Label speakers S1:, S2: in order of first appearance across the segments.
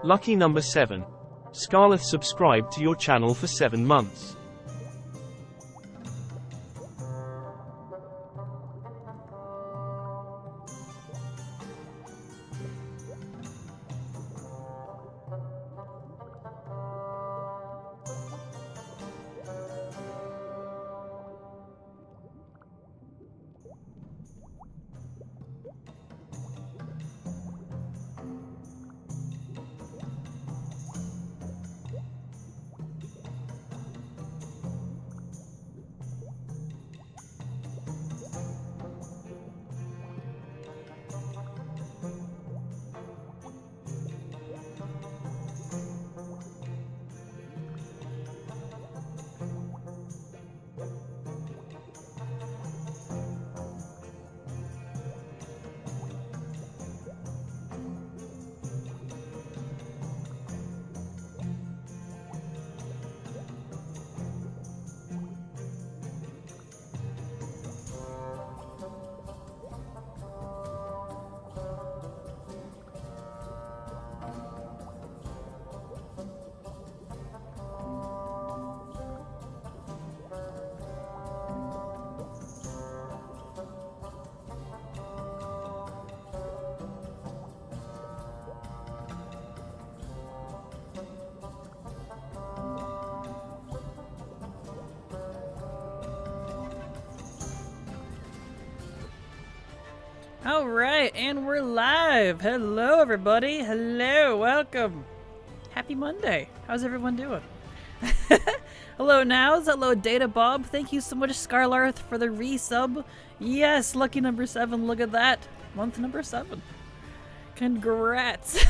S1: Lucky number 7. Scarlett subscribed to your channel for 7 months.
S2: All right, and we're live. Hello, everybody. Hello, welcome. Happy Monday. How's everyone doing? Hello, Nows. Hello, Data Bob. Thank you so much, Scarlarth, for the resub. Yes, lucky number 7. Look at that. Month number 7. Congrats.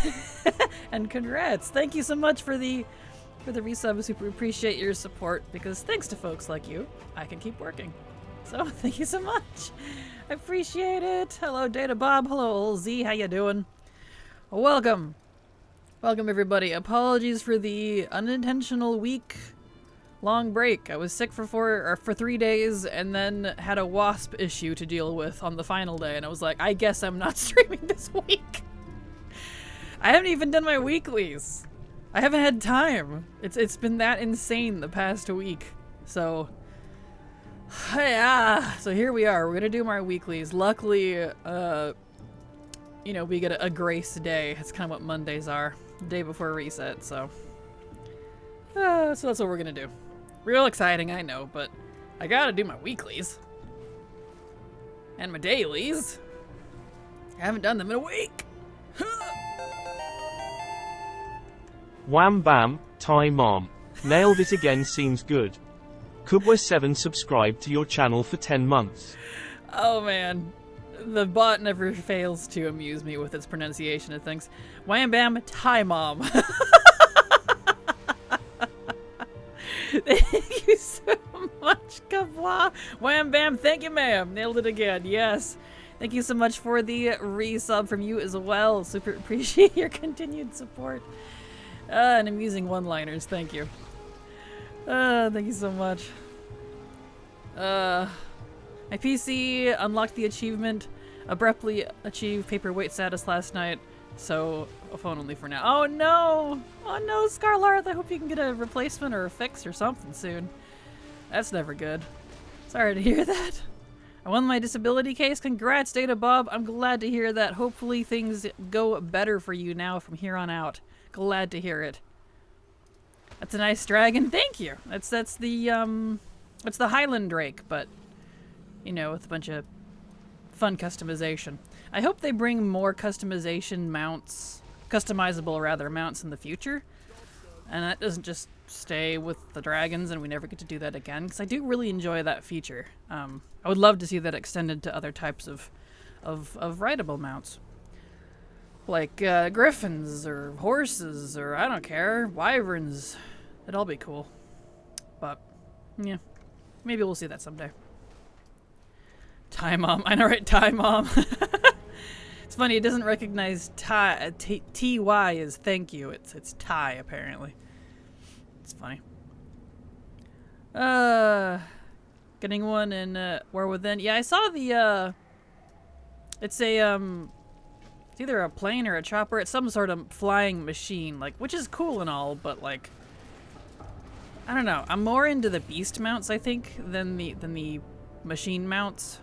S2: And congrats. Thank you so much for the resub. I super appreciate your support, because thanks to folks like you, I can keep working. So thank you so much. I appreciate it. Hello, Data Bob. Hello, Old Z. How you doing? Welcome. Welcome, everybody. Apologies for the unintentional week-long break. I was sick for 3 days and then had a wasp issue to deal with on the final day, and I was like, I guess I'm not streaming this week. I haven't even done my weeklies. I haven't had time. It's been that insane the past week. So yeah, so here we are. We're gonna do my weeklies. Luckily, you know, we get a grace day. That's kind of what Mondays are, the day before reset. So that's what we're gonna do. Real exciting, I know, but I gotta do my weeklies and my dailies. I haven't done them in a week.
S1: Wham bam, Thai mom. Nailed it again, seems good. Kubwa7 subscribed to your channel for 10 months.
S2: Oh man, the bot never fails to amuse me with its pronunciation of things. Wham bam, Thai mom. Thank you so much, Kabwa. Wham bam, thank you ma'am. Nailed it again, yes. Thank you so much for the resub from you as well. Super appreciate your continued support. And amusing one-liners, thank you. Thank you so much. My PC unlocked the achievement, abruptly achieved paperweight status last night, so a phone only for now. Oh no! Oh no, Scarlarth, I hope you can get a replacement or a fix or something soon. That's never good. Sorry to hear that. I won my disability case. Congrats, Data Bob. I'm glad to hear that. Hopefully things go better for you now from here on out. Glad to hear it. That's a nice dragon. Thank you. That's the Highland Drake, but you know, with a bunch of fun customization. I hope they bring more customizable mounts in the future, and that doesn't just stay with the dragons and we never get to do that again, because I do really enjoy that feature. I would love to see that extended to other types of rideable mounts. Like griffins or horses or I don't care, wyverns. It'd all be cool. But yeah, maybe we'll see that someday. Thai mom, I know, right? Thai mom. It's funny, it doesn't recognize Thai. Ty is thank you. It's Thai apparently. It's funny. Getting one in War Within. Yeah, I saw the. It's a It's either a plane or a chopper. It's some sort of flying machine, like, which is cool and all, but like, I don't know. I'm more into the beast mounts, I think, than the machine mounts.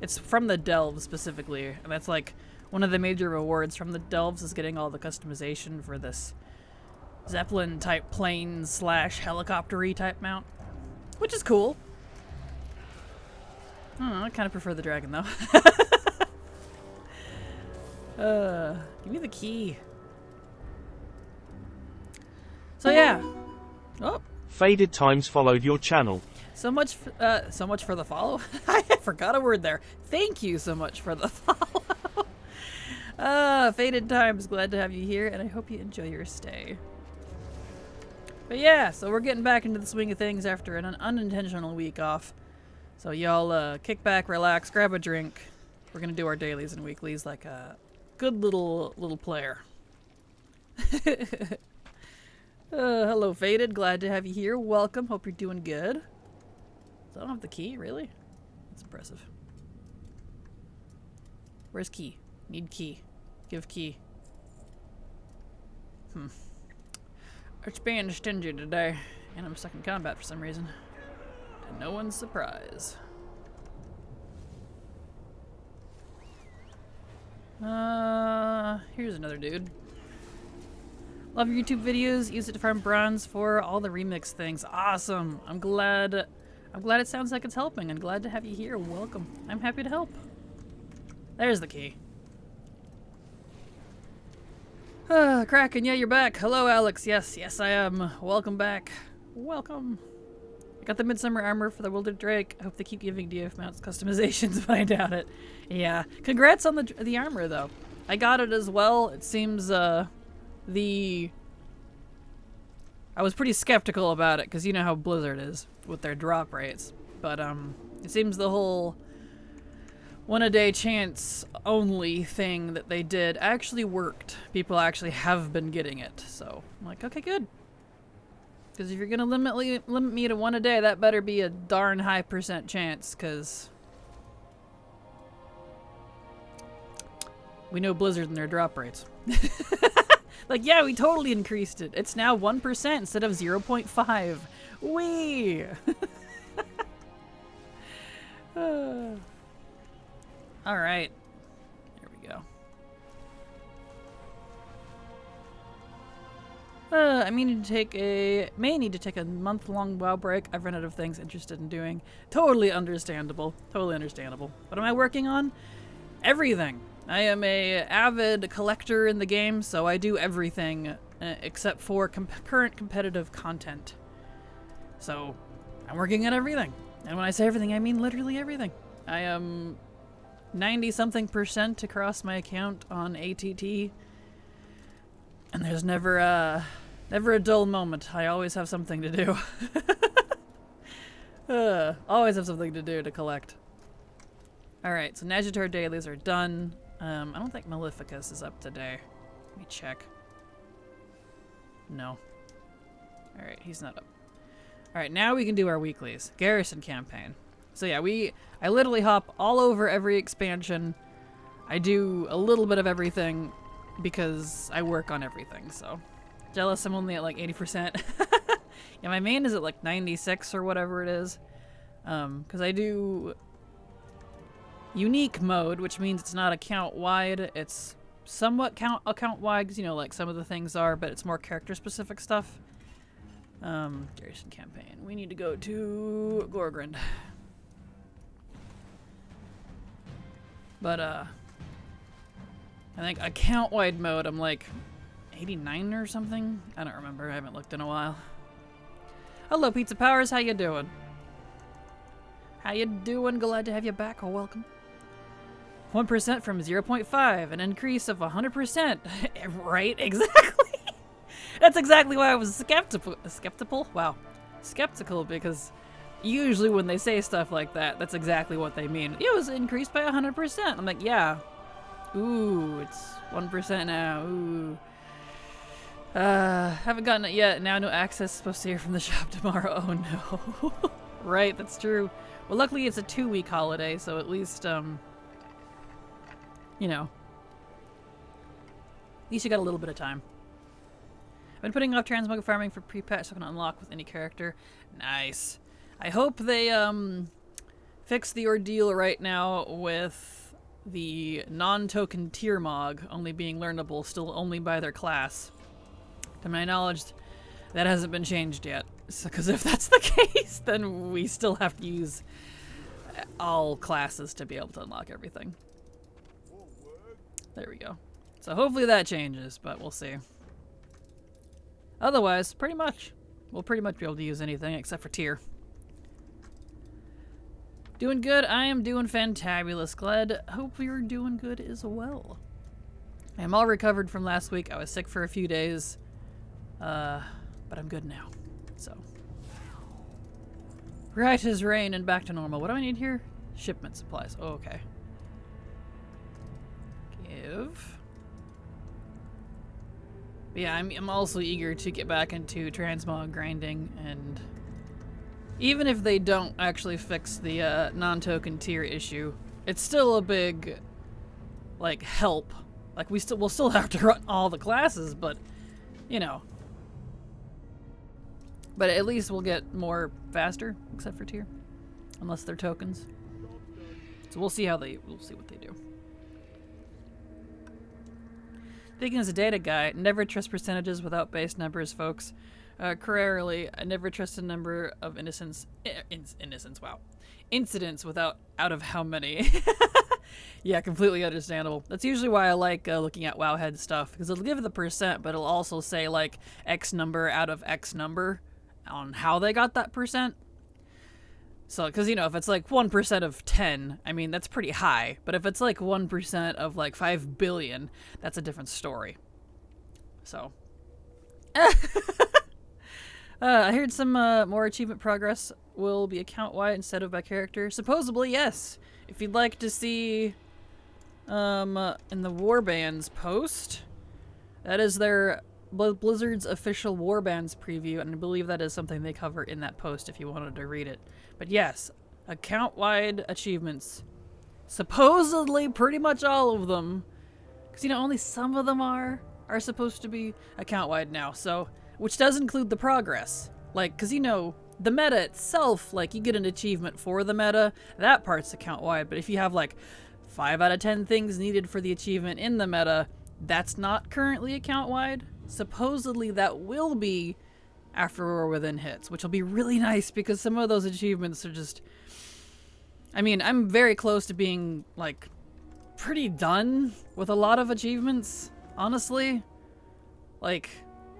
S2: It's from the delves specifically, and that's like one of the major rewards from the delves is getting all the customization for this Zeppelin type plane / helicopter-y type mount, which is cool. I don't know, I kind of prefer the dragon though. Give me the key. So yeah. Oh.
S1: Faded Times followed your channel.
S2: So much for the follow. I forgot a word there. Thank you so much for the follow. Faded Times, glad to have you here, and I hope you enjoy your stay. But yeah, so we're getting back into the swing of things after an unintentional week off. So y'all kick back, relax, grab a drink. We're gonna do our dailies and weeklies like a good little player. Hello, Faded. Glad to have you here. Welcome. Hope you're doing good. So I don't have the key, really? That's impressive. Where's key? Need key. Give key. It's being stingy today, and I'm stuck in combat for some reason. To no one's surprise. Here's another dude. Love your YouTube videos. Use it to farm bronze for all the remix things. Awesome. I'm glad it sounds like it's helping. I'm glad to have you here. Welcome. I'm happy to help. There's the key. Kraken, yeah, you're back. Hello, Alex. Yes, I am. Welcome back. Welcome. I got the Midsummer armor for the Wildered Drake. I hope they keep giving DF mounts customizations, but I doubt it. Yeah. Congrats on the armor, though. I got it as well. It seems, I was pretty skeptical about it, because you know how Blizzard is with their drop rates. But, it seems the whole one-a-day chance only thing that they did actually worked. People actually have been getting it, so I'm like, okay, good. Because if you're gonna limit me to one a day, that better be a darn high % chance, because we know Blizzard and their drop rates. Like, yeah, we totally increased it. It's now 1% instead of 0.5. Whee! Alright. There we go. I may need to take a month-long WoW break. I've run out of things interested in doing. Totally understandable. Totally understandable. What am I working on? Everything. I am a avid collector in the game, so I do everything except for current competitive content. So, I'm working on everything. And when I say everything, I mean literally everything. I am 90-something% across my account on ATT. And there's never a dull moment. I always have something to do. Always have something to do to collect. Alright, so Nagitor dailies are done. I don't think Maleficus is up today. Let me check. No. Alright, he's not up. Alright, now we can do our weeklies. Garrison campaign. So yeah, I literally hop all over every expansion. I do a little bit of everything because I work on everything, so. Jealous I'm only at like 80%. Yeah, my main is at like 96 or whatever it is. Because I do unique mode, which means it's not account-wide. It's somewhat account-wide, because, you know, like some of the things are, but it's more character-specific stuff. Garrison campaign. We need to go to Gorgrond. But, I think account-wide mode, I'm like 89 or something? I don't remember. I haven't looked in a while. Hello, Pizza Powers. How you doing? How you doing? Glad to have you back. Oh, welcome. 1% from 0.5, an increase of 100%. Right? Exactly. That's exactly why I was skeptical? Wow. Skeptical, because usually when they say stuff like that, that's exactly what they mean. It was increased by 100%. I'm like, yeah. Ooh, it's 1% now. Ooh. Haven't gotten it yet. Now no access. Supposed to hear from the shop tomorrow. Oh no. Right, that's true. Well, luckily it's a 2-week holiday, so at least, you know, At least you got a little bit of time. I've been putting off transmog farming for pre-patch so I can unlock with any character. Nice. I hope they fix the ordeal right now with the non-token tier mog only being learnable still only by their class. To my knowledge, that hasn't been changed yet. Because if that's the case, then we still have to use all classes to be able to unlock everything. There we go. So hopefully that changes, but we'll see. Otherwise, we'll pretty much be able to use anything except for tier. Doing good. I am doing fantabulous. Glad. Hope you're doing good as well. I am all recovered from last week. I was sick for a few days, but I'm good now. So, right as rain and back to normal. What do I need here? Shipment supplies. Oh, okay. Give. But yeah, I'm also eager to get back into transmog grinding, and even if they don't actually fix the non-token tier issue, it's still a big, like, help. Like, we'll still have to run all the classes, but, you know. But at least we'll get more faster, except for tier. Unless they're tokens. So we'll see what they do. Speaking as a data guy, never trust percentages without base numbers, folks. Careerly, I never trust a number of incidents without out of how many. Yeah, completely understandable. That's usually why I like looking at Wowhead stuff, because it'll give the percent, but it'll also say like X number out of X number on how they got that percent. So, because, you know, if it's like 1% of 10, I mean, that's pretty high. But if it's like 1% of like 5 billion, that's a different story. So. I heard some more achievement progress will be account-wide instead of by character. Supposedly, yes. If you'd like to see in the Warbands post, that is their Blizzard's official Warbands preview, and I believe that is something they cover in that post if you wanted to read it. But yes, account-wide achievements. Supposedly, pretty much all of them, because, you know, only some of them are supposed to be account-wide now, so, which does include the progress. Like, because, you know, the meta itself, like, you get an achievement for the meta, that part's account-wide, but if you have, like, 5 out of 10 things needed for the achievement in the meta, that's not currently account-wide. Supposedly that will be after War Within hits, which will be really nice because some of those achievements are just... I mean, I'm very close to being, like, pretty done with a lot of achievements, honestly. Like,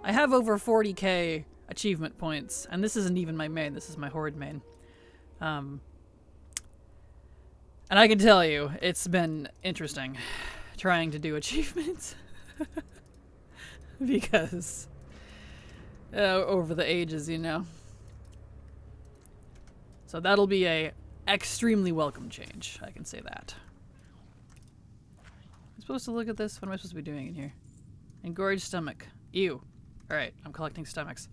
S2: I have over 40k achievement points, and this isn't even my main, this is my Horde main. And I can tell you, it's been interesting trying to do achievements. Because over the ages, you know. So that'll be a extremely welcome change, I can say that. I'm supposed to look at this? What am I supposed to be doing in here? Engorged stomach. Ew. Alright, I'm collecting stomachs.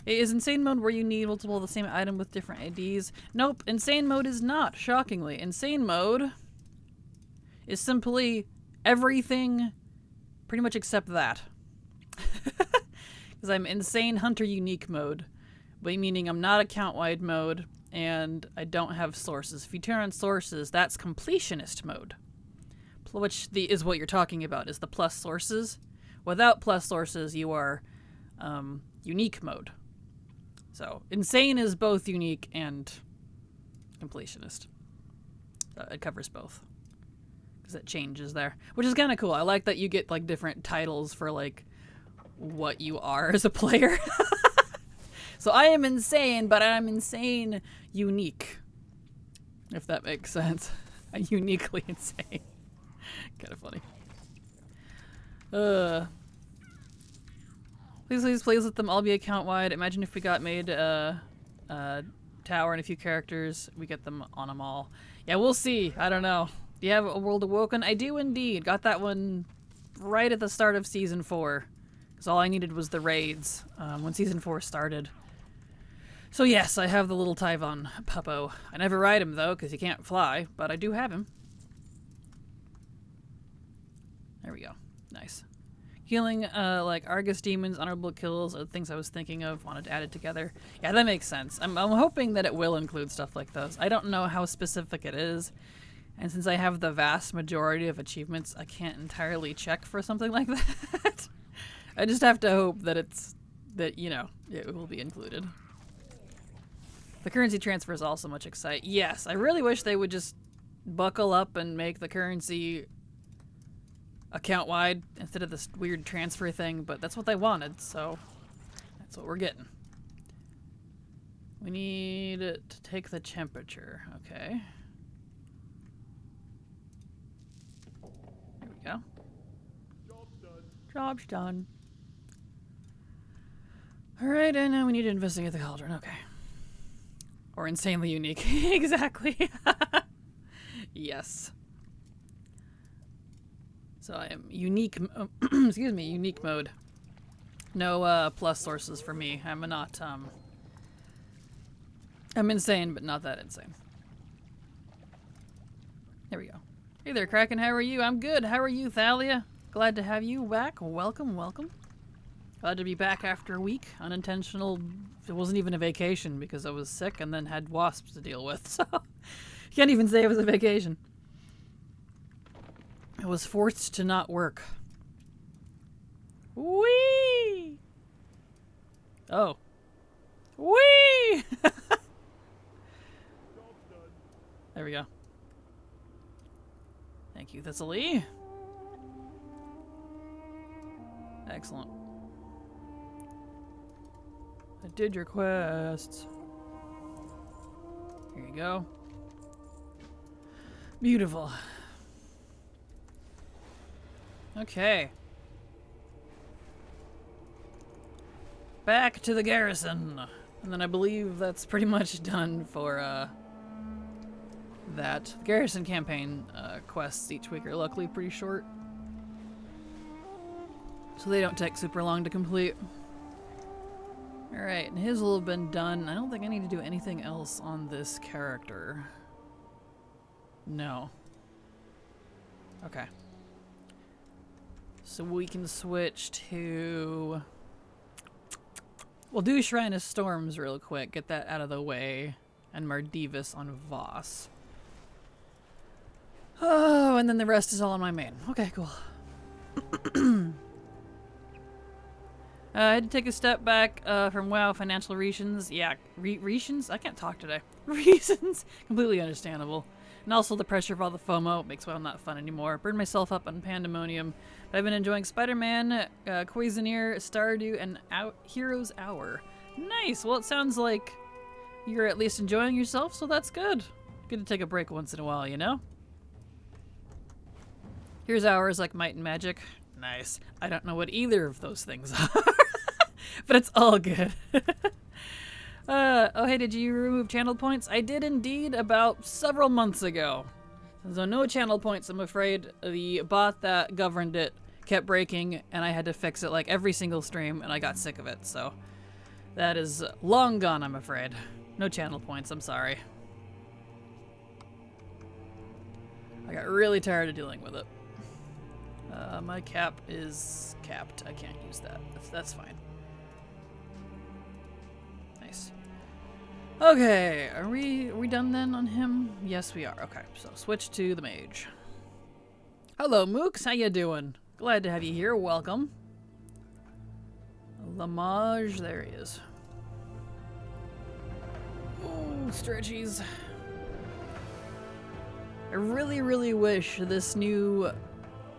S2: Is insane mode where you need multiple of the same item with different IDs? Nope, insane mode is not, shockingly. Insane mode is simply everything pretty much except that. Because I'm insane hunter unique mode, meaning I'm not account-wide mode, and I don't have sources. If you turn on sources, that's completionist mode, which is what you're talking about, is the plus sources. Without plus sources, you are unique mode. So insane is both unique and completionist. It covers both. Because it changes there. Which is kind of cool. I like that you get like different titles for like what you are as a player. So I am insane, but I'm insane unique. If that makes sense. I'm uniquely insane. Kind of funny. Please let them all be account-wide. Imagine if we got made a tower and a few characters, we get them on them all. Yeah, we'll see. I don't know. Do you have a World Awoken? I do indeed. Got that one right at the start of Season 4. Because all I needed was the raids when Season 4 started. So yes, I have the little Tyvon puppo. I never ride him though, because he can't fly, but I do have him. There we go. Nice. Healing, like Argus demons, honorable kills, are the things I was thinking of. Wanted to add it together. Yeah, that makes sense. I'm hoping that it will include stuff like those. I don't know how specific it is. And since I have the vast majority of achievements, I can't entirely check for something like that. I just have to hope that you know, it will be included. The currency transfer is also much exciting. Yes, I really wish they would just buckle up and make the currency account-wide instead of this weird transfer thing, but that's what they wanted, so that's what we're getting. We need to take the temperature. Okay. There we go.
S3: Job's done.
S2: Job's done. Alright, and now we need to investigate the cauldron. Okay. Or insanely unique. Exactly. Yes. So I am unique, excuse me, unique mode. No plus sources for me. I'm not, I'm insane, but not that insane. There we go. Hey there, Kraken, how are you? I'm good. How are you, Thalia? Glad to have you back. Welcome, welcome. Glad to be back after a week. Unintentional, it wasn't even a vacation because I was sick and then had wasps to deal with, so can't even say it was a vacation. I was forced to not work. Whee! Oh. Whee! There we go. Thank you, Thessaly. Excellent. I did your quests. Here you go. Beautiful. Okay. Back to the garrison. And then I believe that's pretty much done for that. The garrison campaign quests each week are luckily pretty short. So they don't take super long to complete. Alright, and his will have been done. I don't think I need to do anything else on this character. No. Okay. So we can switch to... We'll do Shrine of Storms real quick, get that out of the way, and Mardivis on Voss. Oh, and then the rest is all on my main. Okay, cool. I had to take a step back from WoW financial reasons. Yeah, reasons? I can't talk today. Reasons? Completely understandable. And also the pressure of all the FOMO makes WoW not fun anymore. Burned myself up on Pandemonium. But I've been enjoying Spider-Man, Cuisinart, Stardew, and Hero's Hour. Nice! Well, it sounds like you're at least enjoying yourself, so that's good. Good to take a break once in a while, you know? Here's Hour is like Might and Magic. Nice. I don't know what either of those things are. But it's all good. Oh hey, did you remove channel points? I did indeed about several months ago. So no channel points, I'm afraid. The bot that governed it kept breaking and I had to fix it like every single stream and I got sick of it. So that is long gone, I'm afraid. No channel points, I'm sorry. I got really tired of dealing with it. My cap is capped. I can't use that. That's fine. Nice. Okay, are we done then on him? Yes, we are. Okay, so switch to the mage. Hello, Mooks. How you doing? Glad to have you here. Welcome. Lamage. There he is. Oh, stretchies. I really, really wish this new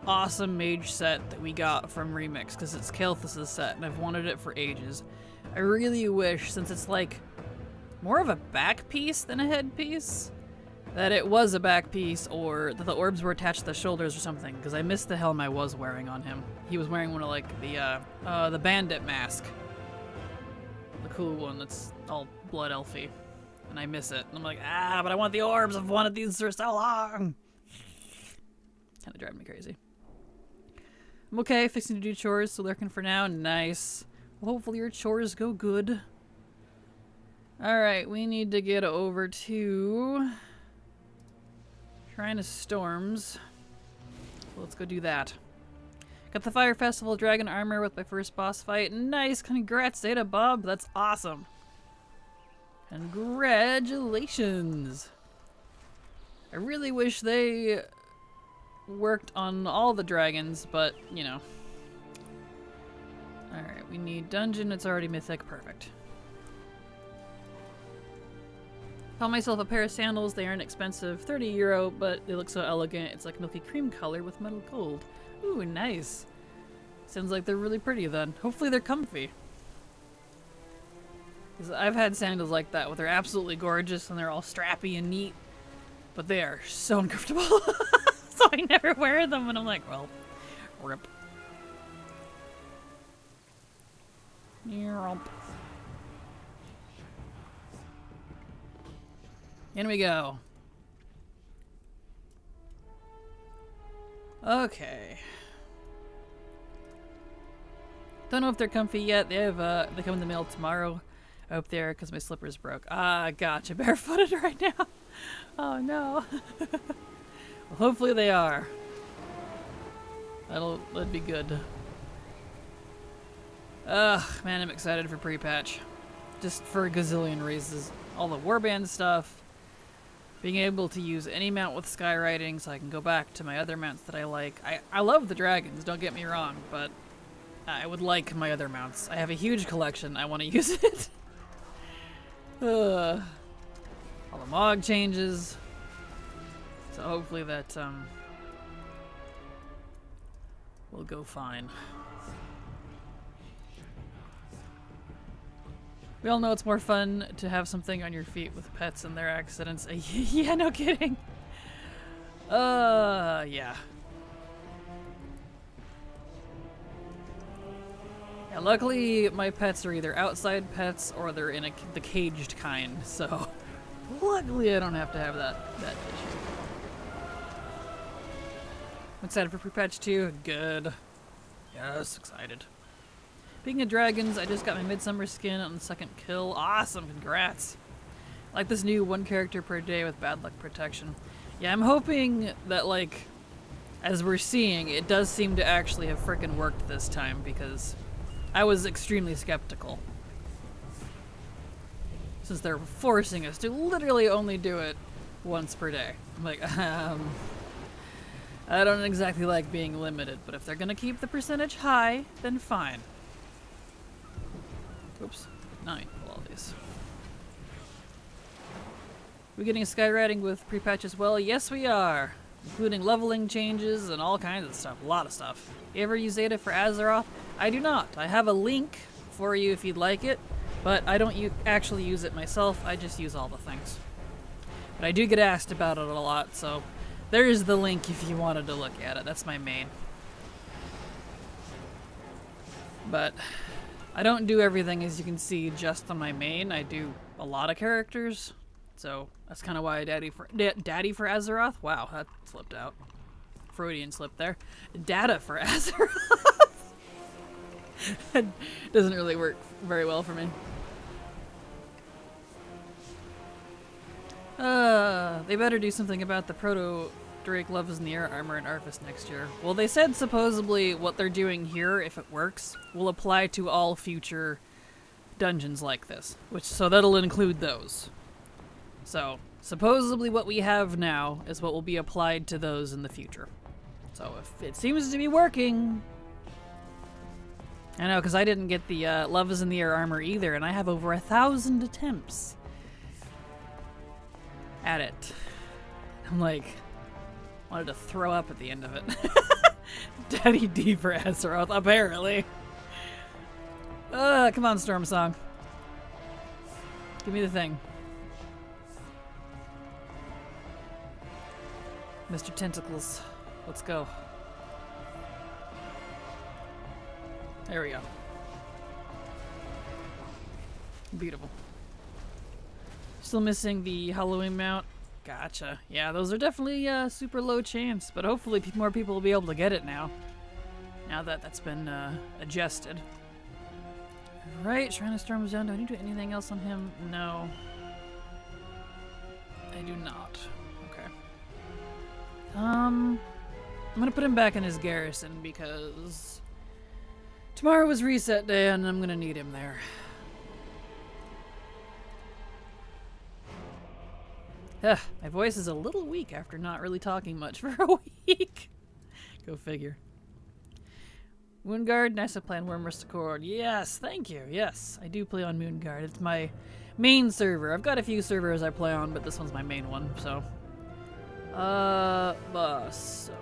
S2: awesome mage set that we got from Remix, because it's Kael'thas's set and I've wanted it for ages. I really wish, since it's like more of a back piece than a head piece, that it was a back piece or that the orbs were attached to the shoulders or something, because I missed the helm I was wearing on him. He was wearing one of like the bandit mask. The cool one that's all blood elfy. And I miss it. And I'm like, but I want the orbs. I've wanted these for so long. Kind of driving me crazy. I'm okay, fixing to do chores, so lurking for now. Nice. Well, hopefully your chores go good. Alright, we need to get over to Shrine of Storms. So let's go do that. Got the Fire Festival Dragon armor with my first boss fight. Nice! Congrats, Data Bob! That's awesome! Congratulations! I really wish they worked on all the dragons, but, you know. Alright, we need dungeon. It's already mythic. Perfect. Found myself a pair of sandals. They aren't expensive. 30 euro, but they look so elegant. It's like milky cream color with metal gold. Ooh, nice. Sounds like they're really pretty then. Hopefully they're comfy. Because I've had sandals like that where they're absolutely gorgeous and they're all strappy and neat. But they are so uncomfortable. So I never wear them and I'm like, well, rip. In we go. Okay. Don't know if they're comfy yet. They come in the mail tomorrow. I hope they are because my slippers broke. Ah, gotcha. Barefooted right now. Oh no. Well, hopefully they are. That'd be good. Ugh, man, I'm excited for pre-patch. Just for a gazillion reasons. All the warband stuff. Being able to use any mount with skywriting so I can go back to my other mounts that I like. I love the dragons, don't get me wrong, but I would like my other mounts. I have a huge collection. I want to use it. All the Mog changes. So hopefully that will go fine. We all know it's more fun to have something on your feet with pets and their accidents. Yeah, no kidding. Yeah. Yeah, luckily my pets are either outside pets or they're in the caged kind, so luckily I don't have to have that issue. I'm excited for pre-patch 2. Good. Yes, excited. Speaking of dragons, I just got my midsummer skin on the second kill. Awesome, congrats. I like this new 1 character per day with bad luck protection. Yeah, I'm hoping that, like, as we're seeing, it does seem to actually have frickin' worked this time because I was extremely skeptical. Since they're forcing us to literally only do it once per day. I'm like, I don't exactly like being limited, but if they're gonna keep the percentage high, then fine. Oops, 9, all these. We're getting skywriting with pre-patch as well? Yes, we are! Including leveling changes and all kinds of stuff. A lot of stuff. You ever use Zeta for Azeroth? I do not. I have a link for you if you'd like it, but I don't actually use it myself. I just use all the things. But I do get asked about it a lot, so there's the link if you wanted to look at it. That's my main. But I don't do everything, as you can see, just on my main. I do a lot of characters, so that's kind of why Daddy for Azeroth. Wow, that slipped out. Freudian slip there. Data for Azeroth. It doesn't really work very well for me. They better do something about the Proto Drake Love is in the Air armor and Arthas next year. Well, they said supposedly what they're doing here, if it works, will apply to all future dungeons like this. So that'll include those. So, supposedly what we have now is what will be applied to those in the future. So if it seems to be working... I know, because I didn't get the Love is in the Air armor either, and I have over 1,000 attempts at it. I'm like... wanted to throw up at the end of it. Daddy D for Azeroth, apparently. Come on, Storm Song. Give me the thing. Mr. Tentacles, let's go. There we go. Beautiful. Still missing the Halloween mount. Gotcha. Yeah, those are definitely super low chance, but hopefully more people will be able to get it now. Now that that's been adjusted. Right, Shrine of Storm is down. Do I need to do anything else on him? No. I do not. Okay. I'm gonna put him back in his garrison because tomorrow is reset day and I'm gonna need him there. Ugh, my voice is a little weak after not really talking much for a week. Go figure. Moonguard, nice to play on Wormrust Accord. Yes, thank you. Yes, I do play on Moonguard. It's my main server. I've got a few servers I play on, but this one's my main one, so. Boss. So,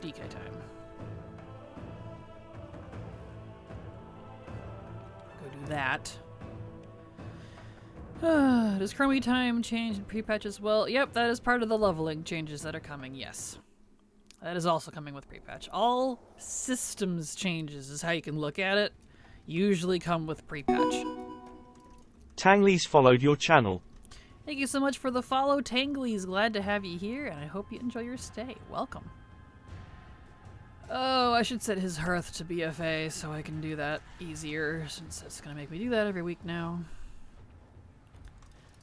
S2: DK time. Go do that. Does Chromie time change in pre-patch as well? Yep, that is part of the leveling changes that are coming, yes. That is also coming with pre-patch. All systems changes is how you can look at it. Usually come with pre-patch.
S1: Tangley's followed your channel.
S2: Thank you so much for the follow, Tangley's. Glad to have you here, and I hope you enjoy your stay. Welcome. Oh, I should set his hearth to BFA so I can do that easier, since it's gonna make me do that every week now.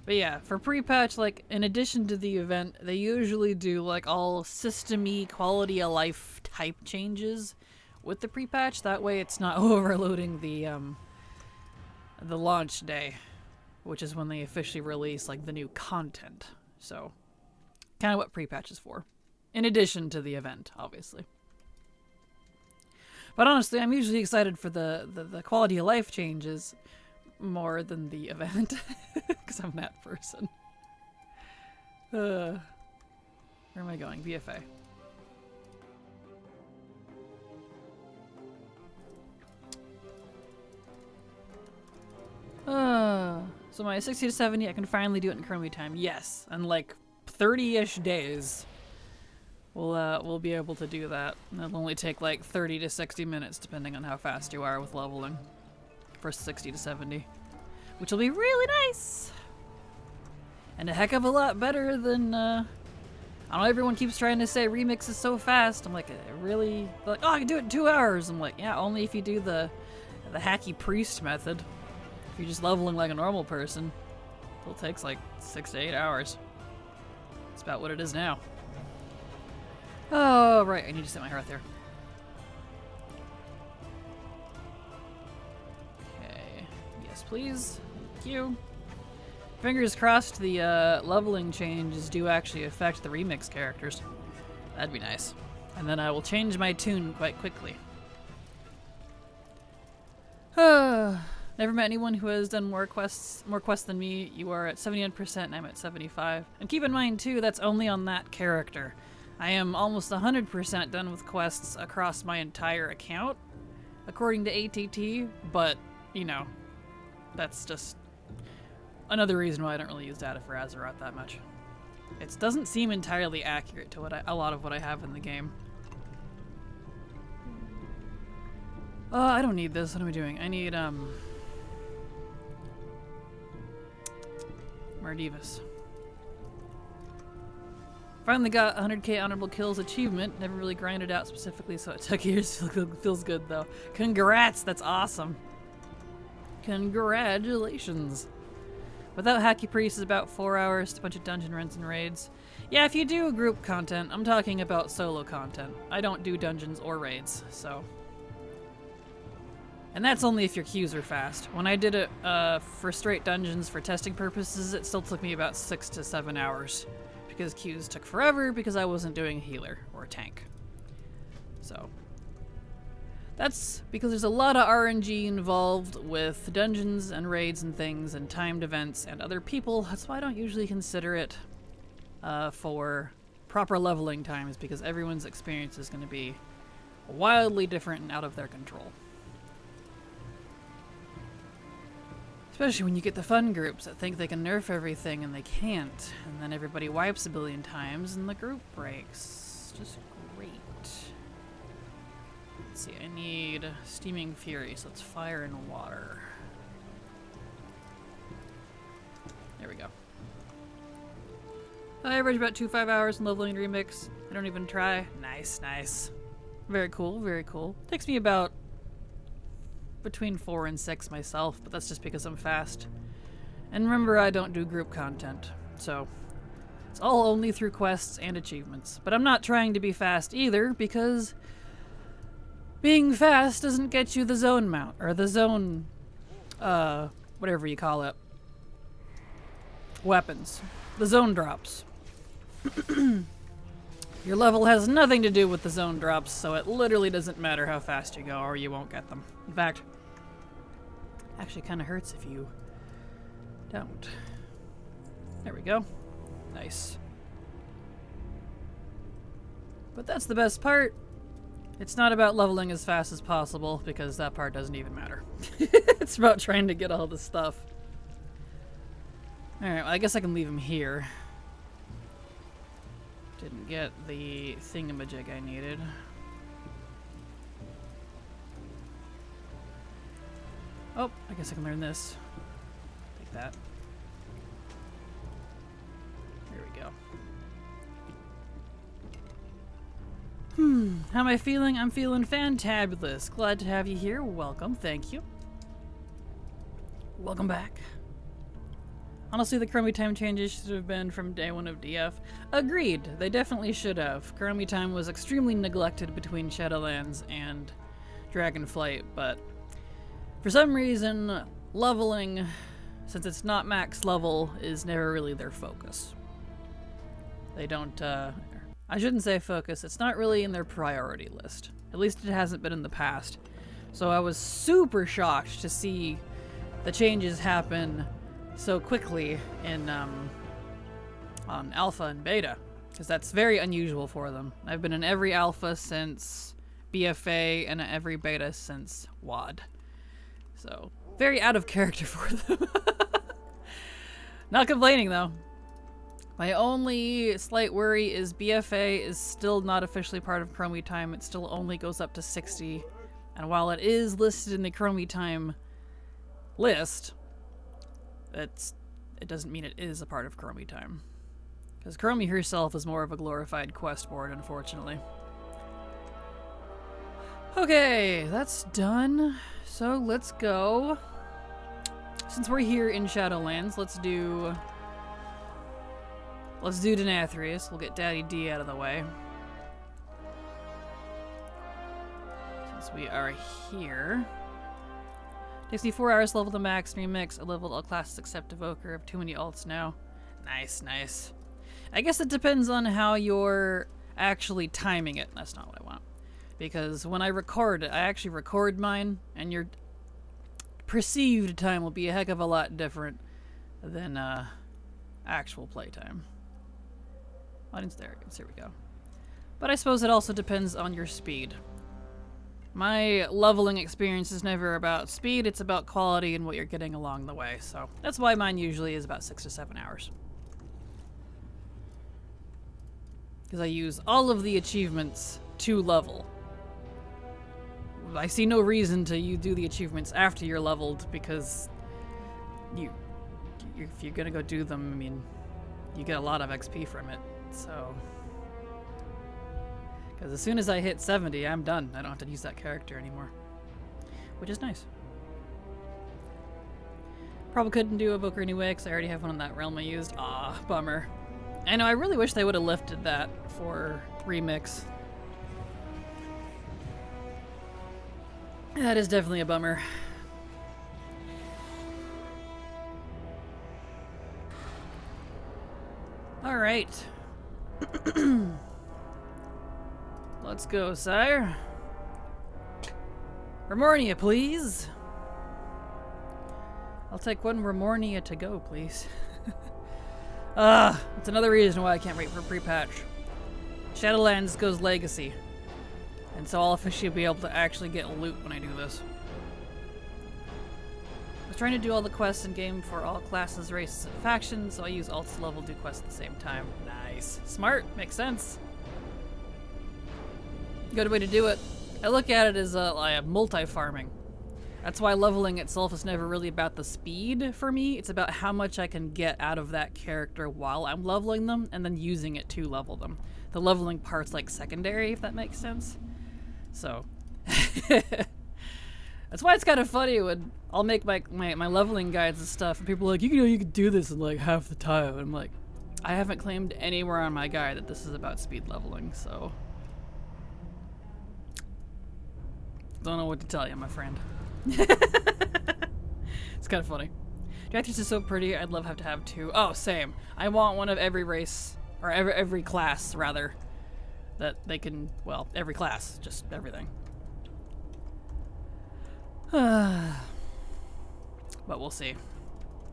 S2: But yeah, for pre-patch, like, in addition to the event, they usually do, like, all system-y, quality-of-life type changes with the pre-patch. That way it's not overloading the launch day, which is when they officially release, like, the new content. So, kind of what pre-patch is for. In addition to the event, obviously. But honestly, I'm usually excited for the quality-of-life changes more than the event, because I'm that person. Where am I going? BFA. So my 60 to 70, I can finally do it in Chromie time. Yes, and like 30-ish days, we'll be able to do that. And it'll only take like 30 to 60 minutes, depending on how fast you are with leveling. For 60 to 70, which will be really nice and a heck of a lot better than I don't know, everyone keeps trying to say remix is so fast. I'm like, really? They're like, oh, I can do it in 2 hours. I'm like, yeah, only if you do the hacky priest method. If you're just leveling like a normal person, it'll take like 6 to 8 hours. It's about what it is now. Oh right, I need to set my hearth there. Please. Thank you. Fingers crossed the leveling changes do actually affect the remix characters. That'd be nice. And then I will change my tune quite quickly. Never met anyone who has done more quests than me. You are at 71% and I'm at 75%. And keep in mind too, that's only on that character. I am almost 100% done with quests across my entire account, according to ATT, but, you know, that's just another reason why I don't really use data for Azeroth that much. It doesn't seem entirely accurate to a lot of what I have in the game. I don't need this. What am I doing? I need, Mardivus. Finally got 100k honorable kills achievement. Never really grinded out specifically, so it took years. Feels good, though. Congrats! That's awesome. Congratulations. Without Hacky Priest is about 4 hours to a bunch of dungeon runs and raids. Yeah, if you do group content, I'm talking about solo content. I don't do dungeons or raids, so. And that's only if your queues are fast. When I did it for straight dungeons for testing purposes, it still took me about 6 to 7 hours. Because queues took forever because I wasn't doing a healer or a tank. So. That's because there's a lot of RNG involved with dungeons and raids and things and timed events and other people. That's why I don't usually consider it for proper leveling times, because everyone's experience is going to be wildly different and out of their control. Especially when you get the fun groups that think they can nerf everything and they can't, and then everybody wipes a billion times and the group breaks. Just great. Let's see, I need Steaming Fury, so it's fire and water. There we go. I average about 2-5 hours in leveling remix. I don't even try. Nice, nice. Very cool, very cool. Takes me about between 4 and 6 myself, but that's just because I'm fast. And remember, I don't do group content, so It's all only through quests and achievements. But I'm not trying to be fast either, because being fast doesn't get you the zone mount, or the zone, whatever you call it. Weapons. The zone drops. Your level has nothing to do with the zone drops, so it literally doesn't matter how fast you go, or you won't get them. In fact, actually kind of hurts if you don't. There we go. Nice. But that's the best part. It's not about leveling as fast as possible, because that part doesn't even matter. It's about trying to get all the stuff. Alright, well, I guess I can leave him here. Didn't get the thingamajig I needed. Oh, I guess I can learn this. Take that. There we go. How am I feeling? I'm feeling fantabulous. Glad to have you here. Welcome. Thank you. Welcome back. Honestly, the Chromie time changes should have been from day one of DF. Agreed. They definitely should have. Chromie time was extremely neglected between Shadowlands and Dragonflight, but for some reason, leveling, since it's not max level, is never really their focus. They don't, I shouldn't say focus, it's not really in their priority list. At least it hasn't been in the past. So I was super shocked to see the changes happen so quickly in, on Alpha and Beta, because that's very unusual for them. I've been in every Alpha since BFA and every Beta since WAD. So, very out of character for them. Not complaining though. My only slight worry is BFA is still not officially part of Chromie time. It still only goes up to 60. And while it is listed in the Chromie time list, it doesn't mean it is a part of Chromie time. Because Chromie herself is more of a glorified quest board, unfortunately. Okay, that's done. So let's go. Since we're here in Shadowlands, let's do Denathrius. We'll get Daddy D out of the way. Since we are here. Takes me 4 hours to level the max, remix. I leveled all classes except Evoker. I have too many alts now. Nice, nice. I guess it depends on how you're actually timing it. That's not what I want. Because when I record it, I actually record mine, and your perceived time will be a heck of a lot different than actual playtime. Audience there we go. But I suppose it also depends on your speed. My leveling experience is never about speed, it's about quality and what you're getting along the way. So that's why mine usually is about 6 to 7 hours. Because I use all of the achievements to level. I see no reason to do the achievements after you're leveled, because if you're gonna go do them, I mean, you get a lot of XP from it. So, because as soon as I hit 70, I'm done. I don't have to use that character anymore, which is nice. Probably couldn't do Evoker anyway, because I already have one in that realm I used. Ah, bummer. I know, I really wish they would have lifted that for Remix. That is definitely a bummer. Alright. Let's go, sire. Remornia, please. I'll take one Remornia to go, please. That's another reason why I can't wait for pre-patch. Shadowlands goes Legacy. And so I'll officially be able to actually get loot when I do this. I was trying to do all the quests in game for all classes, races, and factions, so I use alts level do quests at the same time. Nice. Smart. Makes sense. Good way to do it. I look at it as multi-farming. That's why leveling itself is never really about the speed for me. It's about how much I can get out of that character while I'm leveling them, and then using it to level them. The leveling part's like secondary, if that makes sense. So, that's why it's kind of funny when I'll make my leveling guides and stuff, and people are like, you can do this in like half the time. And I'm like, I haven't claimed anywhere on my guide that this is about speed leveling, so... Don't know what to tell you, my friend. It's kind of funny. Directors is so pretty, I'd love to have two. Oh, same. I want one of every race, or every class, rather, that they can, well, every class, just everything. But we'll see.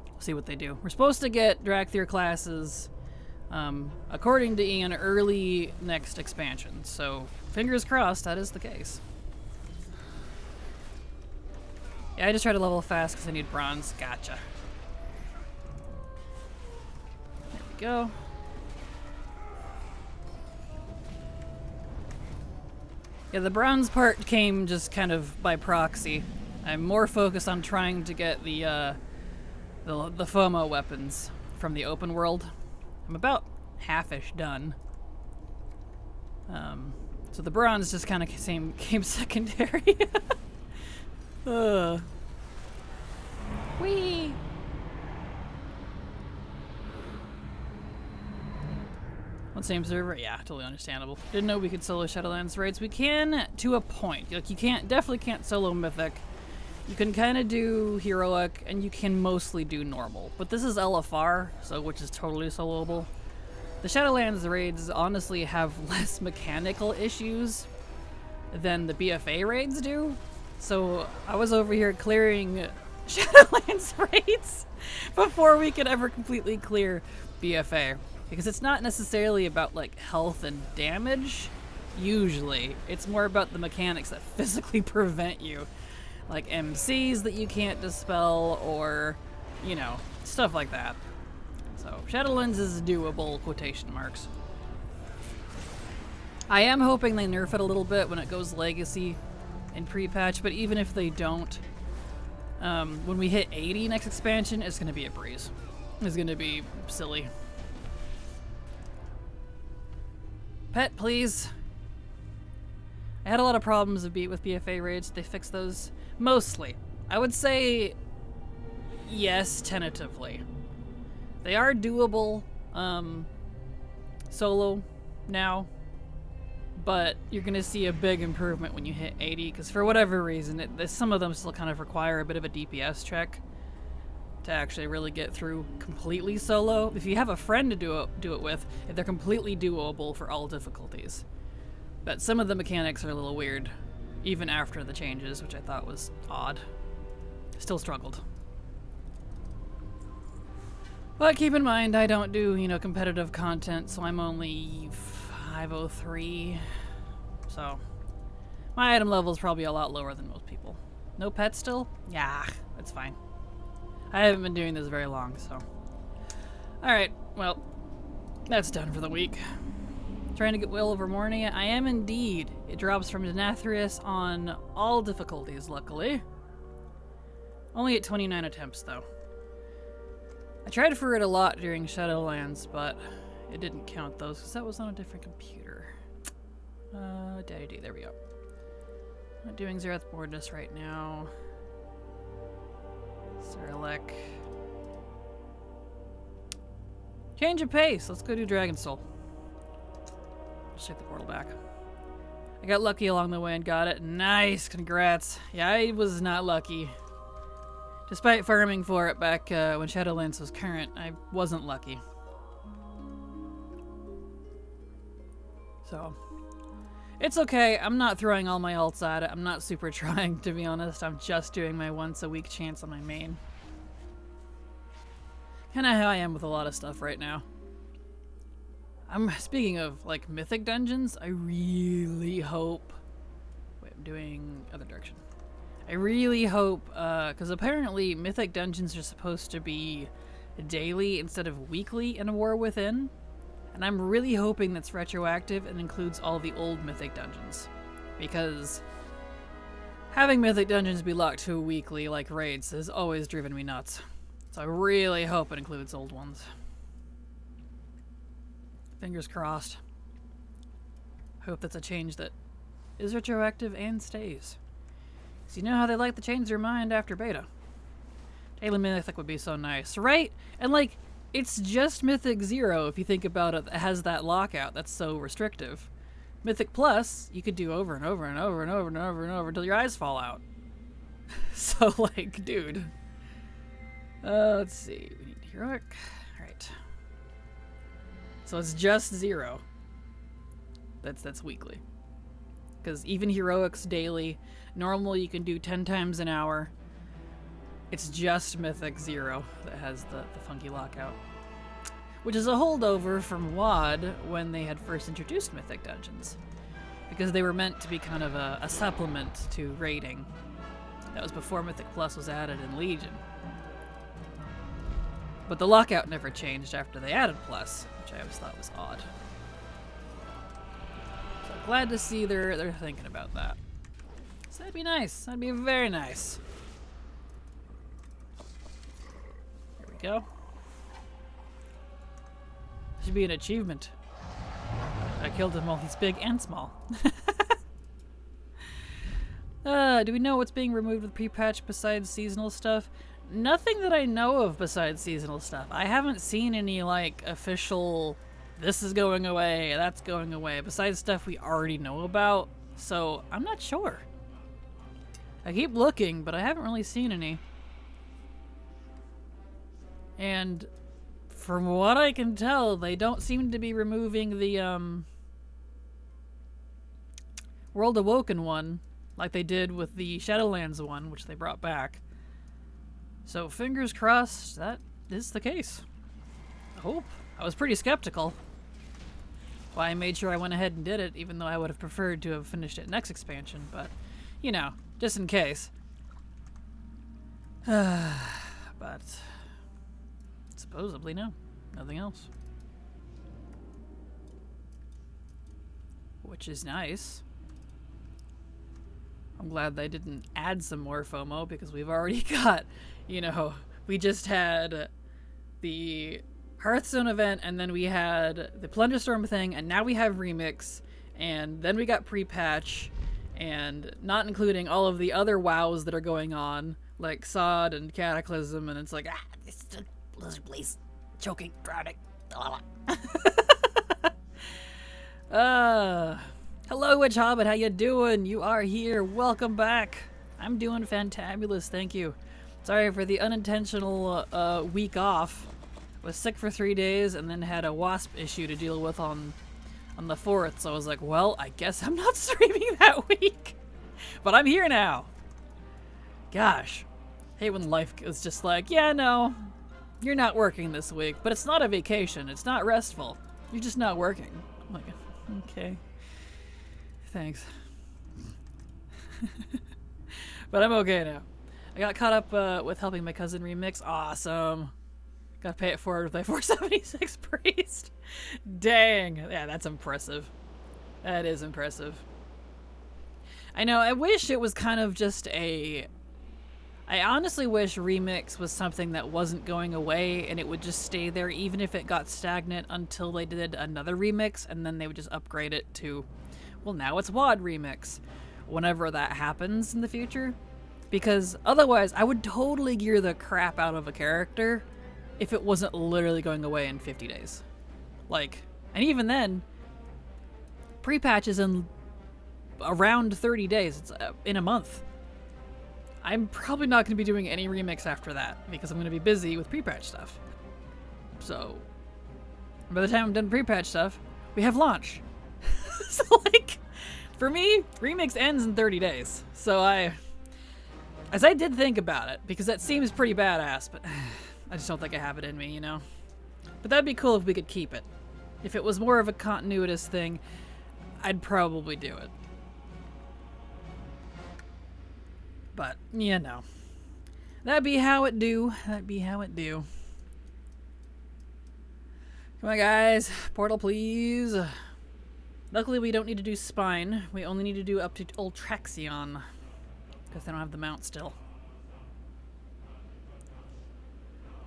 S2: We'll see what they do. We're supposed to get Drakthir classes, according to Ian, early next expansion, so fingers crossed that is the case. Yeah, I just try to level fast because I need bronze. Gotcha. There we go. Yeah, the bronze part came just kind of by proxy. I'm more focused on trying to get the FOMO weapons from the open world. I'm about half-ish done. So the bronze just kind of came secondary. Whee! On the same server? Yeah, totally understandable. Didn't know we could solo Shadowlands raids. We can to a point. Like, you definitely can't solo Mythic. You can kind of do Heroic, and you can mostly do Normal. But this is LFR, so which is totally soloable. The Shadowlands raids honestly have less mechanical issues than the BFA raids do. So I was over here clearing Shadowlands raids before we could ever completely clear BFA. Because it's not necessarily about like health and damage, usually. It's more about the mechanics that physically prevent you. Like MCs that you can't dispel or, you know, stuff like that. So Shadowlands is doable, quotation marks. I am hoping they nerf it a little bit when it goes Legacy and pre-patch, but even if they don't, when we hit 80 next expansion, it's going to be a breeze. It's going to be silly. Pet, please. I had a lot of problems with BFA raids. They fixed those mostly. I would say yes, tentatively. They are doable solo now. But you're going to see a big improvement when you hit 80, because for whatever reason, some of them still kind of require a bit of a DPS check to actually really get through completely solo. If you have a friend to do it with, they're completely doable for all difficulties. But some of the mechanics are a little weird, even after the changes, which I thought was odd. Still struggled. But keep in mind, I don't do, you know, competitive content, so I'm only 503, so my item level is probably a lot lower than most people. No pets still? Yeah, that's fine. I haven't been doing this very long, so. Alright, well, that's done for the week. Trying to get Will over Mornia? I am indeed. It drops from Denathrius on all difficulties, luckily. Only at 29 attempts, though. I tried for it a lot during Shadowlands, but it didn't count those because that was on a different computer. Daddy, there we go. Not doing Zerath Boardness right now. Cyrilek. Change of pace. Let's go do Dragon Soul. Just take the portal back. I got lucky along the way and got it. Nice, congrats. Yeah, I was not lucky. Despite farming for it back when Shadowlands was current, I wasn't lucky. So, it's okay. I'm not throwing all my ults at it. I'm not super trying, to be honest. I'm just doing my once a week chance on my main. Kinda how I am with a lot of stuff right now. Speaking of, like, mythic dungeons, I really hope... Wait, I'm doing other direction. I really hope, because apparently mythic dungeons are supposed to be daily instead of weekly in War Within. And I'm really hoping that's retroactive and includes all the old mythic dungeons. Because having mythic dungeons be locked to weekly, like raids, has always driven me nuts. So I really hope it includes old ones. Fingers crossed. Hope that's a change that is retroactive and stays. So you know how they like to change their mind after beta. Daily Mythic would be so nice, right? And like, It's just Mythic 0 if you think about it. It has that lockout that's so restrictive. Mythic Plus, you could do over and over and over and over and over and over until your eyes fall out. So, like, dude. Let's see. We need heroic. Alright. So it's just 0. That's weekly. Because even heroics daily, normally you can do 10 times an hour. It's just Mythic 0 that has the funky lockout. Which is a holdover from WoD when they had first introduced Mythic Dungeons. Because they were meant to be kind of a supplement to raiding. That was before Mythic Plus was added in Legion. But the lockout never changed after they added Plus, which I always thought was odd. So glad to see they're thinking about that. So that'd be nice. That'd be very nice. There we go. Should be an achievement. I killed him while he's big and small. Do we know what's being removed with pre-patch besides seasonal stuff? Nothing that I know of besides seasonal stuff. I haven't seen any, like, official, this is going away, that's going away, besides stuff we already know about. So, I'm not sure. I keep looking, but I haven't really seen any. And from what I can tell, they don't seem to be removing the, World Awoken one, like they did with the Shadowlands one, which they brought back. So fingers crossed that is the case. I hope. I was pretty skeptical. Why I made sure I went ahead and did it, even though I would have preferred to have finished it next expansion, but, you know, just in case. But supposedly no. Nothing else. Which is nice. I'm glad they didn't add some more FOMO because we've already got, you know, we just had the Hearthstone event and then we had the Plunderstorm thing and now we have Remix and then we got pre-patch and not including all of the other WoWs that are going on like Sod and Cataclysm and it's like, it's the lizard please. Choking, drowning. Hello, Witch Hobbit. How you doing? You are here. Welcome back. I'm doing fantabulous. Thank you. Sorry for the unintentional week off. Was sick for 3 days and then had a wasp issue to deal with on the 4th. So I was like, well, I guess I'm not streaming that week. But I'm here now. Gosh. Hate when life is just like, yeah, no. You're not working this week. But it's not a vacation. It's not restful. You're just not working. I'm like, okay. Thanks. But I'm okay now. I got caught up with helping my cousin remix. Awesome. Gotta pay it forward with my 476 priest. Dang. Yeah, that's impressive. That is impressive. I know, I wish it was kind of just a... I honestly wish remix was something that wasn't going away and it would just stay there even if it got stagnant until they did another remix and then they would just upgrade it to... well, now it's WoD Remix, whenever that happens in the future. Because otherwise, I would totally gear the crap out of a character if it wasn't literally going away in 50 days. Like, and even then, pre-patch is in around 30 days. It's in a month. I'm probably not going to be doing any remix after that because I'm going to be busy with pre-patch stuff. So, by the time I'm done pre-patch stuff, we have launch. So, like, for me, remix ends in 30 days. So as I did think about it, because that seems pretty badass, but I just don't think I have it in me, you know? But that'd be cool if we could keep it. If it was more of a continuous thing, I'd probably do it. But, you know. That'd be how it do. That'd be how it do. Come on, guys. Portal, please. Luckily, we don't need to do Spine. We only need to do up to Ultraxion. Because they don't have the mount still.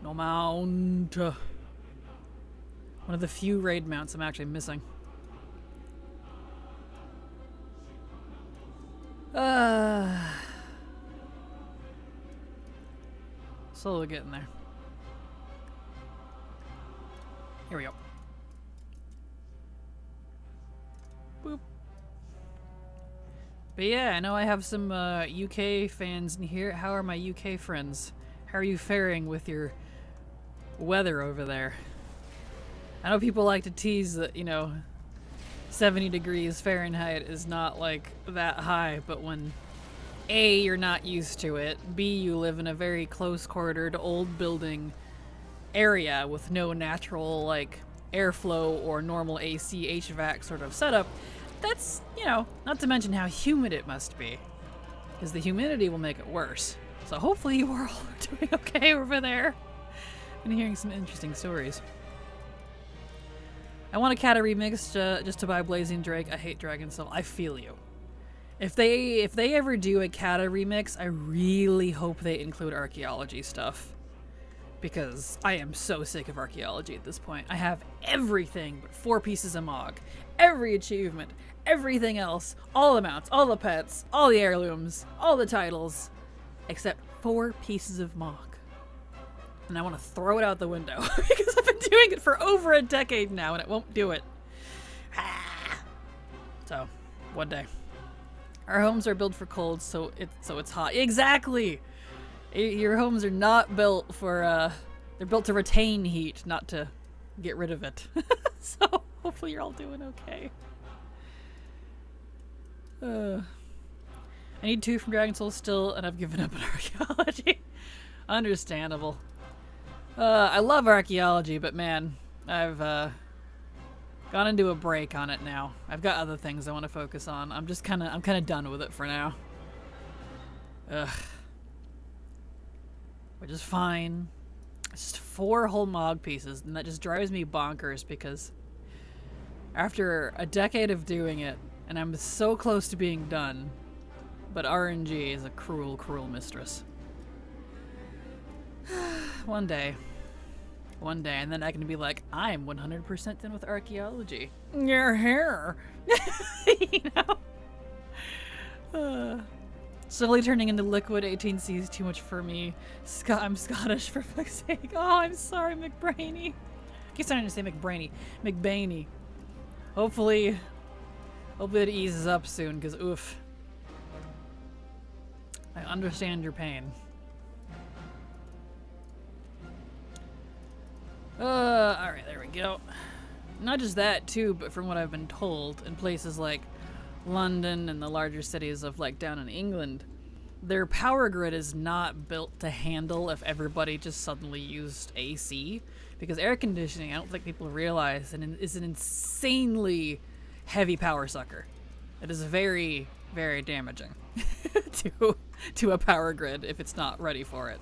S2: No mount. One of the few raid mounts I'm actually missing. Slowly getting there. Here we go. Boop. But yeah, I know I have some UK fans in here. How are my UK friends? How are you faring with your weather over there? I know people like to tease that, you know, 70 degrees Fahrenheit is not like that high, but when A, you're not used to it, B, you live in a very close-quartered old building area with no natural like airflow or normal AC HVAC sort of setup, that's, you know, not to mention how humid it must be, because the humidity will make it worse. So hopefully you are all doing okay over there. I'm hearing some interesting stories. I want a Kata remix just to buy Blazing Drake. I hate Dragon Soul. I feel you. If they ever do a Kata remix, I really hope they include archaeology stuff. Because I am so sick of archaeology at this point. I have everything but 4 pieces of Mog. Every achievement, everything else, all the mounts, all the pets, all the heirlooms, all the titles, except 4 pieces of Mog. And I want to throw it out the window because I've been doing it for over a decade now and it won't do it. So, one day. Our homes are built for cold, so it's hot. Exactly! Your homes are not built for, they're built to retain heat, not to get rid of it. So, hopefully you're all doing okay. I need 2 from Dragon Soul still, and I've given up on archaeology. Understandable. I love archaeology, but man, I've, gone into a break on it now. I've got other things I want to focus on. I'm kind of done with it for now. Ugh. Which is fine. It's just 4 whole Mog pieces, and that just drives me bonkers because after a decade of doing it, and I'm so close to being done, but RNG is a cruel, cruel mistress. One day, and then I can be like, I'm 100% done with archaeology. Your hair, you know. Slowly turning into liquid. 18C is too much for me. I'm Scottish, for fuck's sake. Oh, I'm sorry, McBrainy. I keep starting to say McBrainy. McBainy. Hopefully it eases up soon, because oof. I understand your pain. Alright, there we go. Not just that, too, but from what I've been told, in places like London and the larger cities of, like, down in England, their power grid is not built to handle if everybody just suddenly used AC. Because air conditioning, I don't think people realize, is an insanely heavy power sucker. It is very, very damaging to a power grid if it's not ready for it.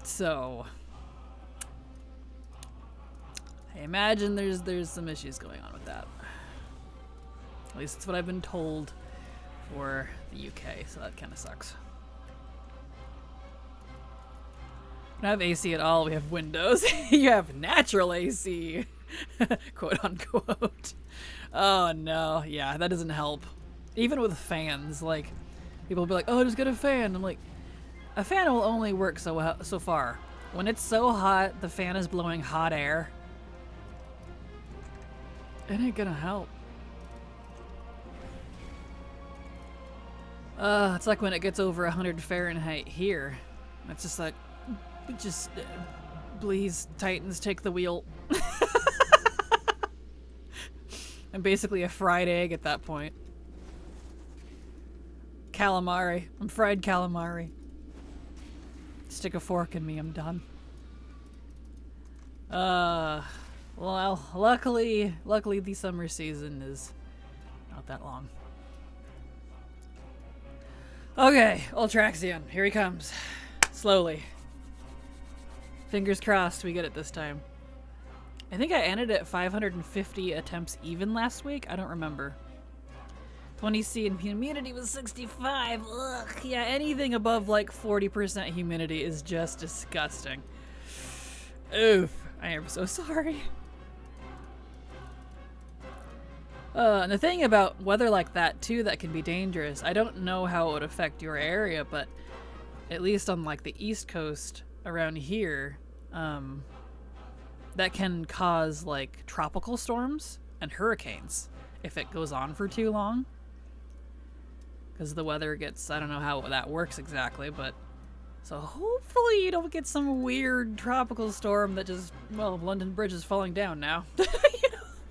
S2: So I imagine there's some issues going on with that. At least it's what I've been told for the UK, so that kind of sucks. We don't have AC at all, we have windows. You have natural AC, quote unquote. Oh no, yeah, that doesn't help. Even with fans, like, people will be like, oh, just get a fan. I'm like, a fan will only work so far. When it's so hot, the fan is blowing hot air, it ain't gonna help. It's like when it gets over 100 Fahrenheit here. It's just like, please, Titans, take the wheel. I'm basically a fried egg at that point. Calamari. I'm fried calamari. Stick a fork in me, I'm done. Well, luckily the summer season is not that long. Okay, Ultraxion, here he comes. Slowly. Fingers crossed we get it this time. I think I ended at 550 attempts even last week. I don't remember. 20C and humidity was 65. Ugh, yeah, anything above like 40% humidity is just disgusting. Oof, I am so sorry. And the thing about weather like that too that can be dangerous, I don't know how it would affect your area, but at least on like the East Coast around here, that can cause like tropical storms and hurricanes if it goes on for too long. Because the weather gets, I don't know how that works exactly, but so hopefully you don't get some weird tropical storm that just, well, London Bridge is falling down now.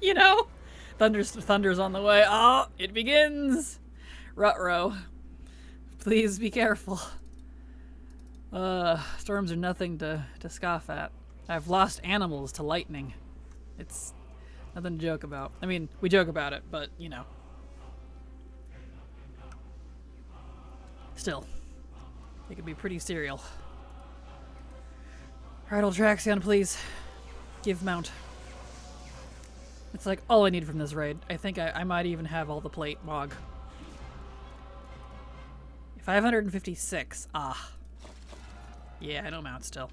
S2: You know? Thunder's on the way. Oh, it begins! Ruh-roh. Please be careful. Storms are nothing to scoff at. I've lost animals to lightning. It's nothing to joke about. I mean, we joke about it, but, you know. Still, it could be pretty serial. Alright, old Traxion, please. Give mount. It's like all I need from this raid. I think I might even have all the plate mog. 556. Ah. Yeah, I know mount still.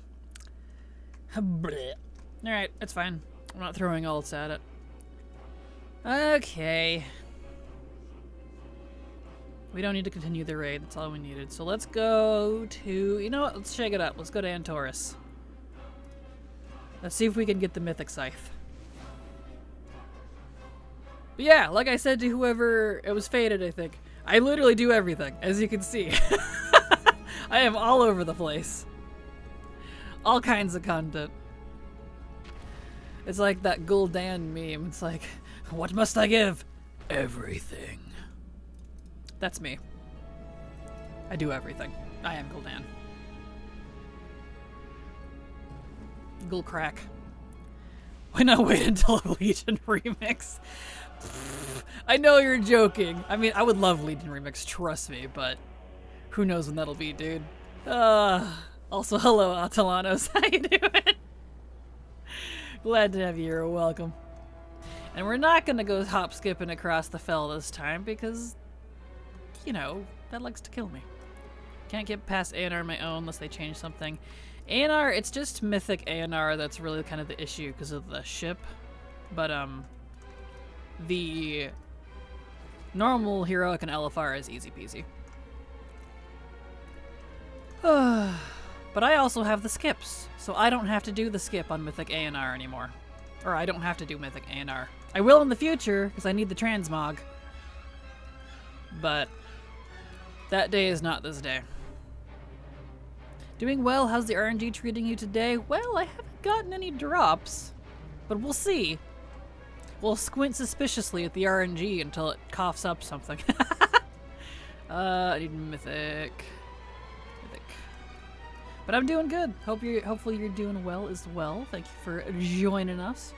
S2: Alright, it's fine. I'm not throwing ults at it. Okay. We don't need to continue the raid. That's all we needed. So let's go to... You know what? Let's shake it up. Let's go to Antorus. Let's see if we can get the Mythic Scythe. But yeah, like I said to whoever... It was Fated, I think. I literally do everything, as you can see. I am all over the place. All kinds of content. It's like that Gul'dan meme. It's like, what must I give? Everything. That's me. I do everything. I am Gul'dan. Gul'Crack. Why not wait until a Legion remix? I know you're joking. I mean, I would love Legion remix, trust me, but who knows when that'll be, dude. Also, hello, Atalanos. How you doing? Glad to have you. You're welcome. And we're not gonna go hop skipping across the fell this time because, you know, that likes to kill me. Can't get past ANR on my own unless they change something. ANR, it's just mythic ANR that's really kind of the issue because of the ship. But, the normal heroic and LFR is easy peasy. But I also have the skips, so I don't have to do the skip on mythic ANR anymore. Or I don't have to do mythic ANR. I will in the future, because I need the transmog. But that day is not this day. Doing well, how's the RNG treating you today? Well, I haven't gotten any drops, but we'll see. We'll squint suspiciously at the RNG until it coughs up something. I need mythic. But I'm doing good. Hopefully you're doing well as well. Thank you for joining us.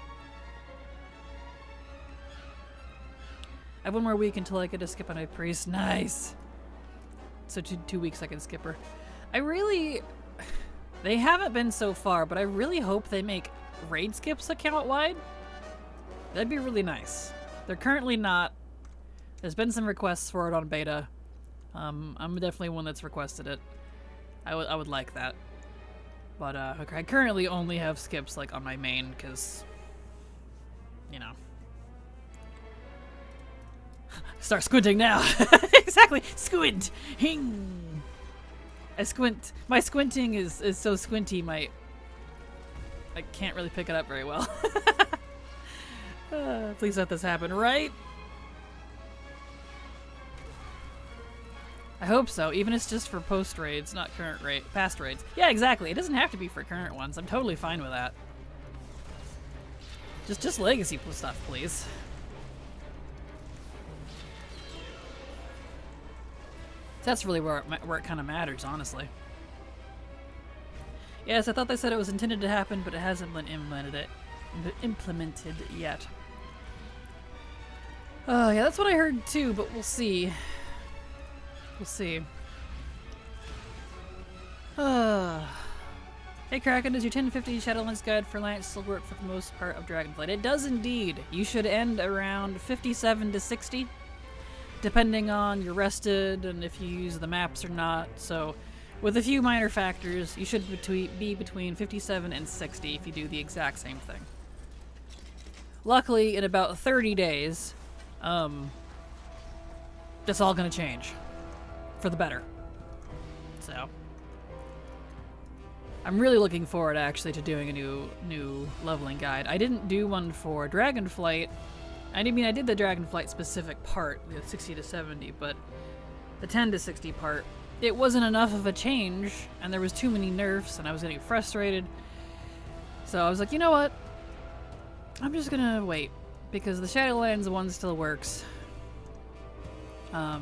S2: I have one more week until I get to skip on a priest. Nice. So 2 weeks I can skip her. They haven't been so far, but I really hope they make raid skips account wide. That'd be really nice. They're currently not. There's been some requests for it on beta. I'm definitely one that's requested it. I would like that. But okay, I currently only have skips like on my main because, you know. Start squinting now. Exactly. Squint. Hing. I squint. My squinting is so squinty. I can't really pick it up very well. Please let this happen, right? I hope so, even if it's just for post raids, not current raid, past raids. Yeah, exactly. It doesn't have to be for current ones. I'm totally fine with that. Just legacy stuff, please. That's really where it kind of matters, honestly. Yes, I thought they said it was intended to happen, but it hasn't been implemented yet. Yeah, that's what I heard too, but we'll see. We'll see. Hey Kraken, does your 1050 Shadowlands guide for Lance still work for the most part of Dragonflight? It does indeed. You should end around 57 to 60, depending on your rested and if you use the maps or not. So, with a few minor factors, you should be between 57 and 60 if you do the exact same thing. Luckily, in about 30 days, that's all gonna change. For the better. So. I'm really looking forward actually to doing a new leveling guide. I didn't do one for Dragonflight. I mean, I did the Dragonflight specific part, the 60 to 70, but the 10 to 60 part, it wasn't enough of a change, and there was too many nerfs, and I was getting frustrated. So I was like, you know what? I'm just gonna wait, because the Shadowlands one still works. I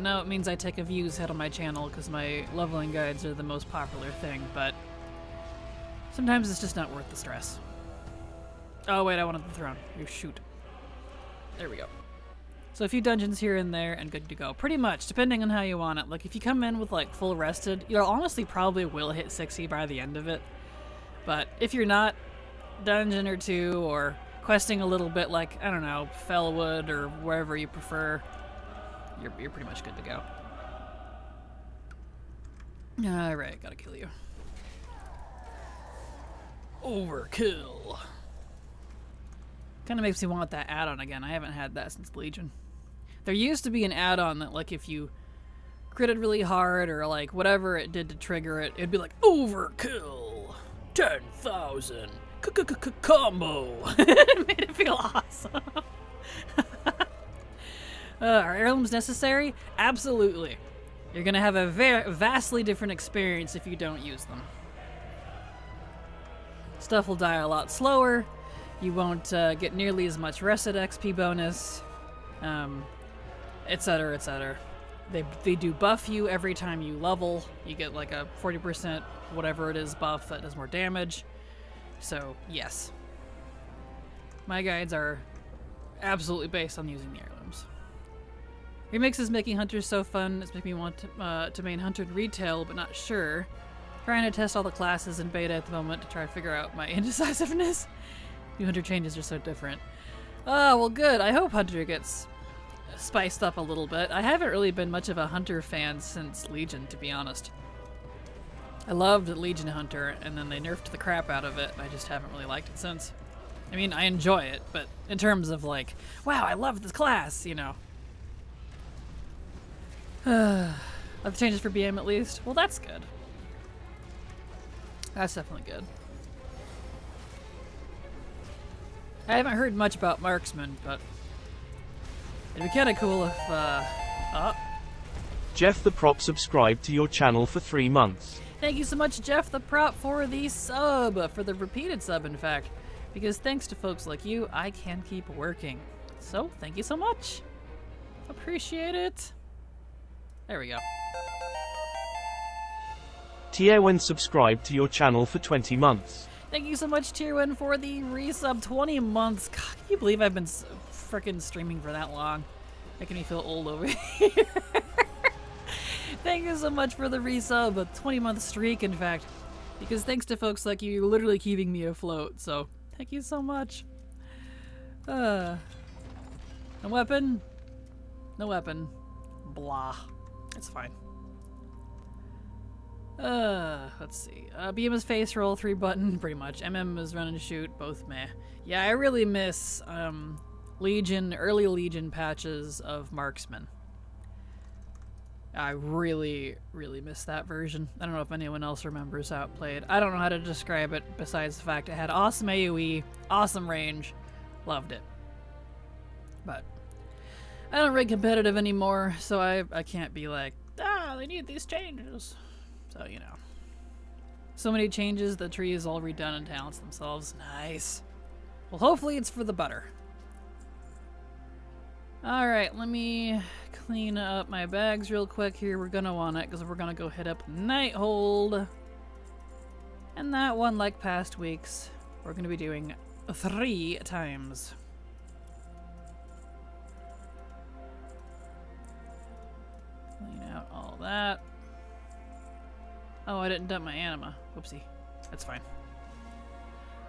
S2: know it means I take a views hit on my channel because my leveling guides are the most popular thing, but sometimes it's just not worth the stress. Oh wait, I wanted the throne. You shoot. There we go. So a few dungeons here and there and good to go. Pretty much, depending on how you want it. Like if you come in with like full rested, you honestly probably will hit 60 by the end of it. But if you're not, dungeon or two, or questing a little bit like, I don't know, Fellwood or wherever you prefer, you're pretty much good to go. Alright, gotta kill you. Overkill. Kinda makes me want that add-on again. I haven't had that since Legion. There used to be an add-on that, like, if you critted really hard or, like, whatever it did to trigger it, it'd be like, Overkill! 10,000! Combo! It made it feel awesome. Are heirlooms necessary? Absolutely. You're gonna have a vastly different experience if you don't use them. Stuff will die a lot slower. You won't get nearly as much rested XP bonus, etc., etc. They do buff you every time you level. You get like a 40% whatever it is buff that does more damage. So yes, my guides are absolutely based on using the heirlooms. Remix is making hunters so fun. It's making me want to main hunter in retail, but not sure. Trying to test all the classes in beta at the moment to try to figure out my indecisiveness. New hunter changes are so different. Oh, well good. I hope hunter gets spiced up a little bit. I haven't really been much of a hunter fan since Legion, to be honest. I loved Legion Hunter, and then they nerfed the crap out of it, and I just haven't really liked it since. I mean, I enjoy it, but in terms of like, wow, I love this class, you know. Love changes for BM at least. Well, that's good. That's definitely good. I haven't heard much about Marksman, but it'd be kind of cool if,
S1: Jeff the Prop subscribed to your channel for 3 months.
S2: Thank you so much, Jeff the Prop, for the sub, for the repeated sub, in fact. Because thanks to folks like you, I can keep working. So, thank you so much. Appreciate it. There we go.
S1: Tiewen subscribed to your channel for 20 months.
S2: Thank you so much, Tier 1, for the resub. 20 months. God, can you believe I've been frickin' streaming for that long? Making me feel old over here. Thank you so much for the resub. A 20-month streak, in fact. Because thanks to folks like you, you're literally keeping me afloat. So, thank you so much. No weapon? No weapon. Blah. It's fine. Let's see. BM is face roll, 3 button, pretty much. MM is run and shoot, both meh. Yeah, I really miss, Legion, early Legion patches of Marksman. I really, really miss that version. I don't know if anyone else remembers how it played. I don't know how to describe it besides the fact it had awesome AoE, awesome range. Loved it. But I don't rig competitive anymore, so I can't be like, they need these changes. So, you know. So many changes, the tree is all redone and talents themselves. Nice. Well, hopefully it's for the butter. Alright, let me clean up my bags real quick here. We're gonna want it, because we're gonna go hit up Nighthold. And that one, like past weeks, we're gonna be doing 3 times. Clean out all that. Oh, I didn't dump my anima. Whoopsie. That's fine.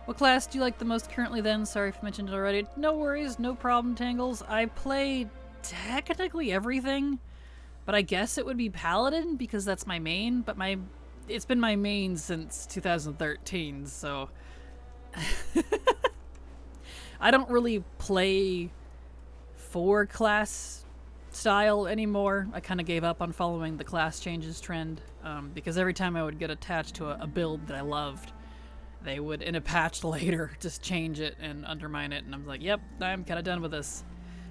S2: What class do you like the most currently then? Sorry if I mentioned it already. No worries, no problem, Tangles. I play technically everything, but I guess it would be Paladin because that's my main, but it's been my main since 2013, so I don't really play for class style anymore. I kind of gave up on following the class changes trend because every time I would get attached to a build that I loved, they would, in a patch later, just change it and undermine it. And I'm like, yep, I'm kind of done with this.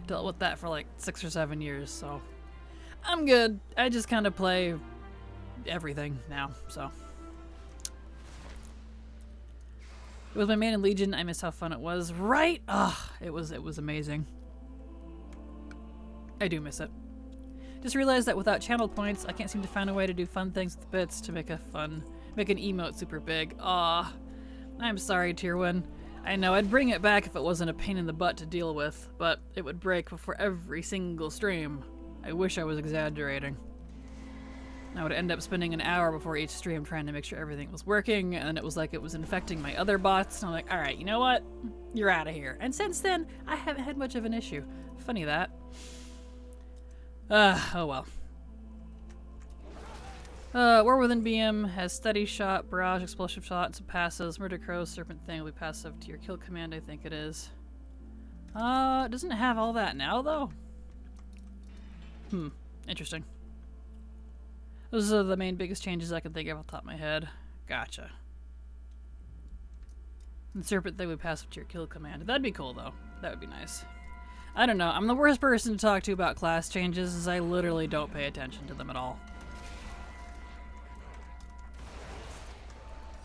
S2: Dealt with that for like 6 or 7 years, so I'm good. I just kind of play everything now, so. It was my main in Legion. I miss how fun it was. Right? Ugh, it was amazing. I do miss it. Just realized that without channel points, I can't seem to find a way to do fun things with bits to make an emote super big. Aw, I'm sorry, Tier 1. I know, I'd bring it back if it wasn't a pain in the butt to deal with, but it would break before every single stream. I wish I was exaggerating. I would end up spending an hour before each stream trying to make sure everything was working, and it was like it was infecting my other bots, and I'm like, alright, you know what? You're out of here. And since then, I haven't had much of an issue. Funny that. Oh well. War Within BM has Steady Shot, Barrage, Explosive Shot, and some passives. Murder Crow, Serpent Thing will be passive to your kill command, I think it is. Doesn't it have all that now, though? Interesting. Those are the main biggest changes I can think of off the top of my head. Gotcha. And Serpent Thing would be passive to your kill command. That'd be cool, though. That would be nice. I don't know. I'm the worst person to talk to about class changes, as I literally don't pay attention to them at all.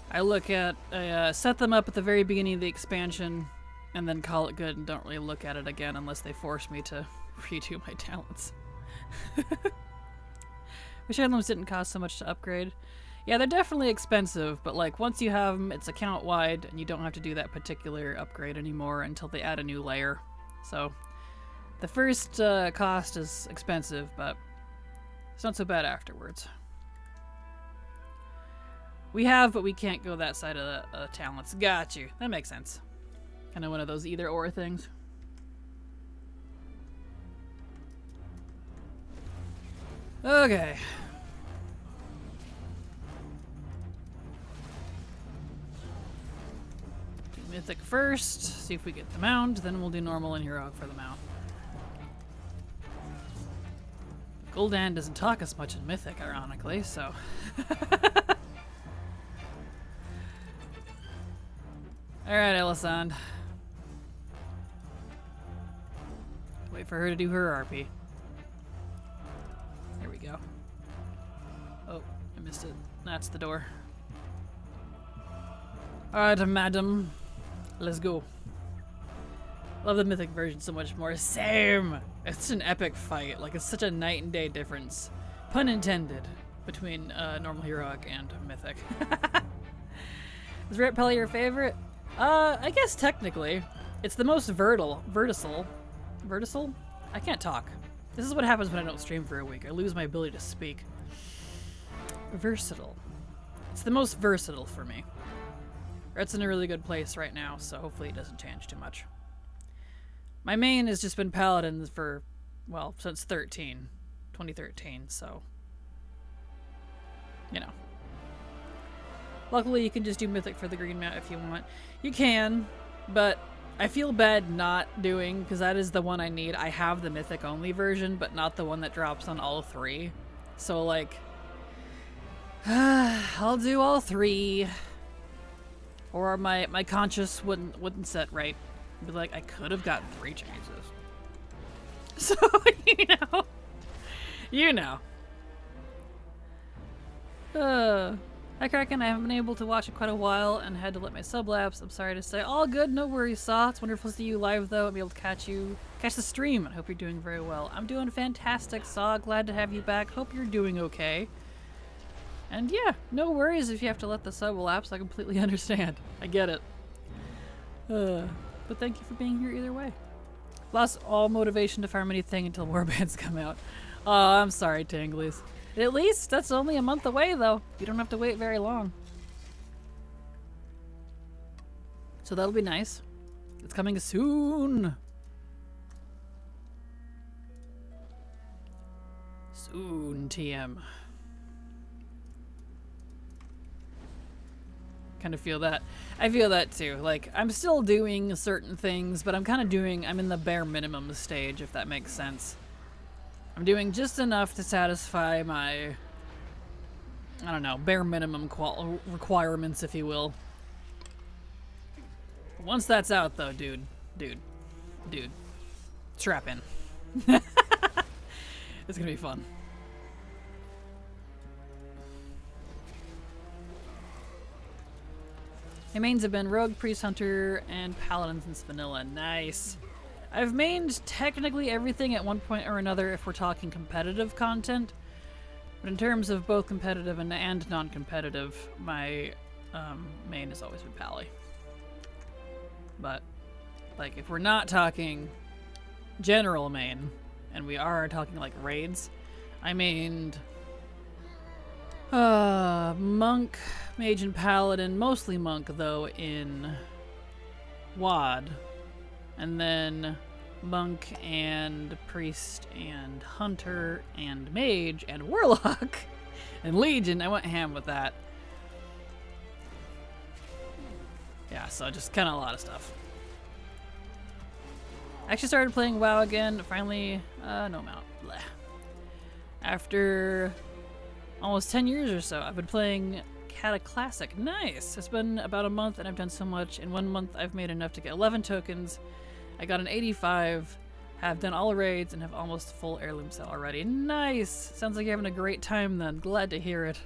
S2: I set them up at the very beginning of the expansion, and then call it good and don't really look at it again unless they force me to redo my talents. Wish emblems didn't cost so much to upgrade. Yeah, they're definitely expensive, but like once you have them, it's account-wide, and you don't have to do that particular upgrade anymore until they add a new layer. So the first cost is expensive, but it's not so bad afterwards. We have, but we can't go that side of the talents. Got you. That makes sense. Kind of one of those either-or things. Okay. Do Mythic first, see if we get the mount, then we'll do normal and heroic for the mount. Gul'dan doesn't talk as much in Mythic, ironically, so... Alright, Elisand. Wait for her to do her RP. There we go. Oh, I missed it. That's the door. Alright, madam. Let's go. Love the Mythic version so much more. Same! It's an epic fight. Like, it's such a night and day difference. Pun intended. Between normal heroic and Mythic. Is Ret Pelly your favorite? I guess technically. It's the most vertical. Vertical? I can't talk. This is what happens when I don't stream for a week. I lose my ability to speak. Versatile. It's the most versatile for me. Ret's in a really good place right now, so hopefully it doesn't change too much. My main has just been Paladins for, well, since 2013, so, you know. Luckily, you can just do Mythic for the green mount if you want. You can, but I feel bad not doing, because that is the one I need. I have the Mythic only version, but not the one that drops on all 3. So, like, I'll do all 3. Or my conscience wouldn't set right. Be like, I could have gotten 3 changes. So, you know. Hi Kraken, I haven't been able to watch in quite a while and had to let my sub lapse. I'm sorry to say. All good, no worries, Saw. It's wonderful to see you live though and be able to catch the stream. I hope you're doing very well. I'm doing fantastic, Saw. Glad to have you back. Hope you're doing okay. And yeah, no worries if you have to let the sub lapse. I completely understand. I get it. But thank you for being here either way. Lost all motivation to farm anything until warbands come out. Oh, I'm sorry, Tanglies. At least that's only a month away, though. You don't have to wait very long. So that'll be nice. It's coming soon. Soon, TM. Kind of feel that. I feel that too. Like, I'm still doing certain things, but I'm in the bare minimum stage, if that makes sense. I'm doing just enough to satisfy my, I don't know, bare minimum requirements, if you will. Once that's out, though, dude, strap in. It's gonna be fun. My mains have been Rogue, Priest, Hunter, and Paladin since vanilla. Nice. I've mained technically everything at one point or another if we're talking competitive content. But in terms of both competitive and non-competitive, my main has always been Pally. But, like, if we're not talking general main, and we are talking, like, raids, I mained Monk, Mage, and Paladin, mostly Monk, though, in WoD. And then Monk and Priest and Hunter and Mage and Warlock and Legion. I went ham with that. Yeah, so just kind of a lot of stuff. I actually started playing WoW again, finally, no mount. Blech. After almost 10 years or so, I've been playing Cata Classic. Nice! It's been about a month and I've done so much. In 1 month, I've made enough to get 11 tokens. I got an 85, have done all raids, and have almost full heirloom set already. Nice! Sounds like you're having a great time then. Glad to hear it.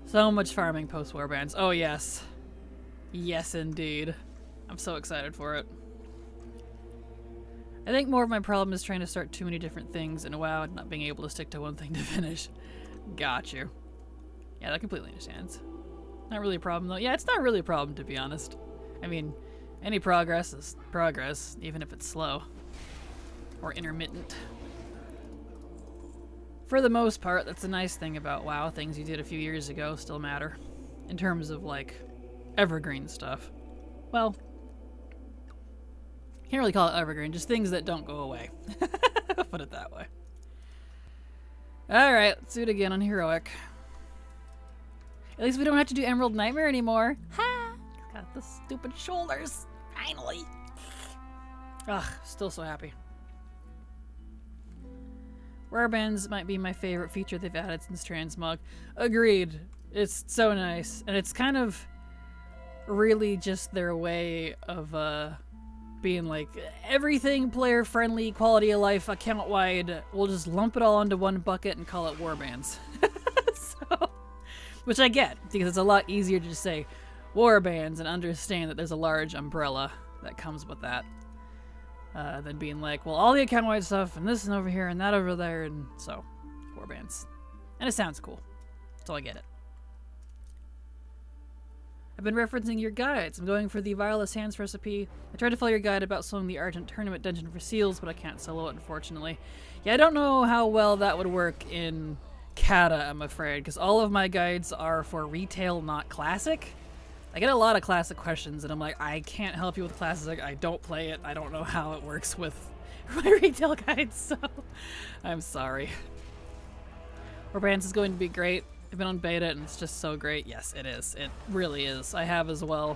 S2: So much farming post-warbans. Oh yes. Yes indeed. I'm so excited for it. I think more of my problem is trying to start too many different things in WoW and not being able to stick to one thing to finish. Got you. Yeah, that completely understands. Not really a problem though. Yeah, it's not really a problem to be honest. I mean, any progress is progress, even if it's slow. Or intermittent. For the most part, that's a nice thing about WoW. Things you did a few years ago still matter. In terms of, like, evergreen stuff. Well, can't really call it evergreen, just things that don't go away. Put it that way. Alright, let's do it again on Heroic. At least we don't have to do Emerald Nightmare anymore. Ha! Got the stupid shoulders. Finally. Ugh, still so happy. Warbands might be my favorite feature they've added since Transmog. Agreed. It's so nice. And it's kind of really just their way of being like, everything player friendly, quality of life, account wide, we'll just lump it all into one bucket and call it warbands. So, which I get, because it's a lot easier to just say warbands and understand that there's a large umbrella that comes with that. Than being like, well, all the account wide stuff and this and over here and that over there, and so warbands. And it sounds cool. So I get it. I've been referencing your guides. I'm going for the Wireless Hands recipe. I tried to follow your guide about soloing the Argent Tournament dungeon for seals, but I can't solo it, unfortunately. Yeah, I don't know how well that would work in Cata, I'm afraid, because all of my guides are for retail, not classic. I get a lot of classic questions, and I'm like, I can't help you with classic. I don't play it. I don't know how it works with my retail guides, so I'm sorry. Warbands is going to be great. I've been on beta and it's just so great. Yes, it is. It really is. I have as well.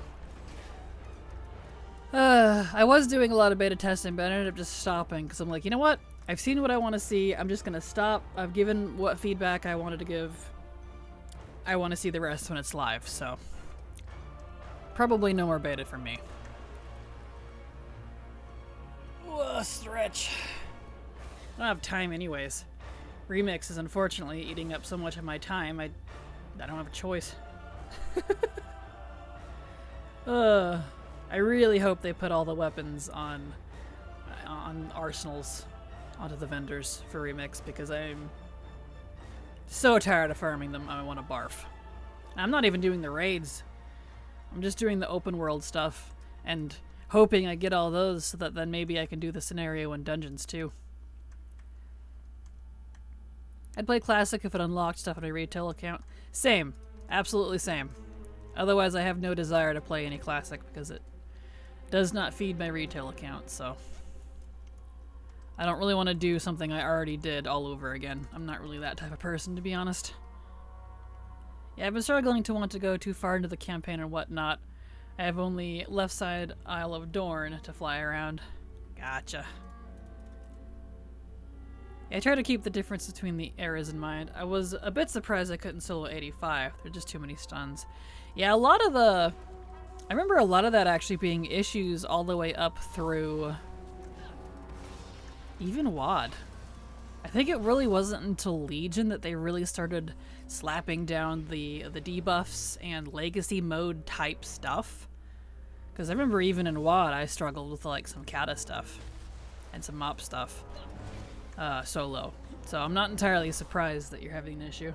S2: I was doing a lot of beta testing, but I ended up just stopping because I'm like, you know what? I've seen what I want to see. I'm just going to stop. I've given what feedback I wanted to give. I want to see the rest when it's live, so probably no more beta for me. Whoa, stretch. I don't have time anyways. Remix is unfortunately eating up so much of my time, I don't have a choice. I really hope they put all the weapons on arsenals onto the vendors for Remix, because I'm so tired of farming them, I want to barf. I'm not even doing the raids. I'm just doing the open world stuff and hoping I get all those so that then maybe I can do the scenario in dungeons too. I'd play Classic if it unlocked stuff on a retail account. Same. Absolutely same. Otherwise, I have no desire to play any Classic because it does not feed my retail account, so I don't really want to do something I already did all over again. I'm not really that type of person, to be honest. Yeah, I've been struggling to want to go too far into the campaign and whatnot. I have only left side Isle of Dorn to fly around. Gotcha. Yeah, I try to keep the difference between the eras in mind. I was a bit surprised I couldn't solo 85. There are just too many stuns. Yeah, a lot of the... I remember a lot of that actually being issues all the way up through... even WoD. I think it really wasn't until Legion that they really started slapping down the debuffs and legacy mode type stuff. Because I remember even in WoD I struggled with like some Kata stuff and some mop stuff solo. So I'm not entirely surprised that you're having an issue.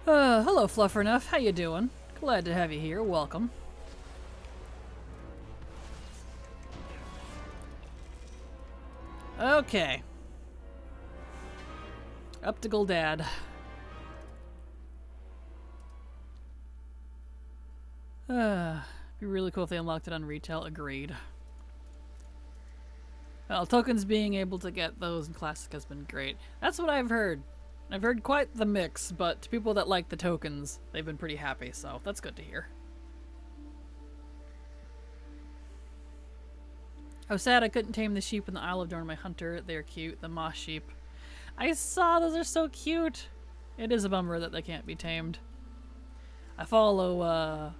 S2: Hello Fluffernuff, how you doing? Glad to have you here, welcome. Okay. Up to Guldad. Be really cool if they unlocked it on retail, agreed. Well, tokens being able to get those in Classic has been great. That's what I've heard. I've heard quite the mix, but to people that like the tokens, they've been pretty happy, so that's good to hear. I was sad I couldn't tame the sheep in the Isle of Dorn, my hunter. They're cute, the moss sheep. I saw those are so cute. It is a bummer that they can't be tamed. I follow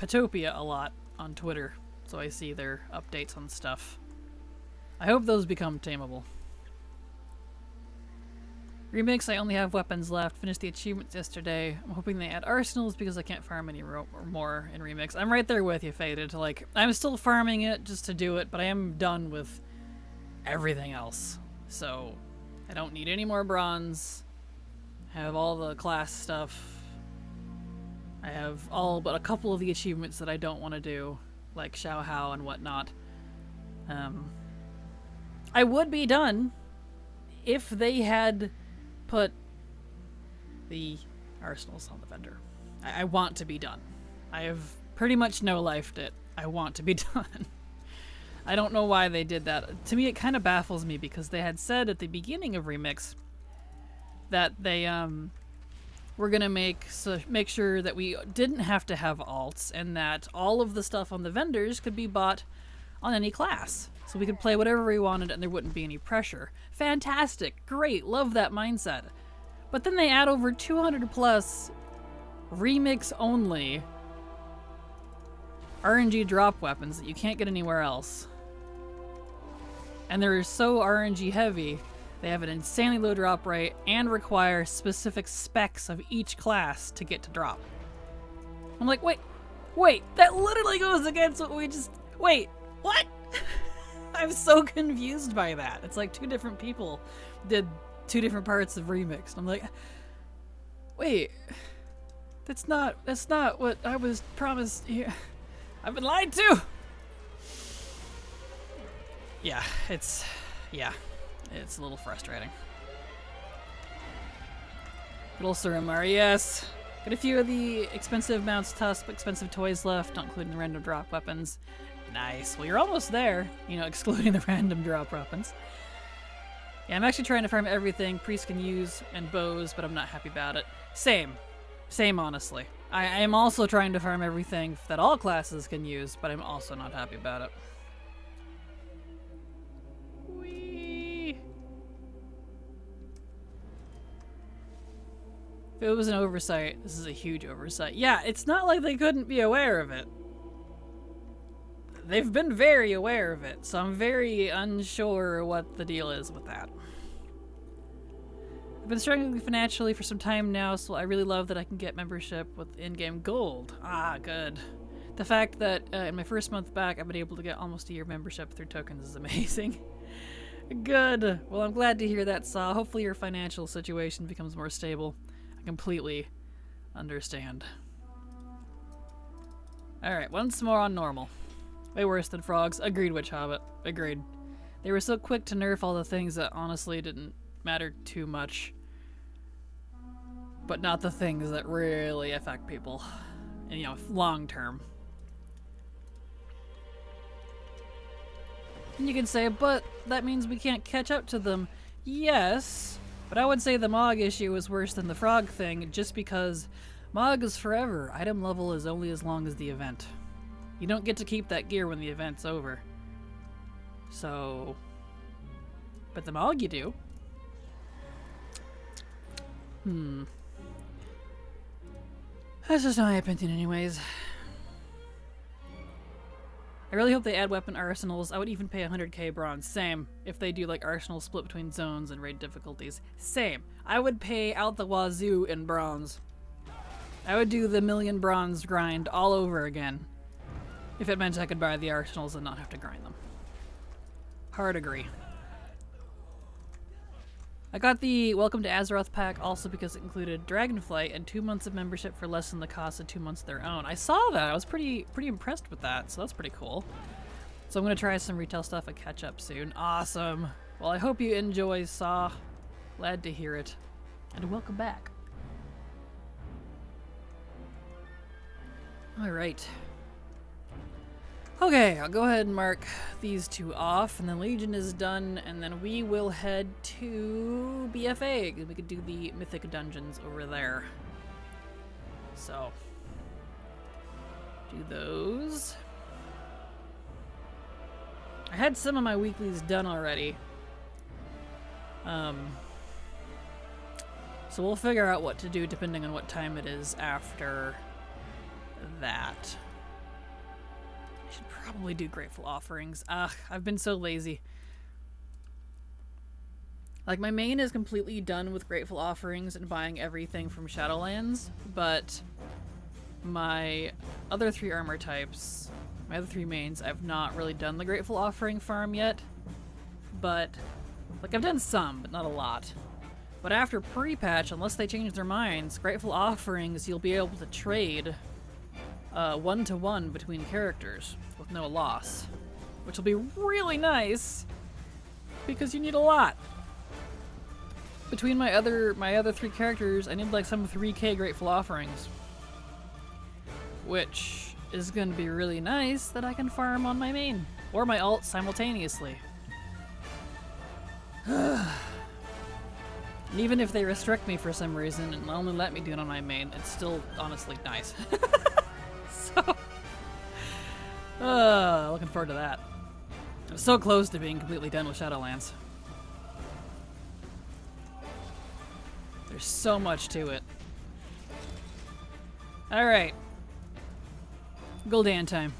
S2: Petopia a lot on Twitter, so I see their updates on stuff. I hope those become tameable. Remix, I only have weapons left. Finished the achievements yesterday. I'm hoping they add arsenals because I can't farm any more in Remix. I'm right there with you, Faded. Like, I'm still farming it just to do it, but I am done with everything else. So, I don't need any more bronze. I have all the class stuff. I have all but a couple of the achievements that I don't want to do, like Xiao Hao and whatnot. I would be done if they had put the arsenals on the vendor. I want to be done. I have pretty much no-lifed it. I want to be done. I don't know why they did that. To me, it kind of baffles me because they had said at the beginning of Remix that they were gonna make sure that we didn't have to have alts and that all of the stuff on the vendors could be bought on any class. So we could play whatever we wanted and there wouldn't be any pressure. Fantastic, great, love that mindset. But then they add over 200 plus Remix only RNG drop weapons that you can't get anywhere else. And they're so RNG heavy, they have an insanely low drop rate and require specific specs of each class to get to drop. I'm like, wait, that literally goes against what we just, wait, what? I'm so confused by that. It's like two different people did two different parts of Remix. And I'm like, wait, that's not what I was promised here. I've been lied to. Yeah, it's a little frustrating. Good old Suramar, yes. Got a few of the expensive mounts tusk, but expensive toys left, not including the random drop weapons. Nice. Well, you're almost there, you know, excluding the random drop weapons. Yeah, I'm actually trying to farm everything priests can use and bows, but I'm not happy about it. Same, honestly. I am also trying to farm everything that all classes can use, but I'm also not happy about it. Whee! If it was an oversight, this is a huge oversight. Yeah, it's not like they couldn't be aware of it. They've been very aware of it, so I'm very unsure what the deal is with that. I've been struggling financially for some time now, so I really love that I can get membership with in-game gold. Ah, good. The fact that in my first month back, I've been able to get almost a year membership through tokens is amazing. Good. Well, I'm glad to hear that, Saw. Hopefully your financial situation becomes more stable. I completely understand. Alright, once more on normal. Way worse than frogs. Agreed, Witch Hobbit. Agreed. They were so quick to nerf all the things that honestly didn't matter too much. But not the things that really affect people. And, you know, long term. And you can say, but that means we can't catch up to them. Yes, but I would say the Mog issue is worse than the frog thing just because Mog is forever. Item level is only as long as the event. You don't get to keep that gear when the event's over. So... But the Mog you do. That's just my opinion anyways. I really hope they add weapon arsenals. I would even pay 100k bronze. Same. If they do like arsenals split between zones and raid difficulties. Same. I would pay out the wazoo in bronze. I would do the million bronze grind all over again. If it meant I could buy the arsenals and not have to grind them. Hard agree. I got the Welcome to Azeroth pack also because it included Dragonflight and 2 months of membership for less than the cost of 2 months of their own. I saw that. I was pretty impressed with that, so that's pretty cool. So I'm going to try some retail stuff and catch up soon. Awesome. Well, I hope you enjoy Saw. Glad to hear it. And welcome back. Alright. Okay, I'll go ahead and mark these 2 off, and then Legion is done, and then we will head to BFA, because we could do the Mythic Dungeons over there. So, do those. I had some of my weeklies done already. So we'll figure out what to do depending on what time it is after that. I should probably do Grateful Offerings. I've been so lazy. Like, my main is completely done with Grateful Offerings and buying everything from Shadowlands, but my other 3 armor types, my other 3 mains, I've not really done the Grateful Offering farm yet. But, like, I've done some, but not a lot. But after pre-patch, unless they change their minds, Grateful Offerings, you'll be able to trade 1-to-1 between characters with no loss, which will be really nice because you need a lot. Between my other 3 characters, I need like some 3k Grateful Offerings, which is going to be really nice that I can farm on my main or my alt simultaneously. And even if they restrict me for some reason and only let me do it on my main, it's still honestly nice. So, looking forward to that. I'm so close to being completely done with Shadowlands. There's so much to it. Alright. Gul'dan time.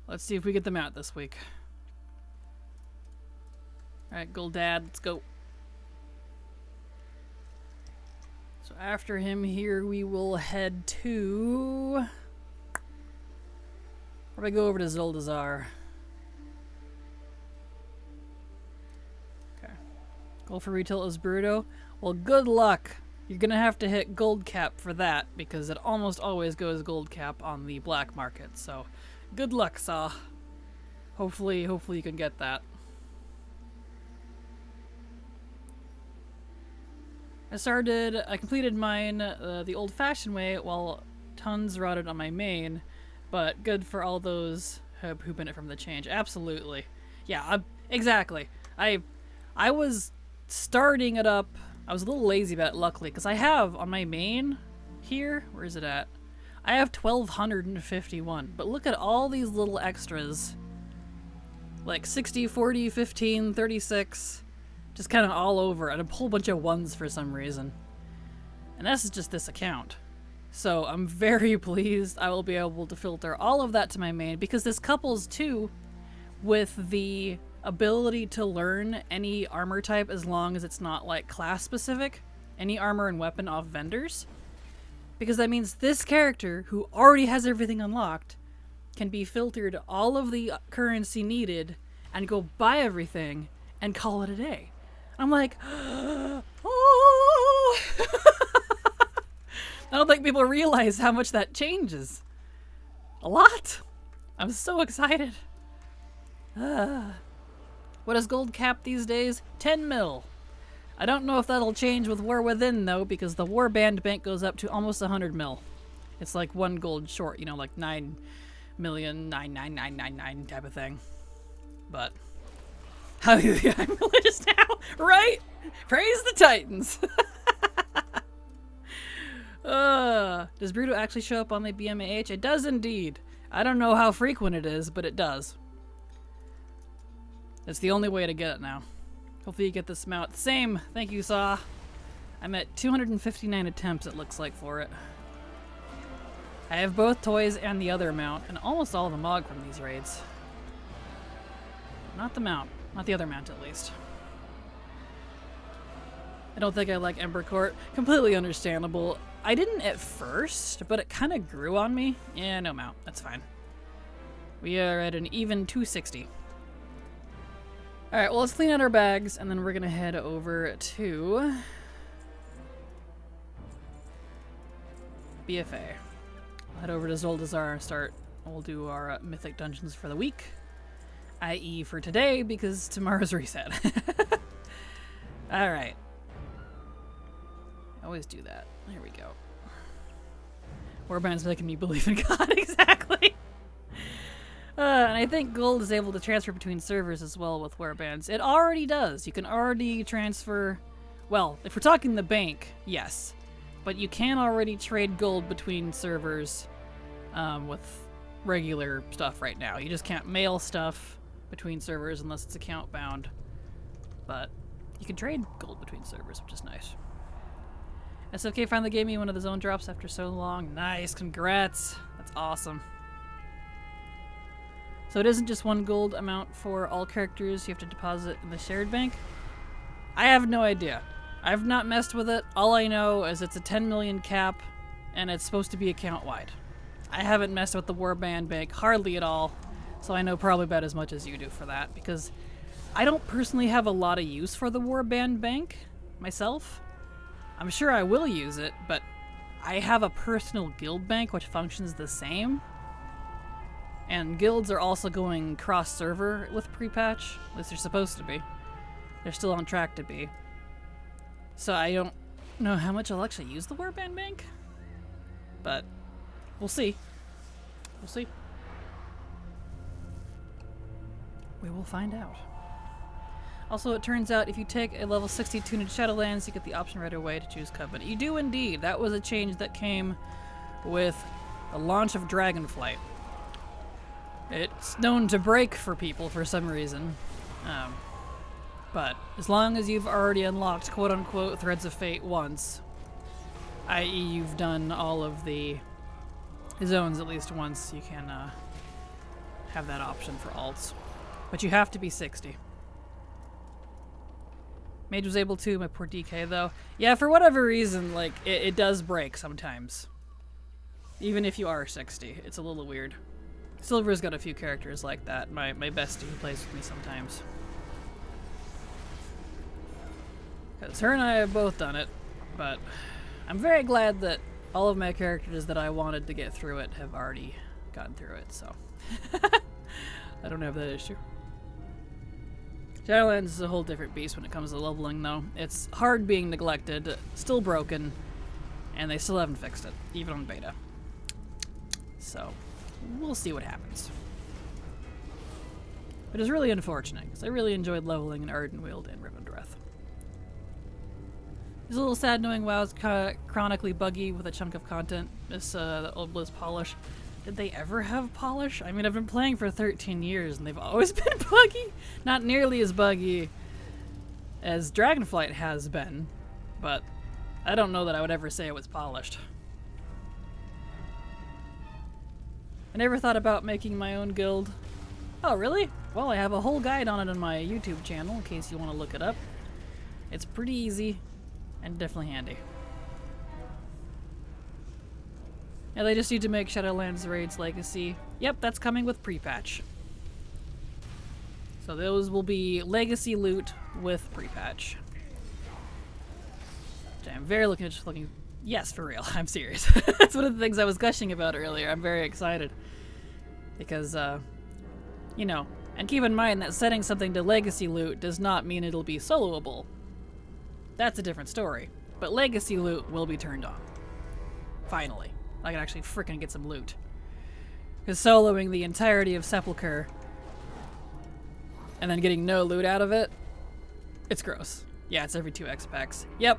S2: Let's see if we get them out this week. Alright, Gul'dan, let's go. So after him here, we will head to... Probably go over to Zuldazar. Okay. Goal for retail is Bruto. Well, good luck. You're gonna have to hit gold cap for that, because it almost always goes gold cap on the black market. So, good luck, Saw. Hopefully you can get that. I completed mine the old-fashioned way while tons rotted on my main, but good for all those who benefit from the change. Absolutely. Yeah, exactly. I was starting it up. I was a little lazy about it, luckily, because I have on my main here, where is it at? I have 1251, but look at all these little extras. Like 60, 40, 15, 36... just kind of all over, and a whole bunch of 1s for some reason. And this is just this account. So I'm very pleased I will be able to filter all of that to my main, because this couples too with the ability to learn any armor type as long as it's not like class specific, any armor and weapon off vendors. Because that means this character, who already has everything unlocked, can be filtered all of the currency needed and go buy everything and call it a day. I'm like, oh! I don't think people realize how much that changes. A lot. I'm so excited. What is gold cap these days? 10 mil. I don't know if that'll change with War Within though, because the Warband bank goes up to almost 100 mil. It's like 1 gold short, you know, like 9,000,99999 type of thing. But I'm religious now, right? Praise the Titans. Does Bruto actually show up on the BMAH? It does indeed. I don't know how frequent it is, but it does. It's the only way to get it now. Hopefully you get this mount. Same. Thank you, Saw. I'm at 259 attempts, it looks like, for it. I have both toys and the other mount, and almost all the Mog from these raids. Not the mount. Not the other mount, at least. I don't think I like Ember Court. Completely understandable. I didn't at first, but it kind of grew on me. Yeah, no mount. That's fine. We are at an even 260. Alright, well, let's clean out our bags, and then we're going to head over to BFA. Head over to Zoldazar and start. We'll do our mythic dungeons for the week, i.e. for today, because tomorrow's reset. Alright. I always do that. Here we go. Warband's making me believe in God, exactly. And I think gold is able to transfer between servers as well with warbands. It already does. You can already transfer... Well, if we're talking the bank, yes. But you can already trade gold between servers with regular stuff right now. You just can't mail stuff between servers unless it's account bound. But you can trade gold between servers, which is nice. SFK finally gave me one of the zone drops after so long. Nice, congrats. That's awesome. So it isn't just one gold amount for all characters you have to deposit in the shared bank? I have no idea. I've not messed with it. All I know is it's a 10 million cap and it's supposed to be account-wide. I haven't messed with the Warband bank hardly at all, so I know probably about as much as you do for that, because I don't personally have a lot of use for the Warband bank myself. I'm sure I will use it, but I have a personal guild bank which functions the same. And guilds are also going cross-server with pre-patch. At least they're supposed to be. They're still on track to be. So I don't know how much I'll actually use the Warband bank. But we'll see. We'll see. We will find out. Also, it turns out if you take a level 60 tuned Shadowlands, you get the option right away to choose Covenant. You do indeed. That was a change that came with the launch of Dragonflight. It's known to break for people for some reason. But as long as you've already unlocked quote-unquote Threads of Fate once, i.e. you've done all of the zones at least once, you can have that option for alts. But you have to be 60. Mage was able to, my poor DK though. Yeah, for whatever reason, like, it does break sometimes. Even if you are 60, it's a little weird. Silver's got a few characters like that. My bestie who plays with me sometimes. Because her and I have both done it, but I'm very glad that all of my characters that I wanted to get through it have already gotten through it, so. I don't have that issue. Shadowlands is a whole different beast when it comes to leveling, though. It's hard being neglected, still broken, and they still haven't fixed it, even on beta. So, we'll see what happens. But it's really unfortunate, because I really enjoyed leveling in Ardenweald and Rivendreth. It's a little sad knowing WoW's chronically buggy with a chunk of content. This the old Blizz polish. Did they ever have polish? I mean, I've been playing for 13 years and they've always been buggy. Not nearly as buggy as Dragonflight has been, but I don't know that I would ever say it was polished. I never thought about making my own guild. Oh, really? Well, I have a whole guide on it on my YouTube channel in case you want to look it up. It's pretty easy and definitely handy. Yeah, they just need to make Shadowlands Raids Legacy. Yep, that's coming with pre-patch. So those will be Legacy loot with pre-patch. I'm very looking. Yes, for real. I'm serious. That's one of the things I was gushing about earlier. I'm very excited. Because, you know, and keep in mind that setting something to Legacy loot does not mean it'll be soloable. That's a different story. But Legacy loot will be turned on. Finally. I can actually frickin' get some loot. Because soloing the entirety of Sepulchre and then getting no loot out of it, it's gross. Yeah, it's every 2 X packs. Yep.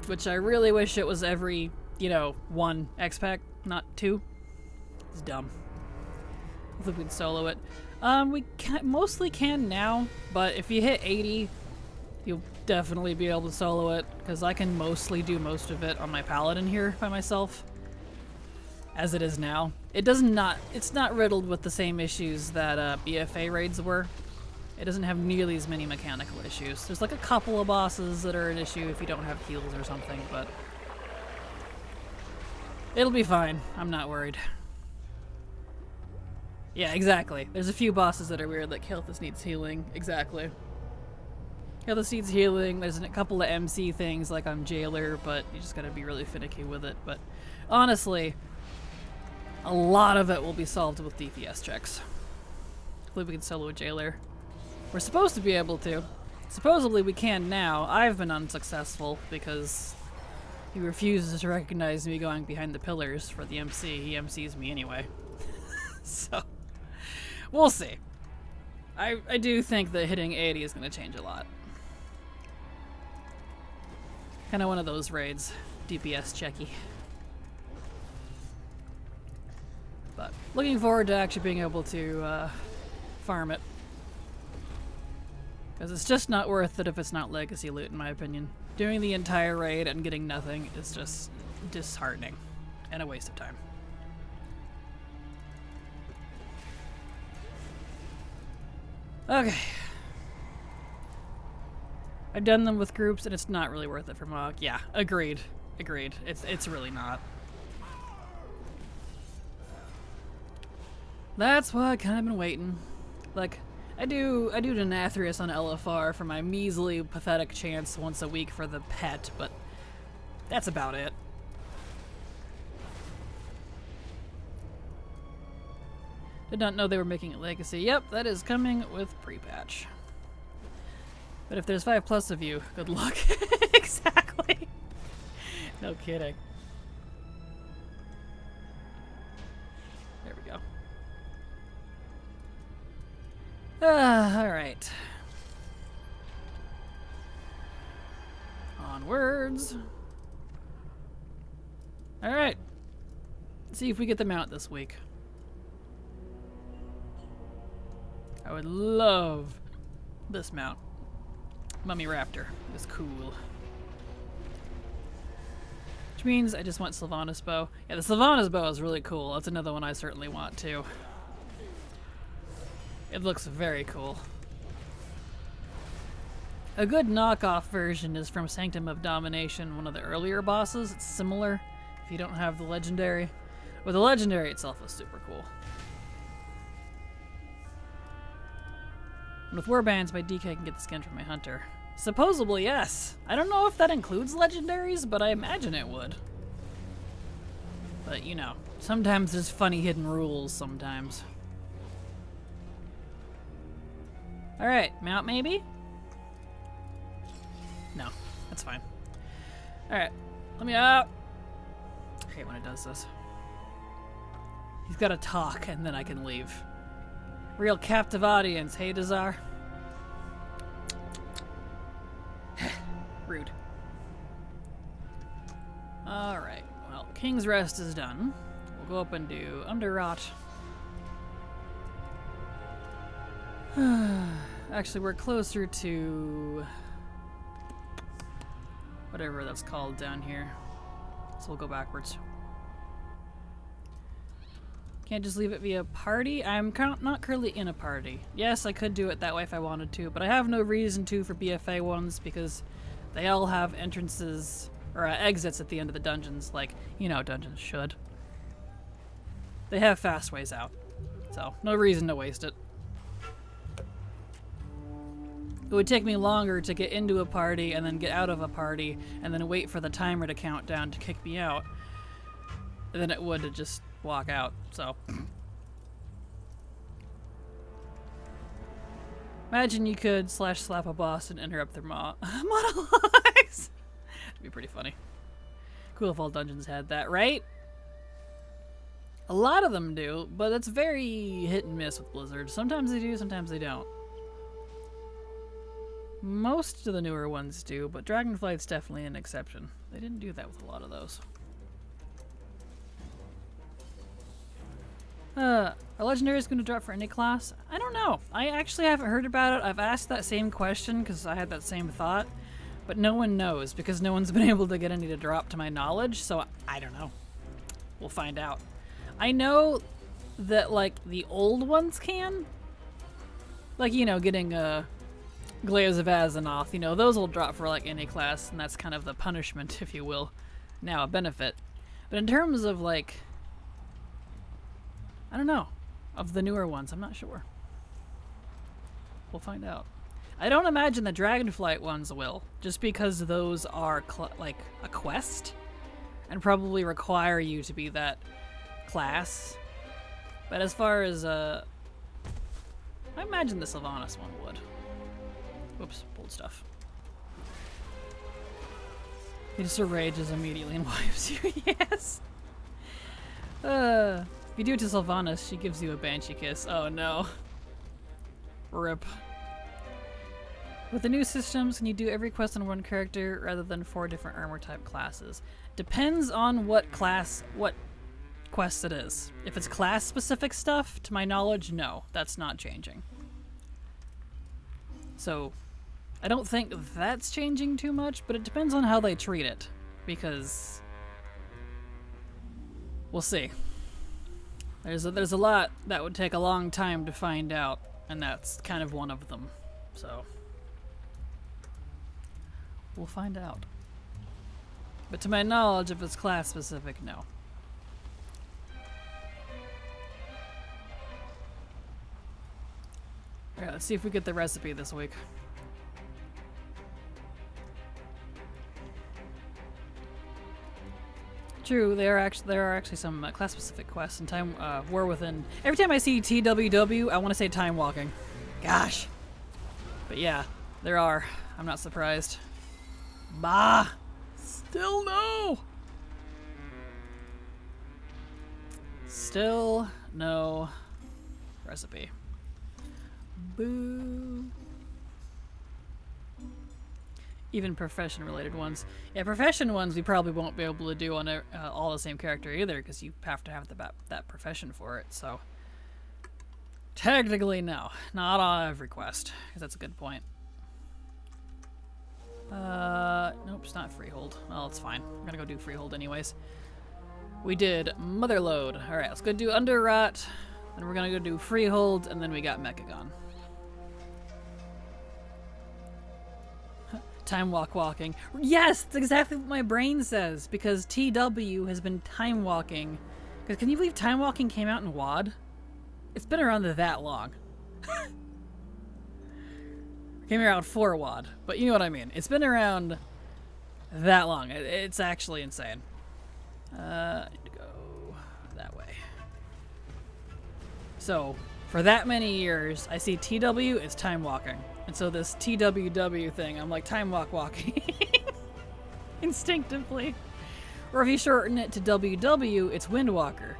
S2: Which I really wish it was every you know, 1 X-Pack, not 2. It's dumb. I think we'd solo it. We mostly can now, but if you hit 80, you'll definitely be able to solo it, because I can mostly do most of it on my paladin here by myself, as it is now. It's not riddled with the same issues that BFA raids were. It doesn't have nearly as many mechanical issues. There's like a couple of bosses that are an issue if you don't have heals or something, but it'll be fine. I'm not worried. Yeah, exactly. There's a few bosses that are weird, like Hilthus needs healing. Exactly. Hilthus needs healing. There's a couple of MC things like on Jailer, but you just gotta be really finicky with it. But honestly, a lot of it will be solved with DPS checks. Hopefully we can solo a Jailer. We're supposed to be able to. Supposedly we can now. I've been unsuccessful because he refuses to recognize me going behind the pillars for the MC. He MCs me anyway. So, we'll see. I do think that hitting 80 is going to change a lot. Kind of one of those raids. DPS checky. But looking forward to actually being able to farm it. Because it's just not worth it if it's not legacy loot, in my opinion. Doing the entire raid and getting nothing is just disheartening and a waste of time. Okay. I've done them with groups and it's not really worth it for Mog. Yeah, agreed. Agreed. It's really not. That's why I kind of been waiting. Like, I do Denathrius on LFR for my measly, pathetic chance once a week for the pet, but that's about it. Did not know they were making it legacy. Yep, that is coming with pre-patch. But if there's 5+ of you, good luck. Exactly. No kidding. There we go. Alright. Onwards. Alright. Let's see if we get the mount this week. I would love this mount. Mummy Raptor is cool. Which means I just want Sylvanas Bow. Yeah, the Sylvanas Bow is really cool. That's another one I certainly want too. It looks very cool. A good knockoff version is from Sanctum of Domination, one of the earlier bosses. It's similar if you don't have the legendary. But the legendary itself is super cool. And with warbands, my DK can get the skin from my hunter. Supposedly, yes. I don't know if that includes legendaries, but I imagine it would. But, you know, sometimes there's funny hidden rules sometimes. Alright, mount maybe? No, that's fine. Alright, let me out. I hate when it does this. He's gotta talk and then I can leave. Real captive audience, hey Dazar? Rude. Alright, well, King's Rest is done. We'll go up and do Underrot. Actually, we're closer to whatever that's called down here. So we'll go backwards. Can't just leave it via party? I'm not currently in a party. Yes, I could do it that way if I wanted to, but I have no reason to for BFA ones because they all have entrances or exits at the end of the dungeons, like, you know, dungeons should. They have fast ways out, so no reason to waste it. It would take me longer to get into a party and then get out of a party and then wait for the timer to count down to kick me out than it would to just walk out, so. Imagine you could slap a boss and interrupt their monologues. That'd be pretty funny. Cool if all dungeons had that, right? A lot of them do, but it's very hit and miss with Blizzard. Sometimes they do, sometimes they don't. Most of the newer ones do, but Dragonflight's definitely an exception. They didn't do that with a lot of those. Are legendaries going to drop for any class? I don't know. I actually haven't heard about it. I've asked that same question because I had that same thought, but no one knows because no one's been able to get any to drop to my knowledge, so I don't know. We'll find out. I know that, like, the old ones can. Like, you know, getting Glaives of Azzinoth, you know, those will drop for, like, any class, and that's kind of the punishment, if you will. Now a benefit. But in terms of, like, I don't know, of the newer ones, I'm not sure. We'll find out. I don't imagine the Dragonflight ones will, just because those are, like, a quest, and probably require you to be that class. But as far as, I imagine the Sylvanas one would. Whoops, pulled stuff. He just rages immediately and wipes you, yes! If you do it to Sylvanas, she gives you a Banshee kiss. Oh no. Rip. With the new systems, can you do every quest on one character rather than 4 different armor type classes? Depends on what quest it is. If it's class specific stuff, to my knowledge, no, that's not changing. So, I don't think that's changing too much, but it depends on how they treat it, because we'll see. There's a lot that would take a long time to find out, and that's kind of one of them. So, we'll find out. But to my knowledge, if it's class specific, no. Alright, let's see if we get the recipe this week. True, there are actually some class-specific quests and time war within. Every time I see TWW, I want to say time walking. Gosh, but yeah, there are. I'm not surprised. Bah, still no. Still no recipe. Boo. Even profession-related ones. Yeah, profession ones we probably won't be able to do on all the same character either, because you have to have that profession for it, so... Technically, no. Not on every quest, because that's a good point. Nope, it's not Freehold. Well, it's fine. We're gonna go do Freehold anyways. We did Motherlode. Alright, let's go do Underrot, then we're gonna go do Freehold, and then we got Mechagon. Time walking. Yes, that's exactly what my brain says, because TW has been time walking. Because can you believe time walking came out in WoD? It's been around that long. Came around for WoD, but you know what I mean. It's been around that long. It's actually insane. I need to go that way. So, for that many years, I see TW as time walking. And so this TWW thing, I'm like time walking. Instinctively. Or if you shorten it to WW, it's Windwalker.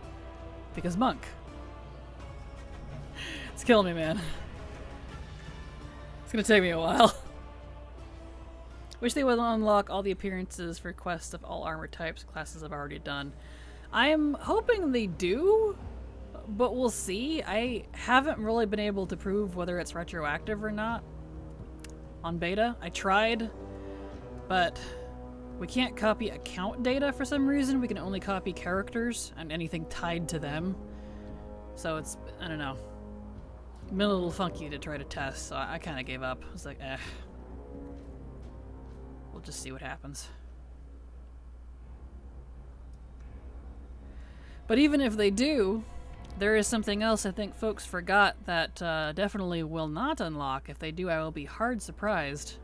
S2: Because monk. It's killing me, man. It's gonna take me a while. Wish they would unlock all the appearances for quests of all armor types classes I've already done. I'm hoping they do, but we'll see. I haven't really been able to prove whether it's retroactive or not on beta. I tried, but we can't copy account data for some reason. We can only copy characters and anything tied to them. So it's, I don't know, been a little funky to try to test, so I kind of gave up. I was like, eh. We'll just see what happens. But even if they do, there is something else I think folks forgot that definitely will not unlock. If they do, I will be hard surprised.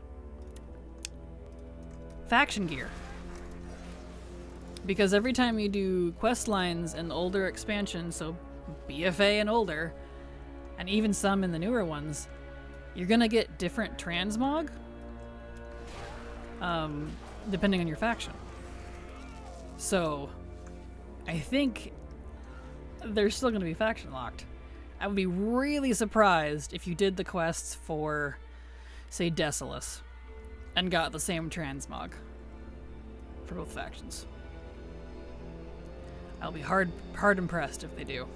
S2: Faction gear. Because every time you do quest lines in older expansions, so BFA and older, and even some in the newer ones, you're gonna get different transmog, depending on your faction. So, I think they're still gonna be faction locked. I would be really surprised if you did the quests for, say, Desolus, and got the same transmog for both factions. I'll be hard impressed if they do.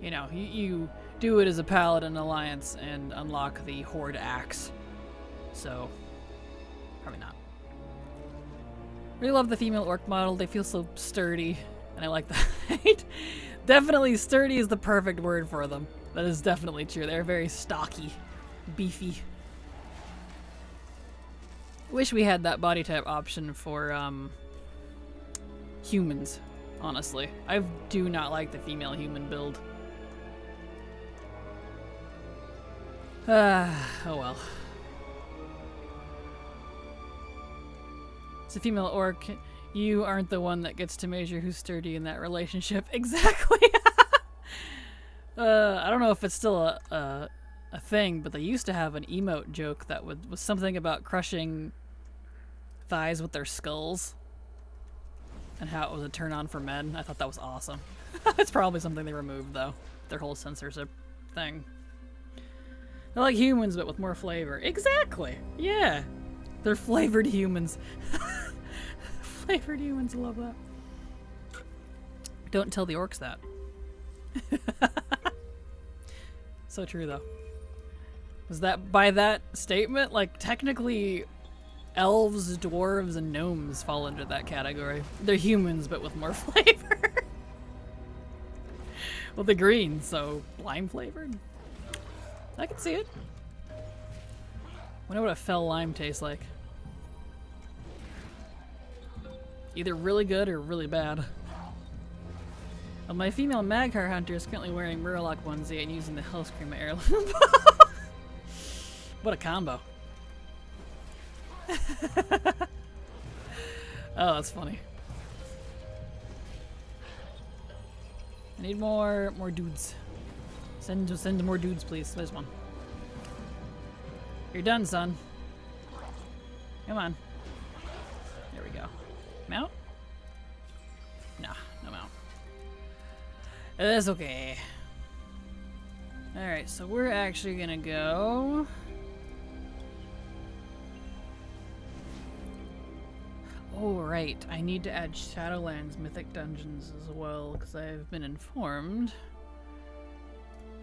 S2: you know, you do it as a Paladin Alliance and unlock the Horde Axe. So, probably not. Really love the female orc model. They feel so sturdy, and I like that. Definitely sturdy is the perfect word for them. That is definitely true. They're very stocky, beefy. Wish we had that body type option for humans, honestly. I do not like the female human build. Oh well. It's a female orc. You aren't the one that gets to measure who's sturdy in that relationship. Exactly. I don't know if it's still a thing, but they used to have an emote joke that was something about crushing thighs with their skulls and how it was a turn on for men. I thought that was awesome. It's probably something they removed though. Their whole censorship thing. They're like humans, but with more flavor. Exactly. Yeah. They're flavored humans. Flavored humans, love that. Don't tell the orcs that. So true, though. Was that by that statement? Like, technically, elves, dwarves, and gnomes fall under that category. They're humans, but with more flavor. Well, the green, so lime flavored. I can see it. Wonder what a fell lime tastes like. Either really good or really bad. Well, my female Magcar hunter is currently wearing Murloc onesie and using the Hellscream heirloom. What a combo. Oh, that's funny. I need more dudes. Send more dudes, please. There's one. You're done, son. Come on. There we go. Mount? Nah, no mount. That's okay. Alright, so we're actually gonna go... Oh, right. I need to add Shadowlands Mythic Dungeons as well, because I've been informed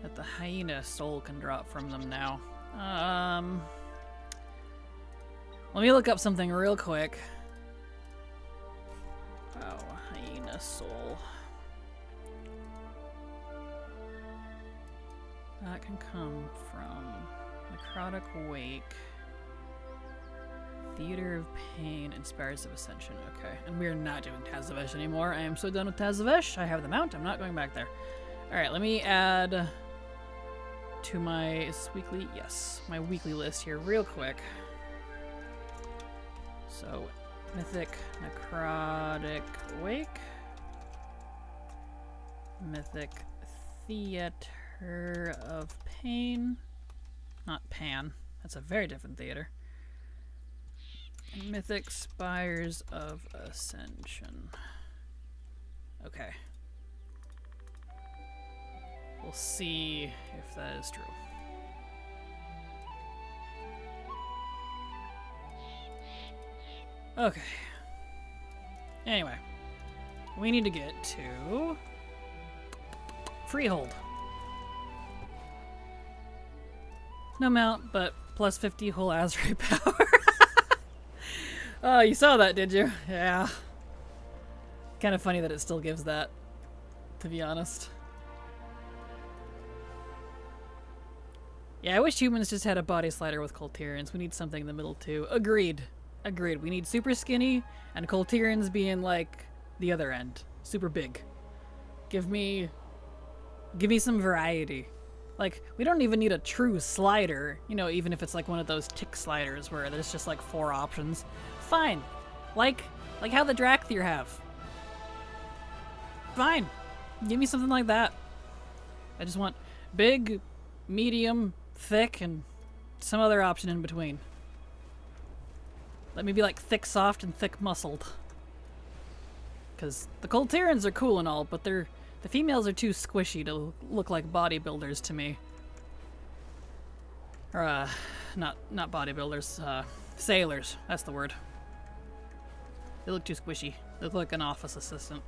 S2: that the Hyena Soul can drop from them now. Let me look up something real quick. Wow, Hyena Soul. That can come from Necrotic Wake, Theater of Pain, and Spires of Ascension. Okay, and we're not doing Tazavesh anymore. I am so done with Tazavesh. I have the mount. I'm not going back there. Alright, let me add to my weekly, yes, my weekly list here real quick. So, Mythic Necrotic Wake, Mythic Theater of Pain, not Pan, that's a very different theater, and Mythic Spires of Ascension. Okay. We'll see if that is true. Okay. Anyway, we need to get to Freehold. No mount, but plus 50 whole Azrai power. Oh, you saw that, did you? Yeah. Kind of funny that it still gives that, to be honest. Yeah, I wish humans just had a body slider with Colterians. We need something in the middle too. Agreed. Agreed. We need super skinny and Colterians being like the other end. Super big. Give me some variety. Like, we don't even need a true slider, you know, even if it's like one of those tick sliders where there's just like 4 options. Fine. Like how the Drakthir have. Fine. Give me something like that. I just want big, medium, thick, and some other option in between. Let me be like thick soft and thick muscled. Because the Colterians are cool and all, but the females are too squishy to look like bodybuilders to me. Or, not bodybuilders, sailors. That's the word. They look too squishy. They look like an office assistant.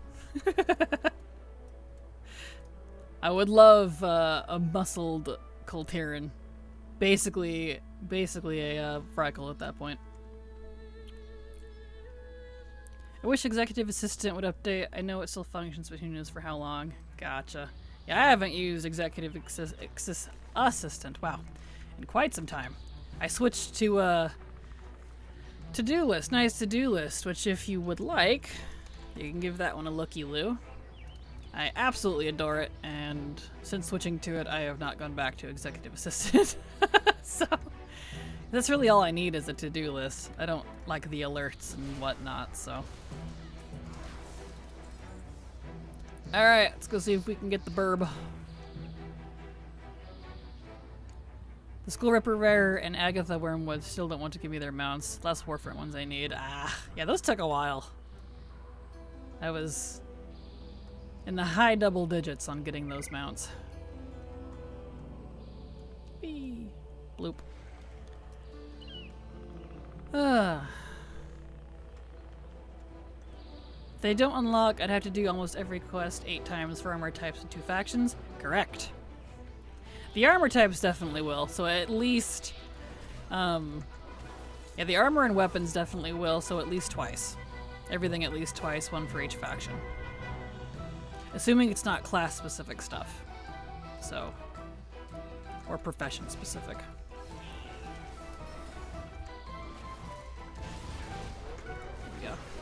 S2: I would love a muscled Colteran. Basically a Freckle at that point. I wish Executive Assistant would update. I know it still functions, but who knows for how long. Gotcha. Yeah, I haven't used Executive Assistant, wow, in quite some time. I switched to to-do list, nice to-do list, which if you would like, you can give that one a looky-loo. I absolutely adore it, and since switching to it, I have not gone back to Executive Assistant. So, that's really all I need is a to-do list. I don't like the alerts and whatnot, so. Alright, let's go see if we can get the burb. The Skull Ripper Rare and Agatha Wormwood still don't want to give me their mounts. Last Warfront ones I need. Yeah, those took a while. I was in the high double digits on getting those mounts. Whee! Bloop. If they don't unlock, I'd have to do almost every quest 8 times for armor types and 2 factions. Correct. The armor types definitely will, so at least... yeah, the armor and weapons definitely will, so at least twice. Everything at least twice, 1 for each faction. Assuming it's not class-specific stuff. So... or profession-specific.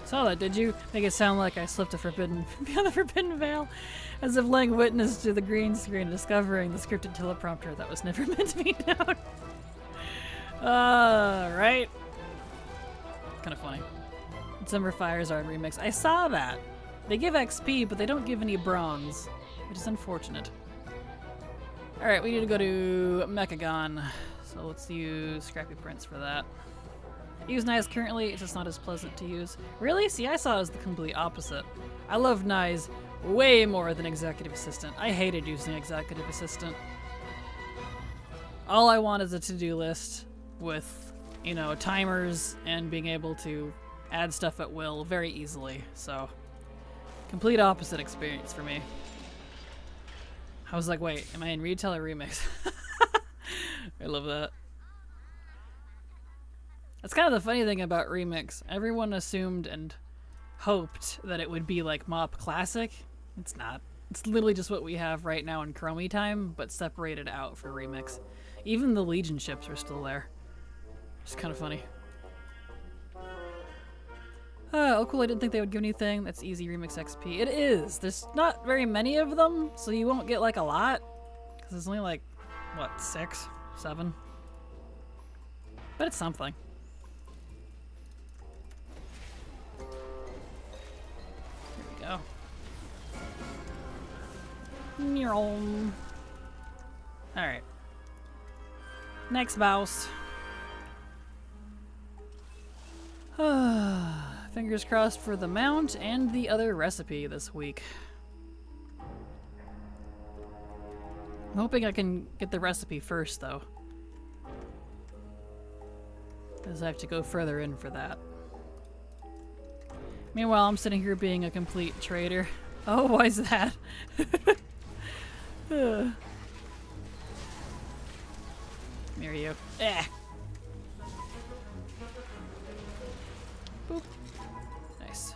S2: Saw that, did you? Make it sound like I slipped beyond the forbidden veil, as if laying witness to the green screen, discovering the scripted teleprompter that was never meant to be known. Right? Kind of funny. Summer Fires are in remix. I saw that. They give XP, but they don't give any bronze, which is unfortunate. All right, we need to go to Mechagon, so let's use Scrappy Prince for that. I use Nyes currently, it's just not as pleasant to use. Really? See, I saw it as the complete opposite. I love Nyes way more than Executive Assistant. I hated using Executive Assistant. All I want is a to-do list with, you know, timers and being able to add stuff at will very easily. So, complete opposite experience for me. I was like, wait, am I in retail or remix? I love that. That's kind of the funny thing about Remix. Everyone assumed and hoped that it would be like Mop Classic. It's not. It's literally just what we have right now in Chromie time, but separated out for Remix. Even the Legion ships are still there. It's kind of funny. Oh, cool. I didn't think they would give anything. That's easy Remix XP. It is. There's not very many of them, so you won't get like a lot. Because there's only like, what, 6? 7? But it's something. Go. Alright. Next boss. Fingers crossed for the mount and the other recipe this week. I'm hoping I can get the recipe first, though. Because I have to go further in for that. Meanwhile, I'm sitting here being a complete traitor. Oh, why is that? Mirror you. Eh. Boop. Nice.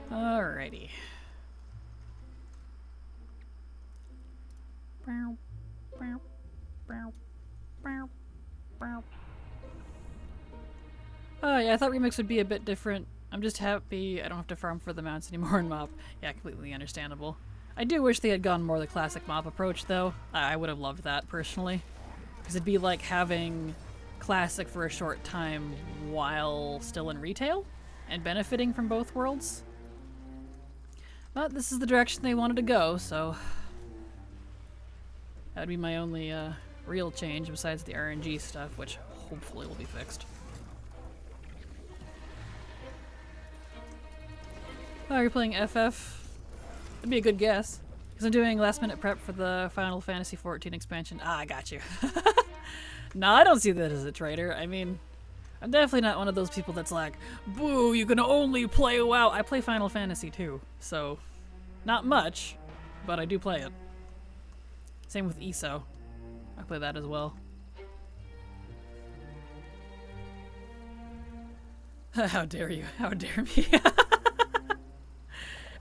S2: Alrighty. Bow, bow, bow, bow, bow. Oh yeah, I thought Remix would be a bit different. I'm just happy I don't have to farm for the mounts anymore in MoP. Yeah, completely understandable. I do wish they had gone more the classic MoP approach though. I would have loved that personally. Because it'd be like having classic for a short time while still in retail and benefiting from both worlds. But this is the direction they wanted to go, so that'd be my only real change besides the RNG stuff, which hopefully will be fixed. Oh, you're playing FF? That'd be a good guess. Because I'm doing last minute prep for the Final Fantasy XIV expansion. Ah, I got you. No, I don't see that as a traitor. I mean, I'm definitely not one of those people that's like, boo, you can only play WoW. I play Final Fantasy too, so not much, but I do play it. Same with ESO. I play that as well. How dare you? How dare me?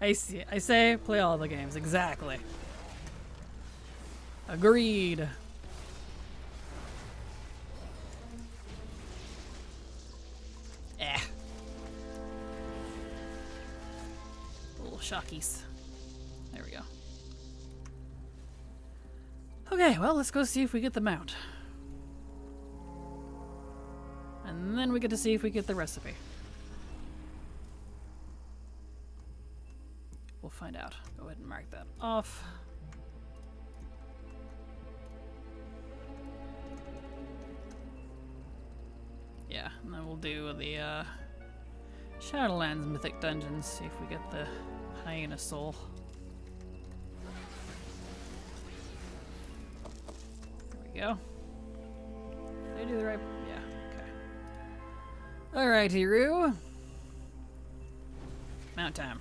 S2: I say play all the games. Exactly. Agreed. Little shockies. There we go. Okay, well, let's go see if we get the mount. And then we get to see if we get the recipe. We'll find out. Go ahead and mark that off. Yeah, and then we'll do the Shadowlands Mythic Dungeons, see if we get the Hyena Soul. There we go. Did I do the right? Yeah, okay. Alright, Hiru. Mount time.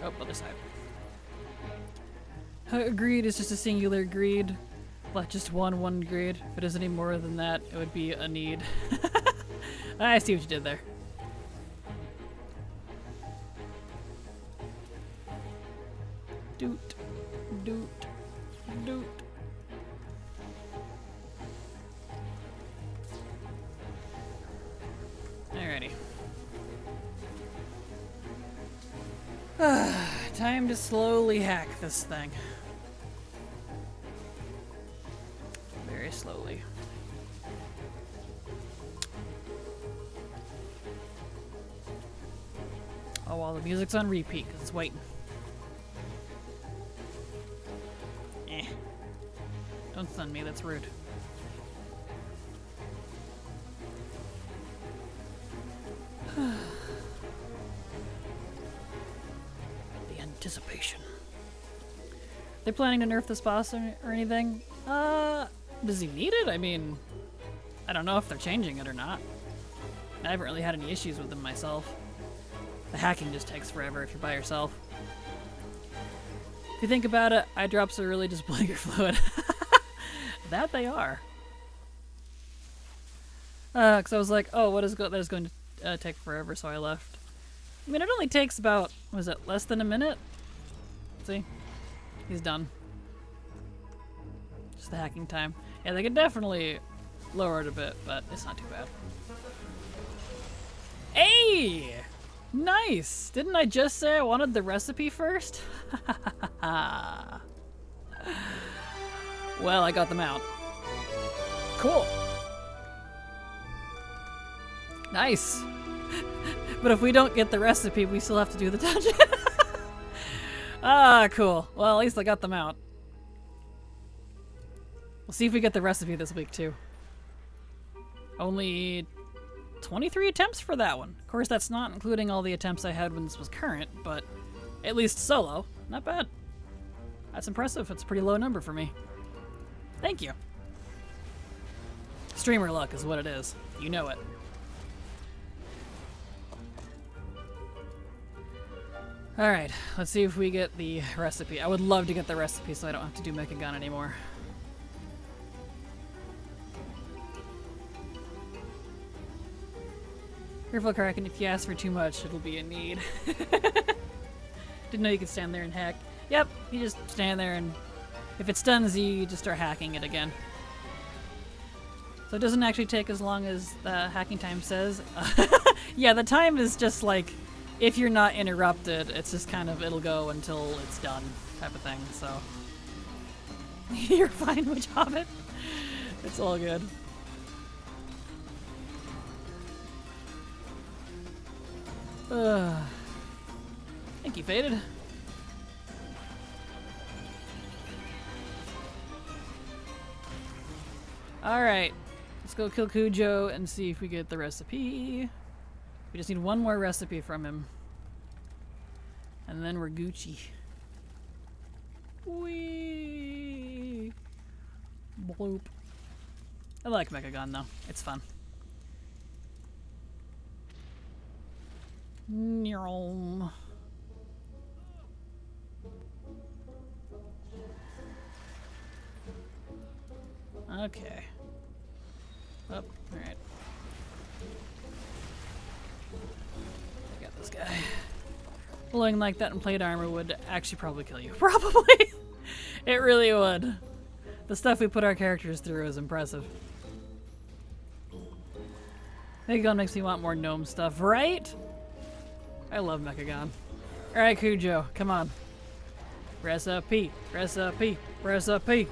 S2: Oh, other side. Greed is just a singular greed. Like just one greed. If it is any more than that, it would be a need. I see what you did there. Doot, doot, doot. Alrighty. Time to slowly hack this thing. Very slowly. Oh, while the music's on repeat, because it's waiting. Don't stun me, that's rude. The anticipation. They're planning to nerf this boss or anything? Does he need it? I mean, I don't know if they're changing it or not. I haven't really had any issues with them myself. The hacking just takes forever if you're by yourself. If you think about it, eye drops are really just blinker fluid. That they are. Because I was like, oh, that is going to take forever, so I left. I mean, it only takes about, was it less than a minute? See? He's done. Just the hacking time. Yeah, they could definitely lower it a bit, but it's not too bad. Hey! Nice! Didn't I just say I wanted the recipe first? Well, I got them out. Cool. Nice. But if we don't get the recipe, we still have to do the dungeon. Ah, cool. Well, at least I got them out. We'll see if we get the recipe this week, too. Only 23 attempts for that one. Of course, that's not including all the attempts I had when this was current, but at least solo. Not bad. That's impressive. It's a pretty low number for me. Thank you. Streamer luck is what it is. You know it. Alright, let's see if we get the recipe. I would love to get the recipe so I don't have to do Mecha Gun anymore. Careful, Kraken, if you ask for too much, it'll be a need. Didn't know you could stand there and hack. Yep, you just stand there and if it stuns you, you just start hacking it again. So it doesn't actually take as long as the hacking time says. Yeah, the time is just like, if you're not interrupted, it's just kind of, it'll go until it's done type of thing, so. You're fine, Witch Hobbit. It's all good. Thank you, Faded. Alright, let's go kill Cujo and see if we get the recipe. We just need one more recipe from him. And then we're Gucci. Whee! Bloop. I like Mechagon though. It's fun. Nyom. Okay. Oh, alright. I got this guy. Blowing like that in plate armor would actually probably kill you. Probably! It really would. The stuff we put our characters through is impressive. Mechagon makes me want more gnome stuff, right? I love Mechagon. Alright, Cujo, come on. Recipe, recipe, recipe.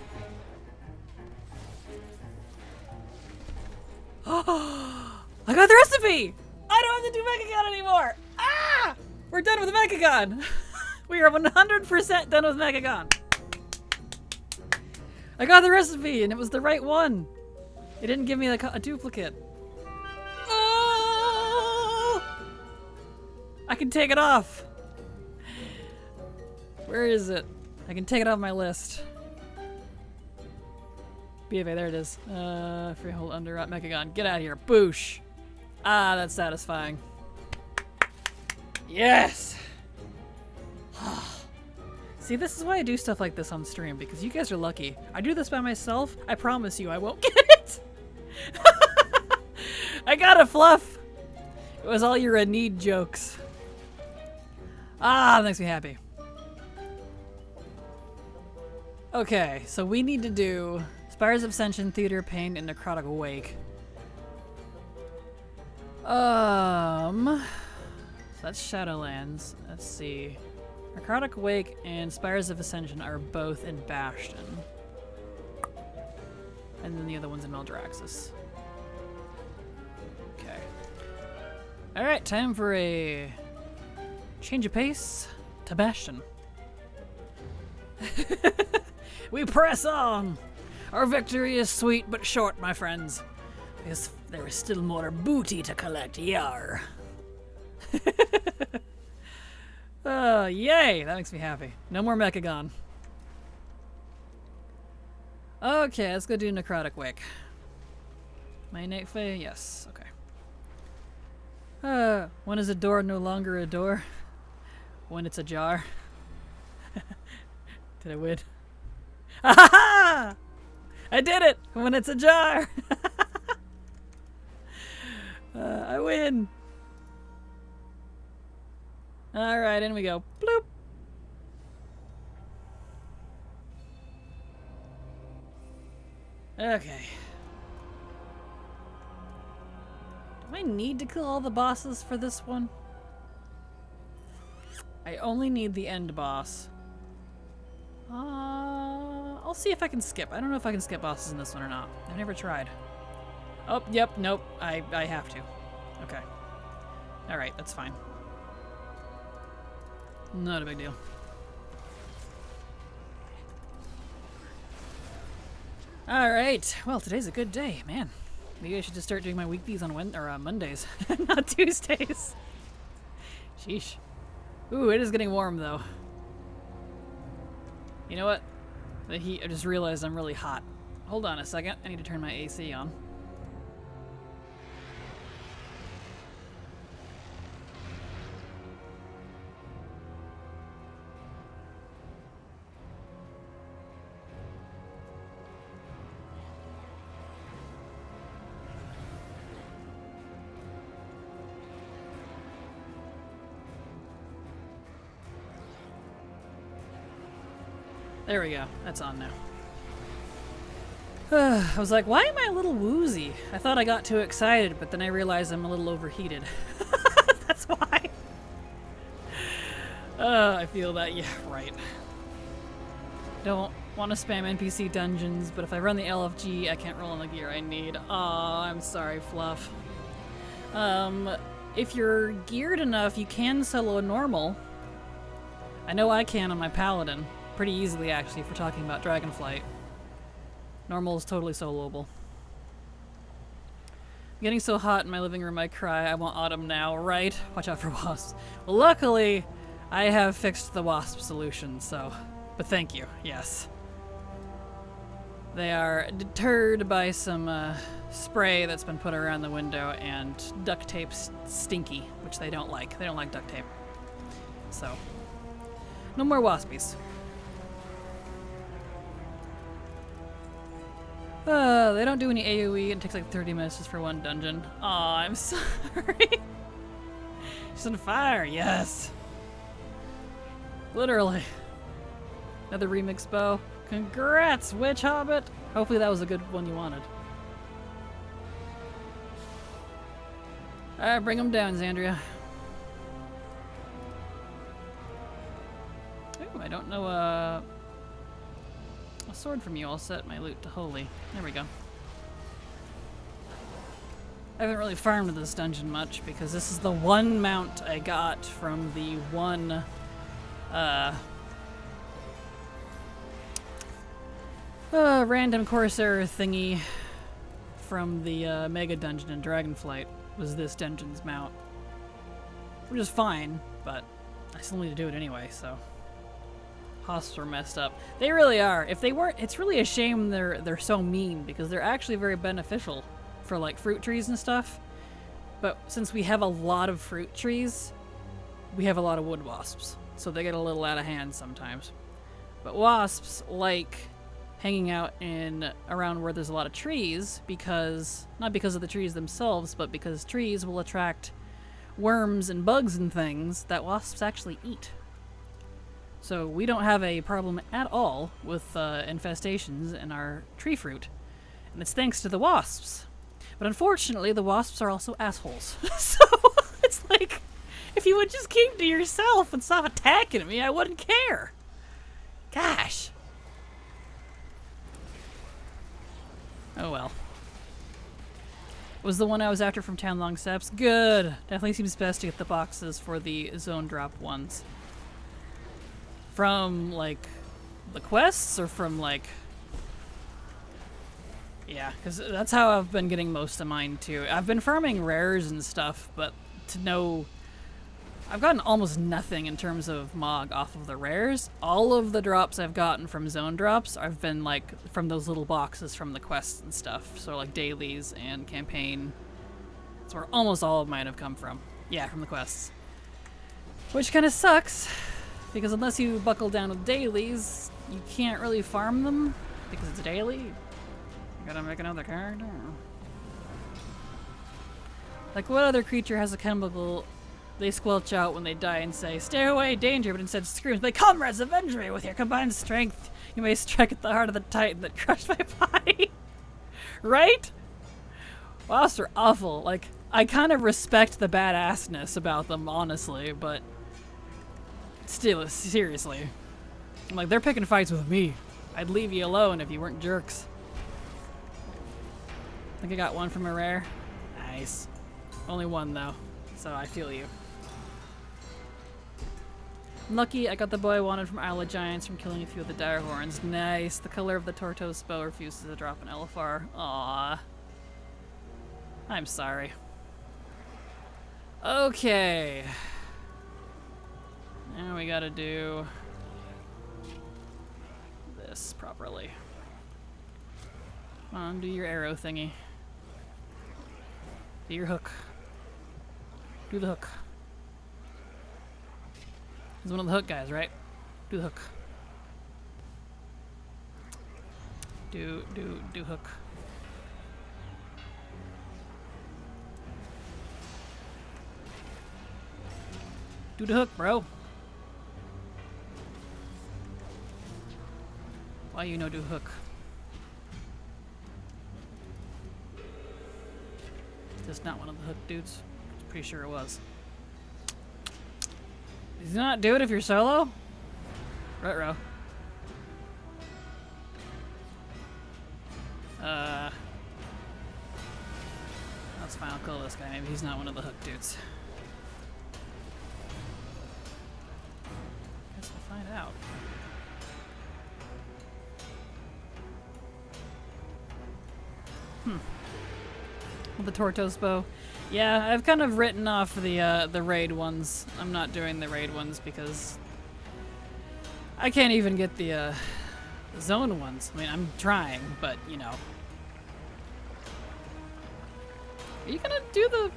S2: I got the recipe! I don't have to do Mechagon anymore! Ah! We're done with Mechagon! We are 100% done with Mechagon. I got the recipe and it was the right one. It didn't give me like a duplicate. Oh! I can take it off. Where is it? I can take it off my list. BFA, there it is. Freehold under Mechagon. Get out of here. Boosh. Ah, that's satisfying. Yes! See, this is why I do stuff like this on stream, because you guys are lucky. I do this by myself, I promise you I won't get it! I got it, Fluff! It was all your need jokes. Ah, that makes me happy. Okay, so we need to do Spires of Ascension, Theater of Pain, and Necrotic Wake. So that's Shadowlands. Let's see. Necrotic Wake and Spires of Ascension are both in Bastion. And then the other one's in Meldraxxus. Okay. Alright, time for a change of pace to Bastion. We press on! Our victory is sweet but short, my friends. Because there is still more booty to collect, yar. Oh, yay! That makes me happy. No more Mechagon. Okay, let's go do Necrotic Wake. My innate fae? Yes, okay. When is a door no longer a door? When it's a jar. Did I win? Ha! I did it! When it's a jar! I win! Alright, in we go. Bloop! Okay. Do I need to kill all the bosses for this one? I only need the end boss. I'll see if I can skip. I don't know if I can skip bosses in this one or not. I've never tried. Oh, yep, nope. I have to. Okay. Alright, that's fine. Not a big deal. Alright, well, today's a good day, man. Maybe I should just start doing my weeklies on Mondays, not Tuesdays. Sheesh. Ooh, it is getting warm, though. You know what? The heat, I just realized I'm really hot. Hold on a second, I need to turn my AC on. There we go. That's on now. I was like, why am I a little woozy? I thought I got too excited, but then I realized I'm a little overheated. That's why. I feel that. Yeah, right. Don't want to spam NPC dungeons, but if I run the LFG, I can't roll on the gear I need. Aw, I'm sorry, Fluff. If you're geared enough, you can solo normal. I know I can on my Paladin. Pretty easily, actually, if we're talking about Dragonflight. Normal is totally soloable. Getting so hot in my living room I cry. I want autumn now, right? Watch out for wasps. Well, luckily, I have fixed the wasp solution, so... But thank you, yes. They are deterred by some spray that's been put around the window and duct tape stinky, which they don't like. They don't like duct tape. So, no more waspies. They don't do any AoE. It takes like 30 minutes just for one dungeon. Aw, I'm sorry. She's on fire, yes. Literally. Another remix bow. Congrats, Witch Hobbit! Hopefully that was a good one you wanted. Alright, bring them down, Xandria. Ooh, I don't know, a sword from you. I'll set my loot to holy. There we go. I haven't really farmed this dungeon much because this is the one mount I got from the one, random Corsair thingy from the Mega Dungeon in Dragonflight was this dungeon's mount. Which is fine, but I still need to do it anyway, so. Hosps were messed up. They really are. If they weren't, it's really a shame they're so mean because they're actually very beneficial for like fruit trees and stuff. But since we have a lot of fruit trees, we have a lot of wood wasps. So they get a little out of hand sometimes. But wasps like hanging out in around where there's a lot of trees because, not because of the trees themselves, but because trees will attract worms and bugs and things that wasps actually eat. So we don't have a problem at all with infestations in our tree fruit. And it's thanks to the wasps. But unfortunately, the wasps are also assholes. So it's like, if you would just keep to yourself and stop attacking me, I wouldn't care. Gosh. Oh well. Was the one I was after from Town Long Steps? Good. Definitely seems best to get the boxes for the zone drop ones. From, like, the quests or from, like... Yeah, because that's how I've been getting most of mine, too. I've been farming rares and stuff, but to know... I've gotten almost nothing in terms of Mog off of the rares. All of the drops I've gotten from zone drops have been, like, from those little boxes from the quests and stuff. So, like, dailies and campaign. That's where almost all of mine have come from. Yeah, from the quests. Which kind of sucks. Because unless you buckle down with dailies, you can't really farm them because it's a daily. You gotta make another character. Like, what other creature has a chemical they squelch out when they die and say, "Stay away, danger," but instead screams, "My comrades, avenge me! With your combined strength, you may strike at the heart of the titan that crushed my body." Right? Wasps are awful. Like, I kind of respect the badassness about them, honestly, but still, seriously. I'm like, they're picking fights with me. I'd leave you alone if you weren't jerks. I think I got one from a rare. Nice. Only one, though, so I feel you. I'm lucky I got the bow I wanted from Isle of Giants from killing a few of the dire horns. Nice. The color of the Tortoise bow refuses to drop an LFR. Aww. I'm sorry. Okay. Now we gotta do this properly. Come on, do your arrow thingy. Do your hook. Do the hook. He's one of the hook guys, right? Do the hook. Do hook. Do the hook, bro. Why you no do hook? Just not one of the hook dudes. Pretty sure it was. Did you not do it if you're solo? Ruh-roh. That's fine, I'll kill this guy. Maybe he's not one of the hook dudes. Guess we'll find out. With the Tortoise bow. Yeah, I've kind of written off the raid ones. I'm not doing the raid ones because I can't even get the zone ones. I mean, I'm trying, but, you know. Are you gonna do the...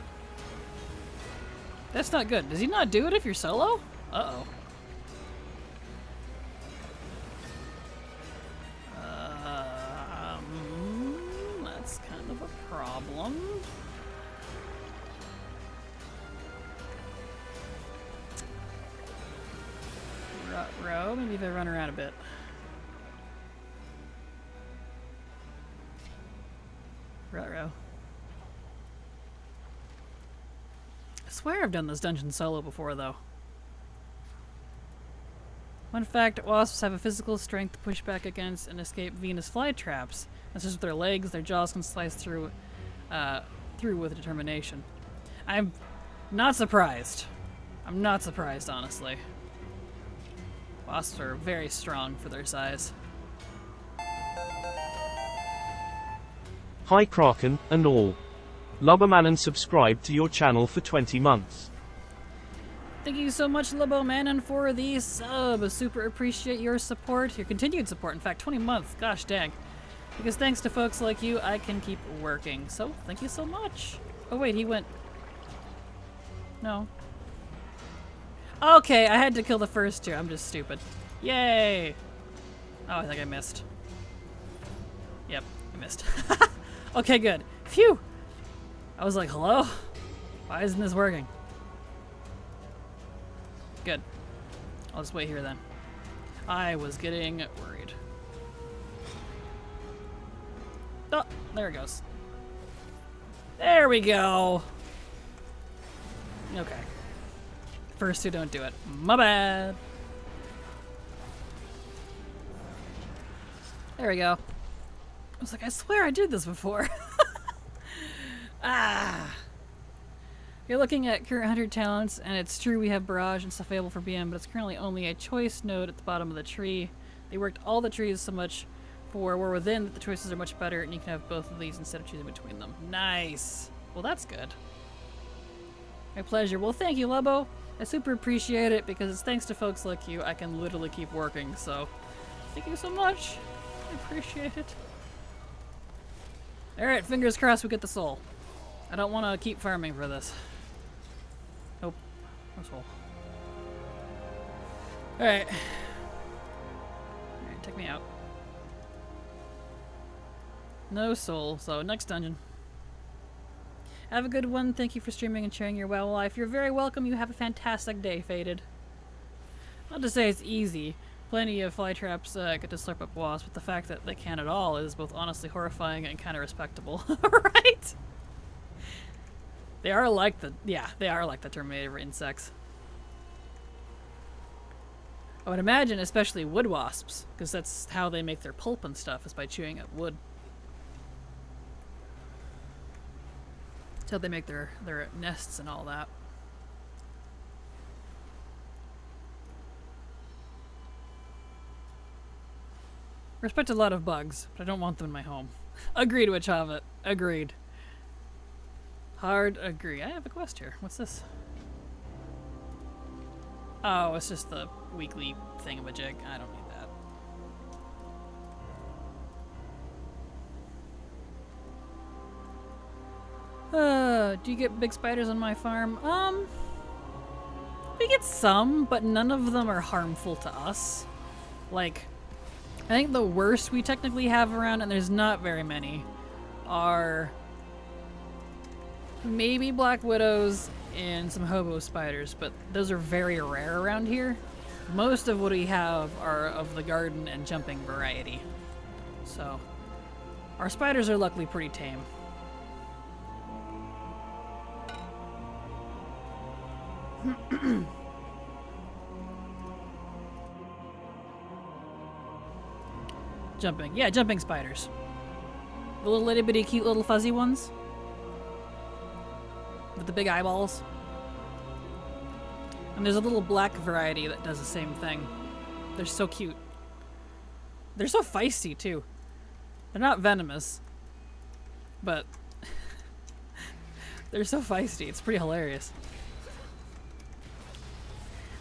S2: That's not good. Does he not do it if you're solo? Uh-oh. That's kind of a problem. Row, maybe if I run around a bit. Row. I swear I've done this dungeon solo before, though. Fun fact, wasps have a physical strength to push back against and escape Venus flytraps. That's just with their legs, their jaws can slice through with determination. I'm not surprised. I'm not surprised, honestly. Wasps are very strong for their size.
S1: Hi Kraken, and all. Lubberman subscribed to your channel for 20 months.
S2: Thank you so much, Libomanon, for the sub. Super appreciate your support, your continued support. In fact, 20 months. Gosh dang. Because thanks to folks like you, I can keep working. So, thank you so much. Oh wait, he went... No. Okay, I had to kill the first two. I'm just stupid. Yay! Oh, I think I missed. Yep, I missed. Okay, good. Phew! I was like, hello? Why isn't this working? Good. I'll just wait here then. I was getting worried. Oh, there it goes. There we go! Okay. First two don't do it. My bad! There we go. I was like, I swear I did this before. Ah! You're looking at current hunter talents, and it's true we have barrage and stuff available for BM, but it's currently only a choice node at the bottom of the tree. They worked all the trees so much for we're within that the choices are much better, and you can have both of these instead of choosing between them. Nice! Well, that's good. My pleasure. Well, thank you, Lubbo. I super appreciate it, because it's thanks to folks like you I can literally keep working, so thank you so much. I appreciate it. Alright, fingers crossed we get the soul. I don't want to keep farming for this. Nope. No soul. Alright. Alright, take me out. No soul, so next dungeon. Have a good one. Thank you for streaming and sharing your WoW life. You're very welcome. You have a fantastic day, Faded. Not to say it's easy. Plenty of fly traps get to slurp up wasps, but the fact that they can't at all is both honestly horrifying and kind of respectable. Right? They are like the... Yeah, they are like the Terminator insects. I would imagine especially wood wasps, because that's how they make their pulp and stuff, is by chewing at wood. That's how they make their nests and all that. Respect a lot of bugs, but I don't want them in my home. Agreed, Witchhavet. Agreed. Hard agree. I have a quest here. What's this? Oh, it's just the weekly thingamajig. I don't need that. Do you get big spiders on my farm? We get some, but none of them are harmful to us. Like, I think the worst we technically have around, and there's not very many, are maybe black widows and some hobo spiders, but those are very rare around here. Most of what we have are of the garden and jumping variety. So, our spiders are luckily pretty tame. Jumping. Yeah, jumping spiders. The little itty bitty cute little fuzzy ones. With the big eyeballs. And there's a little black variety that does the same thing. They're so cute. They're so feisty, too. They're not venomous. But they're so feisty. It's pretty hilarious.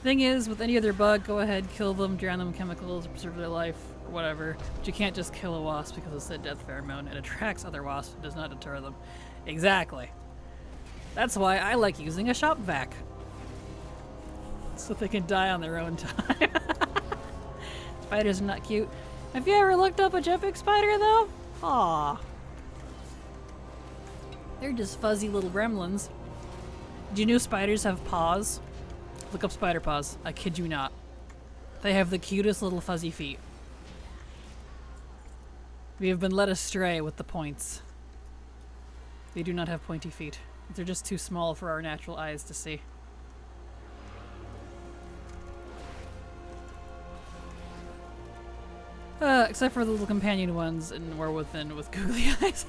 S2: Thing is, with any other bug, go ahead, kill them, drown them in chemicals, preserve their life, or whatever. But you can't just kill a wasp because it's a death pheromone. It attracts other wasps, it does not deter them. Exactly. That's why I like using a shop vac. So they can die on their own time. Spiders are not cute. Have you ever looked up a jumping spider, though? Aw. They're just fuzzy little gremlins. Do you know spiders have paws? Look up spider paws. I kid you not. They have the cutest little fuzzy feet. We have been led astray with the points. They do not have pointy feet. They're just too small for our natural eyes to see. Except for the little companion ones and more within with googly eyes.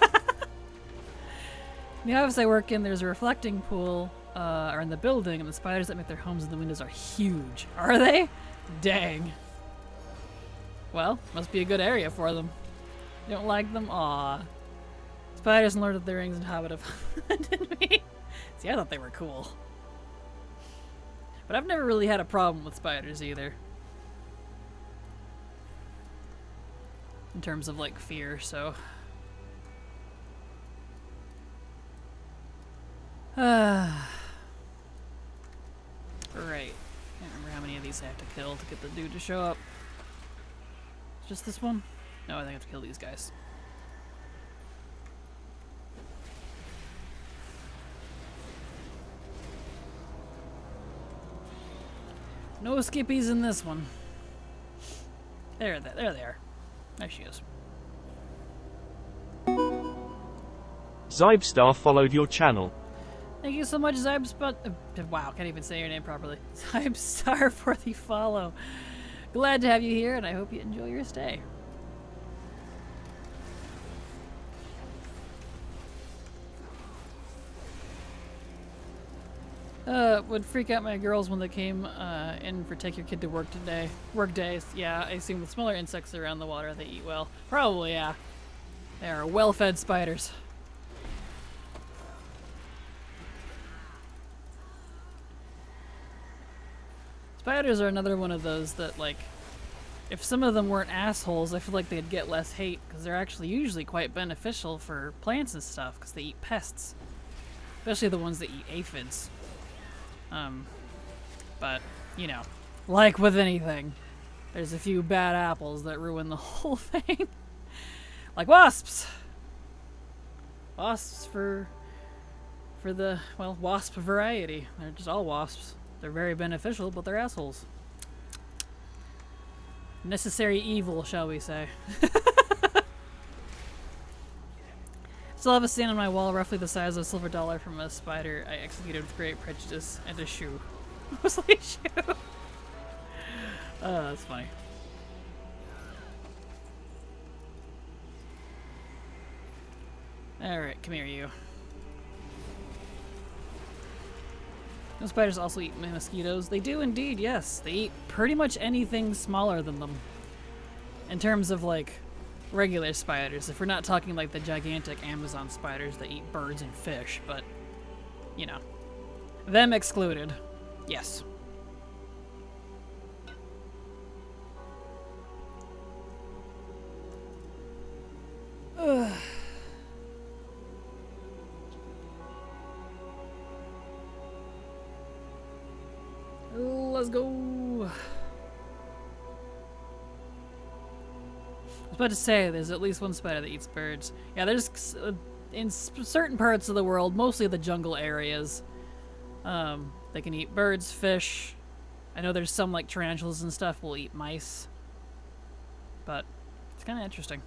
S2: In the office I work in, there's a reflecting pool are in the building, and the spiders that make their homes in the windows are huge. Are they? Dang. Well, must be a good area for them. You don't like them? Aw. Spiders in Lord of the Rings and Hobbit have haunted me. See, I thought they were cool. But I've never really had a problem with spiders either. In terms of, like, fear, so... Right. Can't remember how many of these I have to kill to get the dude to show up. Just this one? No, I think I have to kill these guys. No skippies in this one. There they are. There she is.
S1: Zybstar followed your channel.
S2: Thank you so much, Zybstar. Wow, can't even say your name properly. Zybstar for the follow. Glad to have you here, and I hope you enjoy your stay. Would freak out my girls when they came in for take your kid to work today. Work days, yeah. I assume with smaller insects around the water, they eat well. Probably, yeah. They are well-fed spiders. Spiders are another one of those that, like, if some of them weren't assholes, I feel like they'd get less hate, because they're actually usually quite beneficial for plants and stuff, because they eat pests. Especially the ones that eat aphids. But, you know, like with anything, there's a few bad apples that ruin the whole thing. Like wasps! Wasps for the, well, wasp variety. They're just all wasps. They're very beneficial, but they're assholes. Necessary evil, shall we say. Still have a stand on my wall roughly the size of a silver dollar from a spider I executed with great prejudice, and a shoe. Mostly a shoe. Oh, that's funny. Alright, come here, you. Those spiders also eat mosquitoes. They do indeed, yes. They eat pretty much anything smaller than them. In terms of, like, regular spiders. If we're not talking like the gigantic Amazon spiders that eat birds and fish, but, you know. Them excluded. Yes. Ugh. Let's go. I was about to say, there's at least one spider that eats birds. Yeah, there's in certain parts of the world, mostly the jungle areas, they can eat birds, fish. I know there's some like tarantulas and stuff will eat mice, but it's kind of interesting.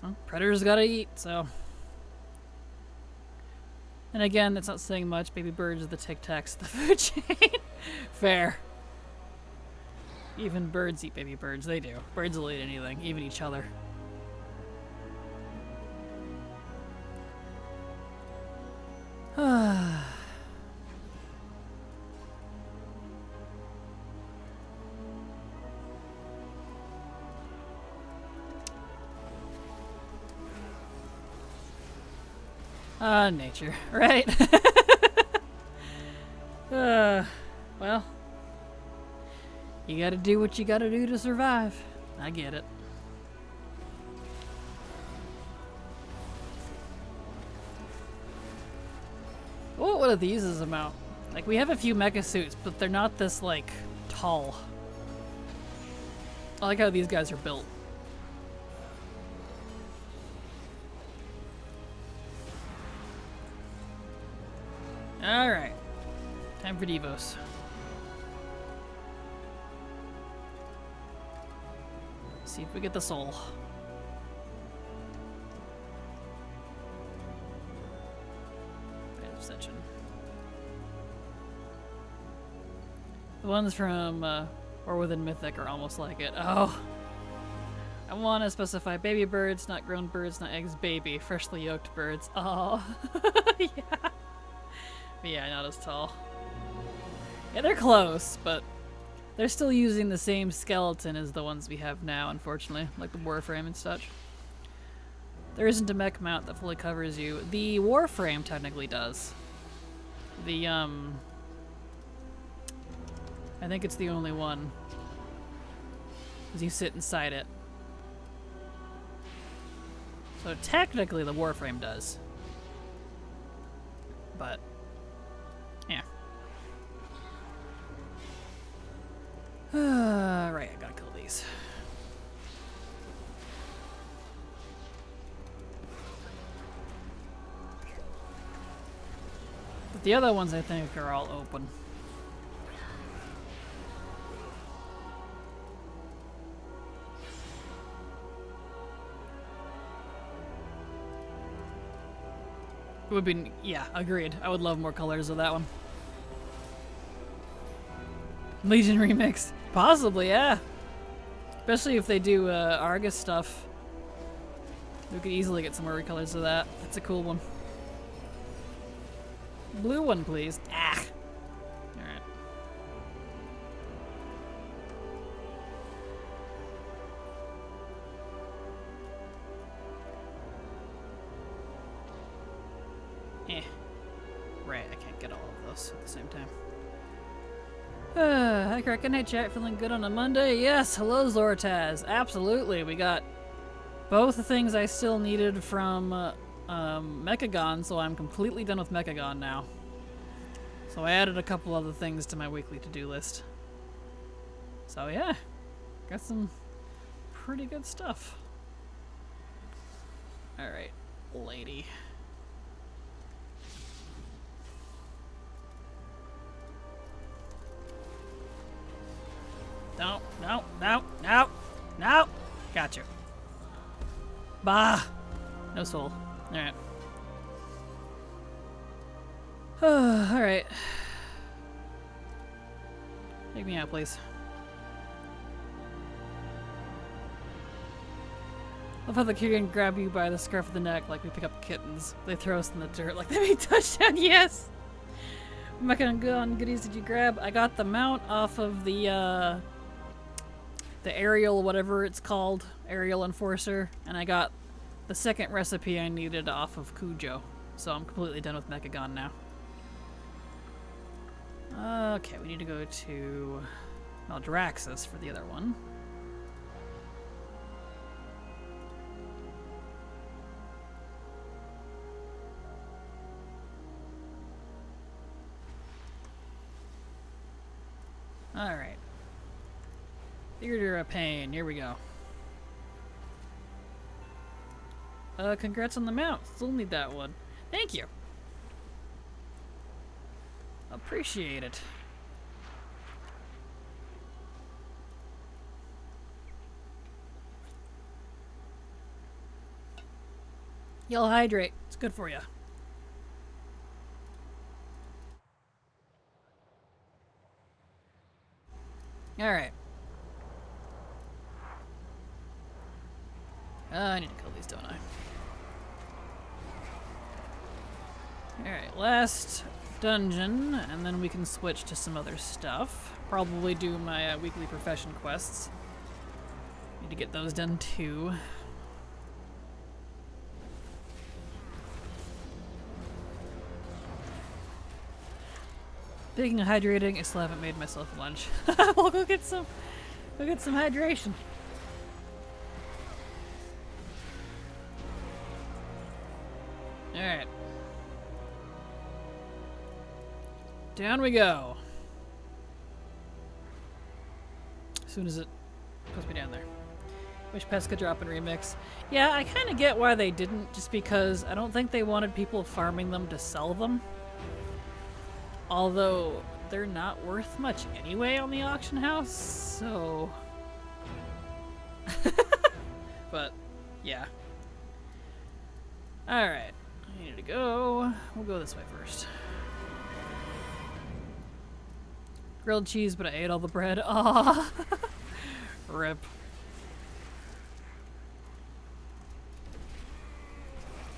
S2: Well, predators gotta eat, so. And again, that's not saying much. Baby birds are the Tic Tacs of the food chain. Fair. Even birds eat baby birds. They do. Birds will eat anything, even each other. Nature, right? Well, you gotta do what you gotta do to survive. I get it. Oh, what are these is about? Like, we have a few mecha suits, but they're not this, like, tall. I like how these guys are built. Alright. Time for Devos. See if we get the soul. Ascension. The ones from or within Mythic are almost like it. Oh. I want to specify baby birds, not grown birds, not eggs, baby. Freshly yolked birds. Oh. Yeah. But yeah, not as tall. Yeah, they're close, but they're still using the same skeleton as the ones we have now, unfortunately. Like the Warframe and such. There isn't a mech mount that fully covers you. The Warframe technically does. The, I think it's the only one. Because you sit inside it. So technically the Warframe does. But, yeah. Right, I gotta kill these. But the other ones I think are all open. It would be, yeah, agreed. I would love more colors of that one. Legion remix. Possibly, yeah. Especially if they do Argus stuff. We could easily get some more recolors of that. That's a cool one. Blue one, please. Ah! Alright. Right, I can't get all of those at the same time. Hi, Kraken. Hey, chat. Feeling good on a Monday? Yes. Hello, Zortaz. Absolutely. We got both the things I still needed from Mechagon, so I'm completely done with Mechagon now. So I added a couple other things to my weekly to-do list. So yeah, got some pretty good stuff. Alright, lady. No, no, no, no, no! Got you. Bah! No soul. Alright. Alright. Take me out, please. Love how the kid can grab you by the scruff of the neck like we pick up kittens. They throw us in the dirt like they made touchdown. Yes! What kind of goodies did you grab? I got the mount off of the aerial, whatever it's called, aerial enforcer, and I got the second recipe I needed off of Cujo. So I'm completely done with Mechagon now. Okay, we need to go to Maldraxxus for the other one. Alright. Theater of Pain, here we go. Congrats on the mount. Still need that one. Thank you. Appreciate it. You'll hydrate. It's good for you. Alright. I need to kill these, don't I? Alright, last dungeon, and then we can switch to some other stuff. Probably do my weekly profession quests. Need to get those done too. Speaking of hydrating, I still haven't made myself lunch. We'll go get some hydration. Alright. Down we go. As soon as it puts me down there. Wish pets could drop in remix. Yeah, I kind of get why they didn't, just because I don't think they wanted people farming them to sell them. Although, they're not worth much anyway on the auction house, so... But, yeah. Alright. I need to go. We'll go this way first. Grilled cheese, but I ate all the bread. Aww. Rip.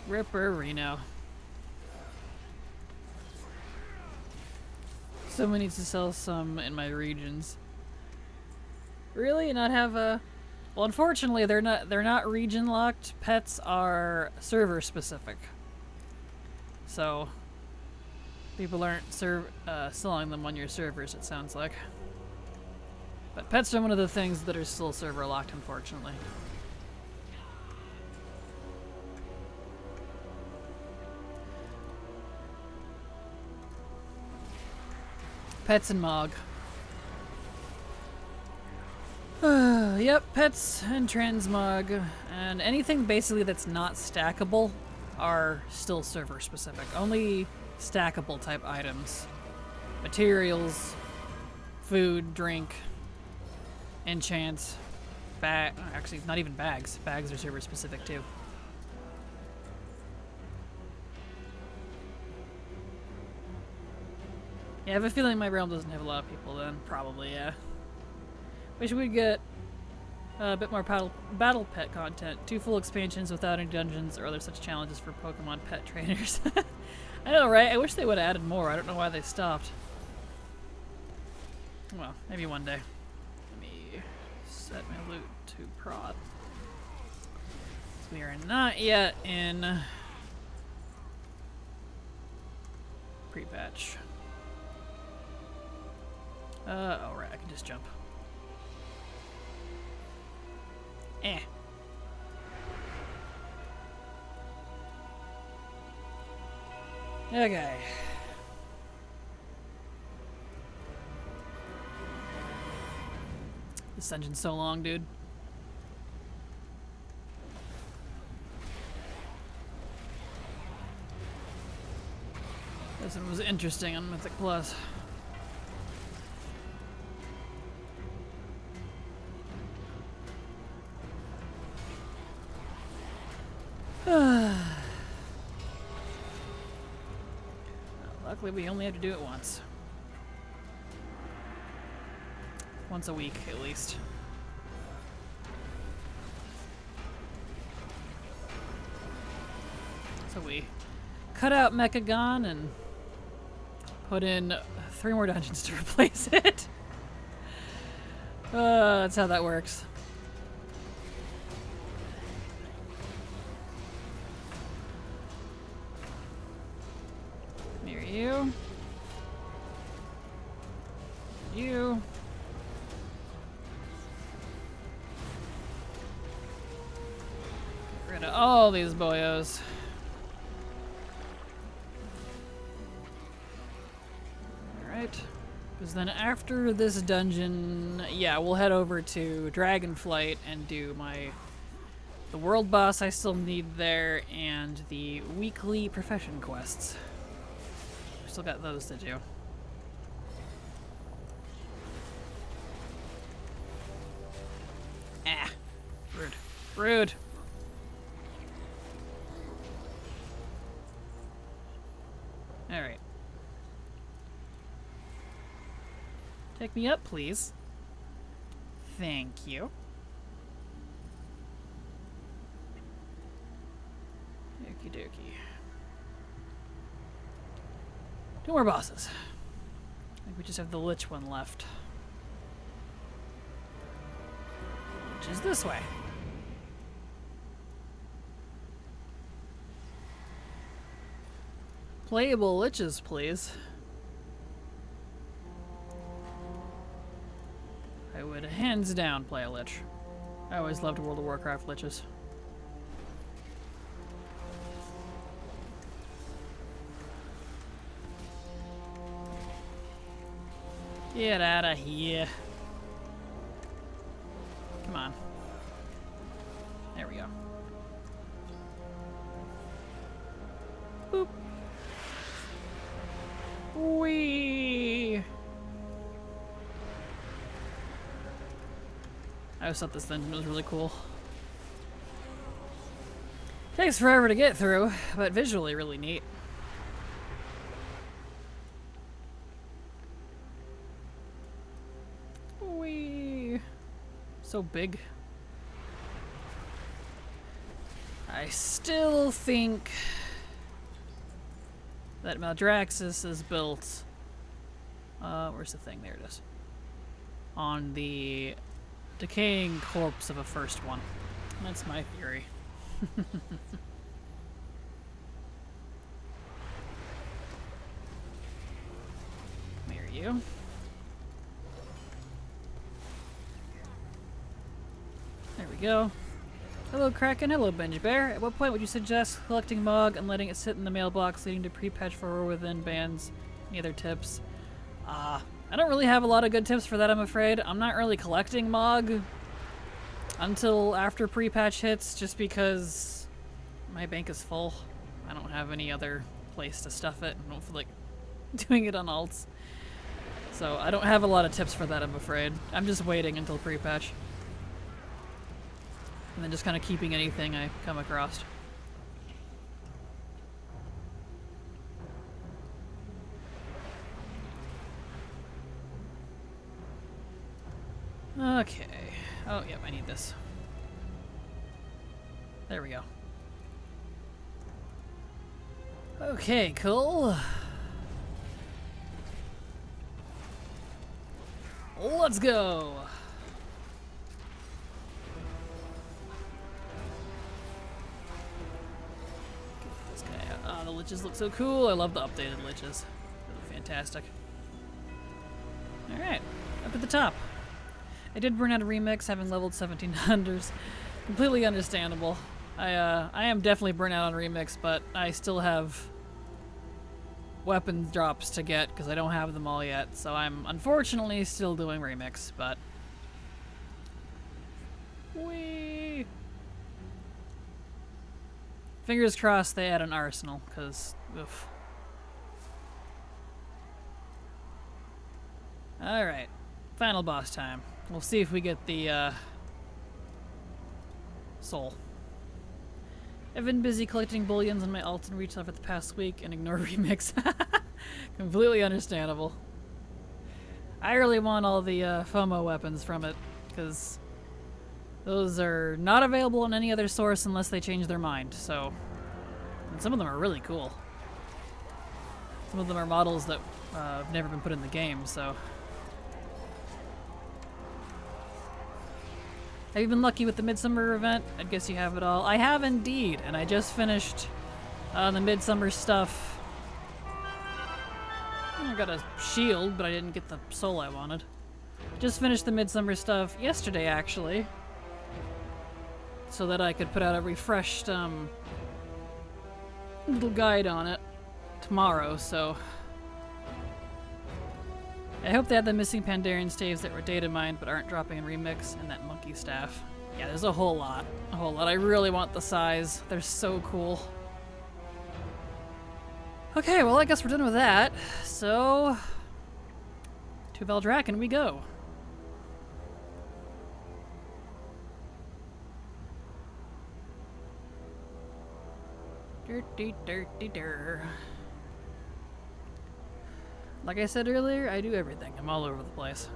S2: Ripperino. Someone needs to sell some in my regions. Really? Not have a... Well, unfortunately, they're not region locked. Pets are server specific. So people aren't selling them on your servers, it sounds like. But pets are one of the things that are still server locked, unfortunately. Pets and Mog. Yep, pets and transmog, and anything basically that's not stackable are still server specific. Only stackable type items. Materials, food, drink, enchants, actually not even bags. Bags are server specific too. Yeah, I have a feeling my realm doesn't have a lot of people then. Probably, yeah. Wish we'd get a bit more battle pet content. 2 full expansions without any dungeons or other such challenges for Pokemon pet trainers. I know, right? I wish they would have added more. I don't know why they stopped. Well, maybe one day. Let me set my loot to prod. So we are not yet in pre-patch. Oh, right, I can just jump. Eh. Okay. This dungeon's so long, dude. This one was interesting on Mythic Plus. Luckily, we only have to do it once. Once a week, at least. So we cut out Mechagon and put in 3 more dungeons to replace it. That's how that works. You. You. Get rid of all these boyos. Alright. Because then after this dungeon, yeah, we'll head over to Dragonflight and do the world boss I still need there and the weekly profession quests. Still got those to do. Ah. Rude. Rude. Alright. Take me up, please. Thank you. Okie dokie. 2 more bosses. I think we just have the Lich one left. Which is this way. Playable Liches, please. would hands down play a Lich. I always loved World of Warcraft Liches. Get out of here. Come on. There we go. Boop. Whee! I always thought this dungeon was really cool. Takes forever to get through, but visually really neat. Whee! So big. I still think that Maldraxxus is built. Where's the thing? There it is. On the decaying corpse of a first one. That's my theory. There you. There we go. Hello Kraken, hello Benji Bear. At what point would you suggest collecting Mog and letting it sit in the mailbox leading to pre-patch for within bans? Any other tips? I don't really have a lot of good tips for that, I'm afraid. I'm not really collecting Mog until after pre-patch hits, just because my bank is full. I don't have any other place to stuff it. I don't feel like doing it on alts. So I don't have a lot of tips for that, I'm afraid. I'm just waiting until pre-patch. And then just kind of keeping anything I come across. Okay. Oh, yep, I need this. There we go. Okay, cool. Let's go! Get this guy out. Oh, the liches look so cool. I love the updated liches. They look fantastic. Alright, up at the top. I did burn out a remix, having leveled 1700s. Completely understandable. I am definitely burnt out on remix, but I still have weapon drops to get because I don't have them all yet. So I'm unfortunately still doing remix, but whee! Fingers crossed they add an arsenal, because oof. Alright, final boss time. We'll see if we get the soul. I've been busy collecting bullions on my alt and retail for the past week and ignore remix. Completely understandable. I really want all the FOMO weapons from it, because those are not available on any other source unless they change their mind. So, and some of them are really cool. Some of them are models that have never been put in the game, so. Have you been lucky with the Midsummer event? I guess you have it all. I have indeed, and I just finished the Midsummer stuff. I got a shield, but I didn't get the soul I wanted. Just finished the Midsummer stuff yesterday, actually, so that I could put out a refreshed little guide on it tomorrow, so I hope they had the missing Pandarian staves that were data mined but aren't dropping in remix, and that monkey staff. Yeah, there's a whole lot. A whole lot. I really want the size. They're so cool. Okay, well I guess we're done with that. So, to Valdrakken we go. Dirty, dirty, dir. Like I said earlier, I do everything. I'm all over the place.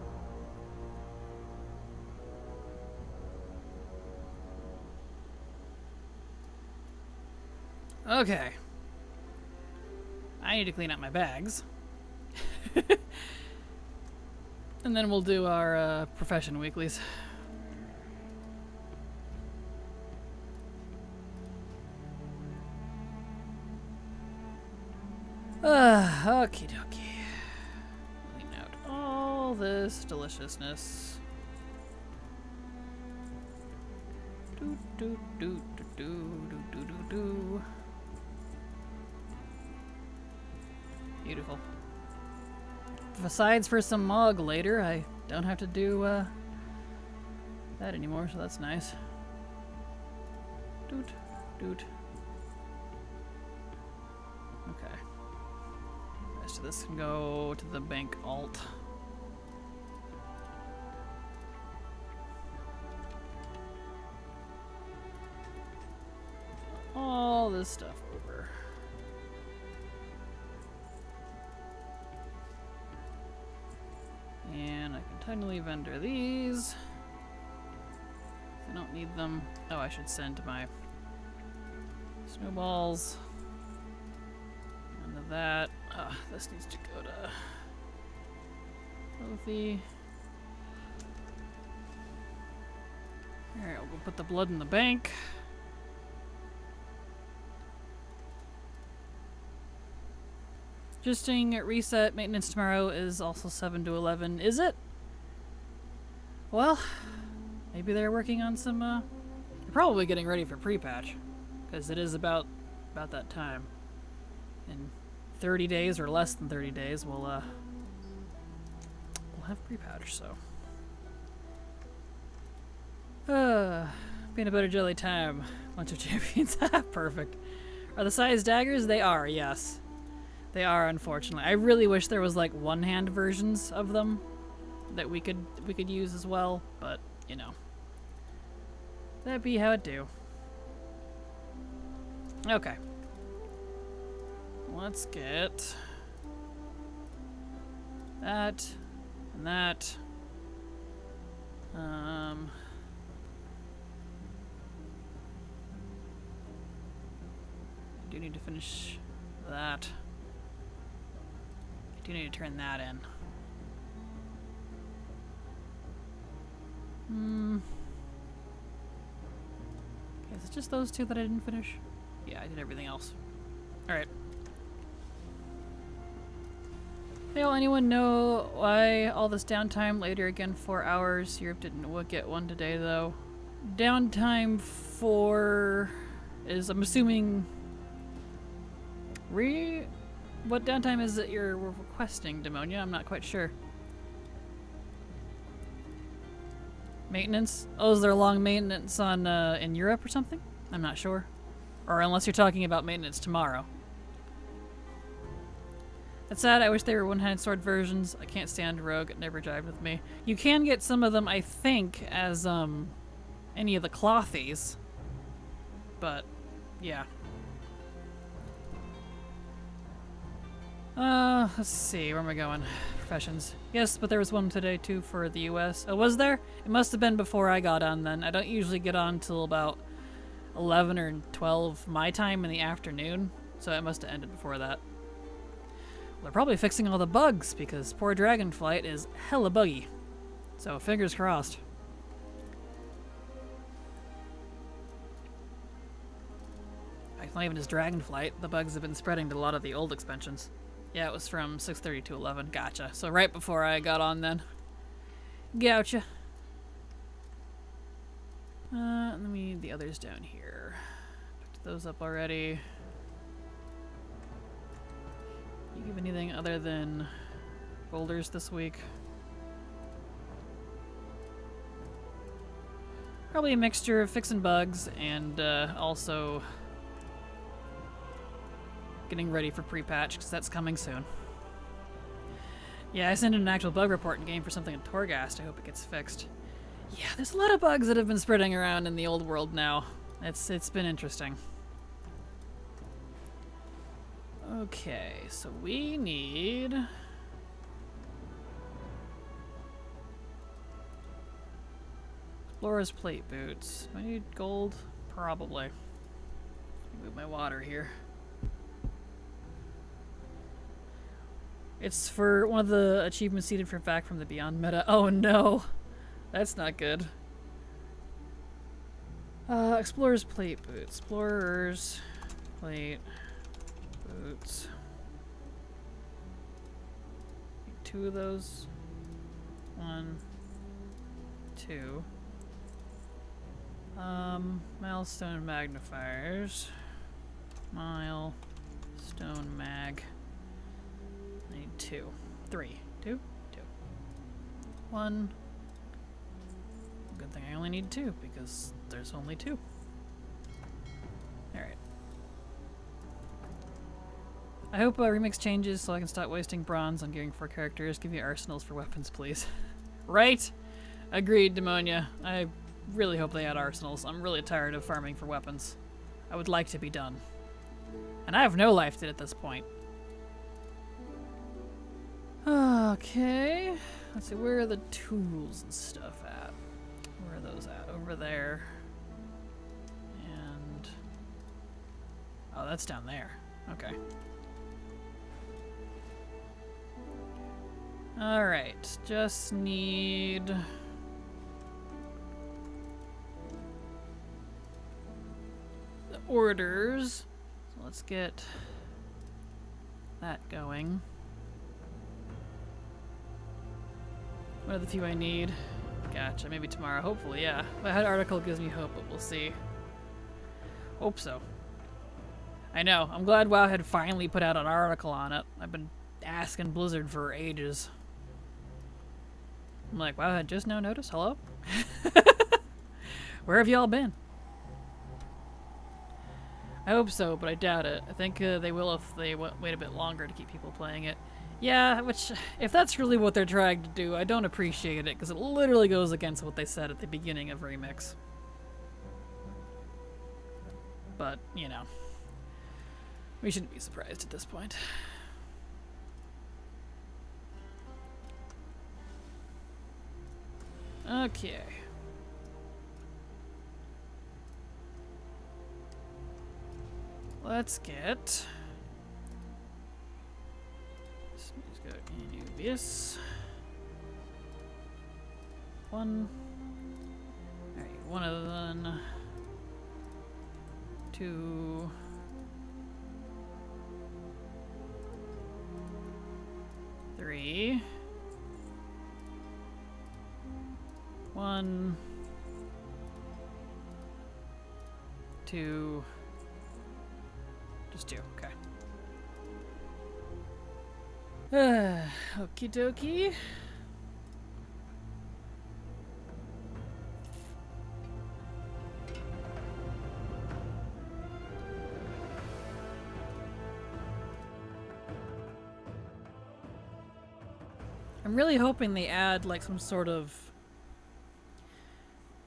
S2: Okay. I need to clean out my bags. And then we'll do our profession weeklies. Okie dokie. Clean out all this deliciousness. do do do do do do do. Beautiful. Besides for some mog later, I don't have to do that anymore, so that's nice. Doot, doot. Okay. The rest of this can go to the bank alt. All this stuff over. And I can technically vendor these. I don't need them. Oh, I should send my snowballs. And that. This needs to go to Healthy. Alright, I'll go put the blood in the bank. Just saying at reset, maintenance tomorrow is also 7 to 11. Is it? Well, maybe they're working on some, they're probably getting ready for pre-patch. Because it is about that time. In 30 days or less than 30 days, we'll have pre-patch, so. Peanut butter jelly time. Bunch of champions. Perfect. Are the size daggers? They are, yes. They are, unfortunately. I really wish there was like one-hand versions of them that we could use as well, but you know, that'd be how it do. Okay, let's get that and that. I do need to finish that. Do need to turn that in. Okay, is it just those two that I didn't finish? Yeah, I did everything else. Alright. Hey, anyone know why all this downtime later again 4 hours? Europe didn't get one today though. Downtime 4 is, I'm assuming, what downtime is it you're requesting, Demonia? I'm not quite sure. Maintenance? Oh, is there long maintenance on in Europe or something? I'm not sure. Or unless you're talking about maintenance tomorrow. That's sad. I wish they were one-handed sword versions. I can't stand rogue. It never jived with me. You can get some of them, I think, as any of the clothies. But yeah. Let's see, where am I going? Professions. Yes, but there was one today too for the US. Oh, was there? It must have been before I got on then. I don't usually get on till about 11 or 12 my time in the afternoon, so it must have ended before that. Well, they're probably fixing all the bugs because poor Dragonflight is hella buggy. So fingers crossed. It's not even just Dragonflight. The bugs have been spreading to a lot of the old expansions. Yeah, it was from 6:30 to 11. Gotcha. So right before I got on then. Gotcha. Let me need the others down here. Picked those up already. You give anything other than boulders this week? Probably a mixture of fixing bugs and also getting ready for pre-patch, because that's coming soon. Yeah, I sent in an actual bug report in game for something in Torghast. I hope it gets fixed. Yeah, there's a lot of bugs that have been spreading around in the old world now. It's been interesting. Okay, so we need... Explorer's plate boots. Do I need gold? Probably. Move my water here. It's for one of the achievements seeded for back from the Beyond meta. Oh no! That's not good. Explorer's plate boots. Explorer's plate boots. Need 2 of those. 1, 2. Milestone magnifiers. Milestone mag. I need 2. 3. 2? 2. 1. Good thing I only need 2 because there's only 2. Alright. I hope remix changes so I can stop wasting bronze on gearing for characters. Give me arsenals for weapons, please. Right? Agreed, Demonia. I really hope they add arsenals. I'm really tired of farming for weapons. I would like to be done. And I have no life at this point. Okay. Let's see, where are the tools and stuff at? Where are those at? Over there. And... oh, that's down there. Okay. Alright, just need... the orders. So let's get that going. What are the few I need? Gotcha, maybe tomorrow. Hopefully, yeah. That article gives me hope, but we'll see. Hope so. I know. I'm glad WoW had finally put out an article on it. I've been asking Blizzard for ages. I'm like, WoW had just now noticed? Hello? Where have y'all been? I hope so, but I doubt it. I think they will if they wait a bit longer to keep people playing it. Yeah, which, if that's really what they're trying to do, I don't appreciate it, because it literally goes against what they said at the beginning of Remix. But, you know, we shouldn't be surprised at this point. Okay. Let's get... let's go Anubius. 1. Alright, 1 of them. 2. 3. 1. 2. Just 2, okay. Okie dokie. I'm really hoping they add like some sort of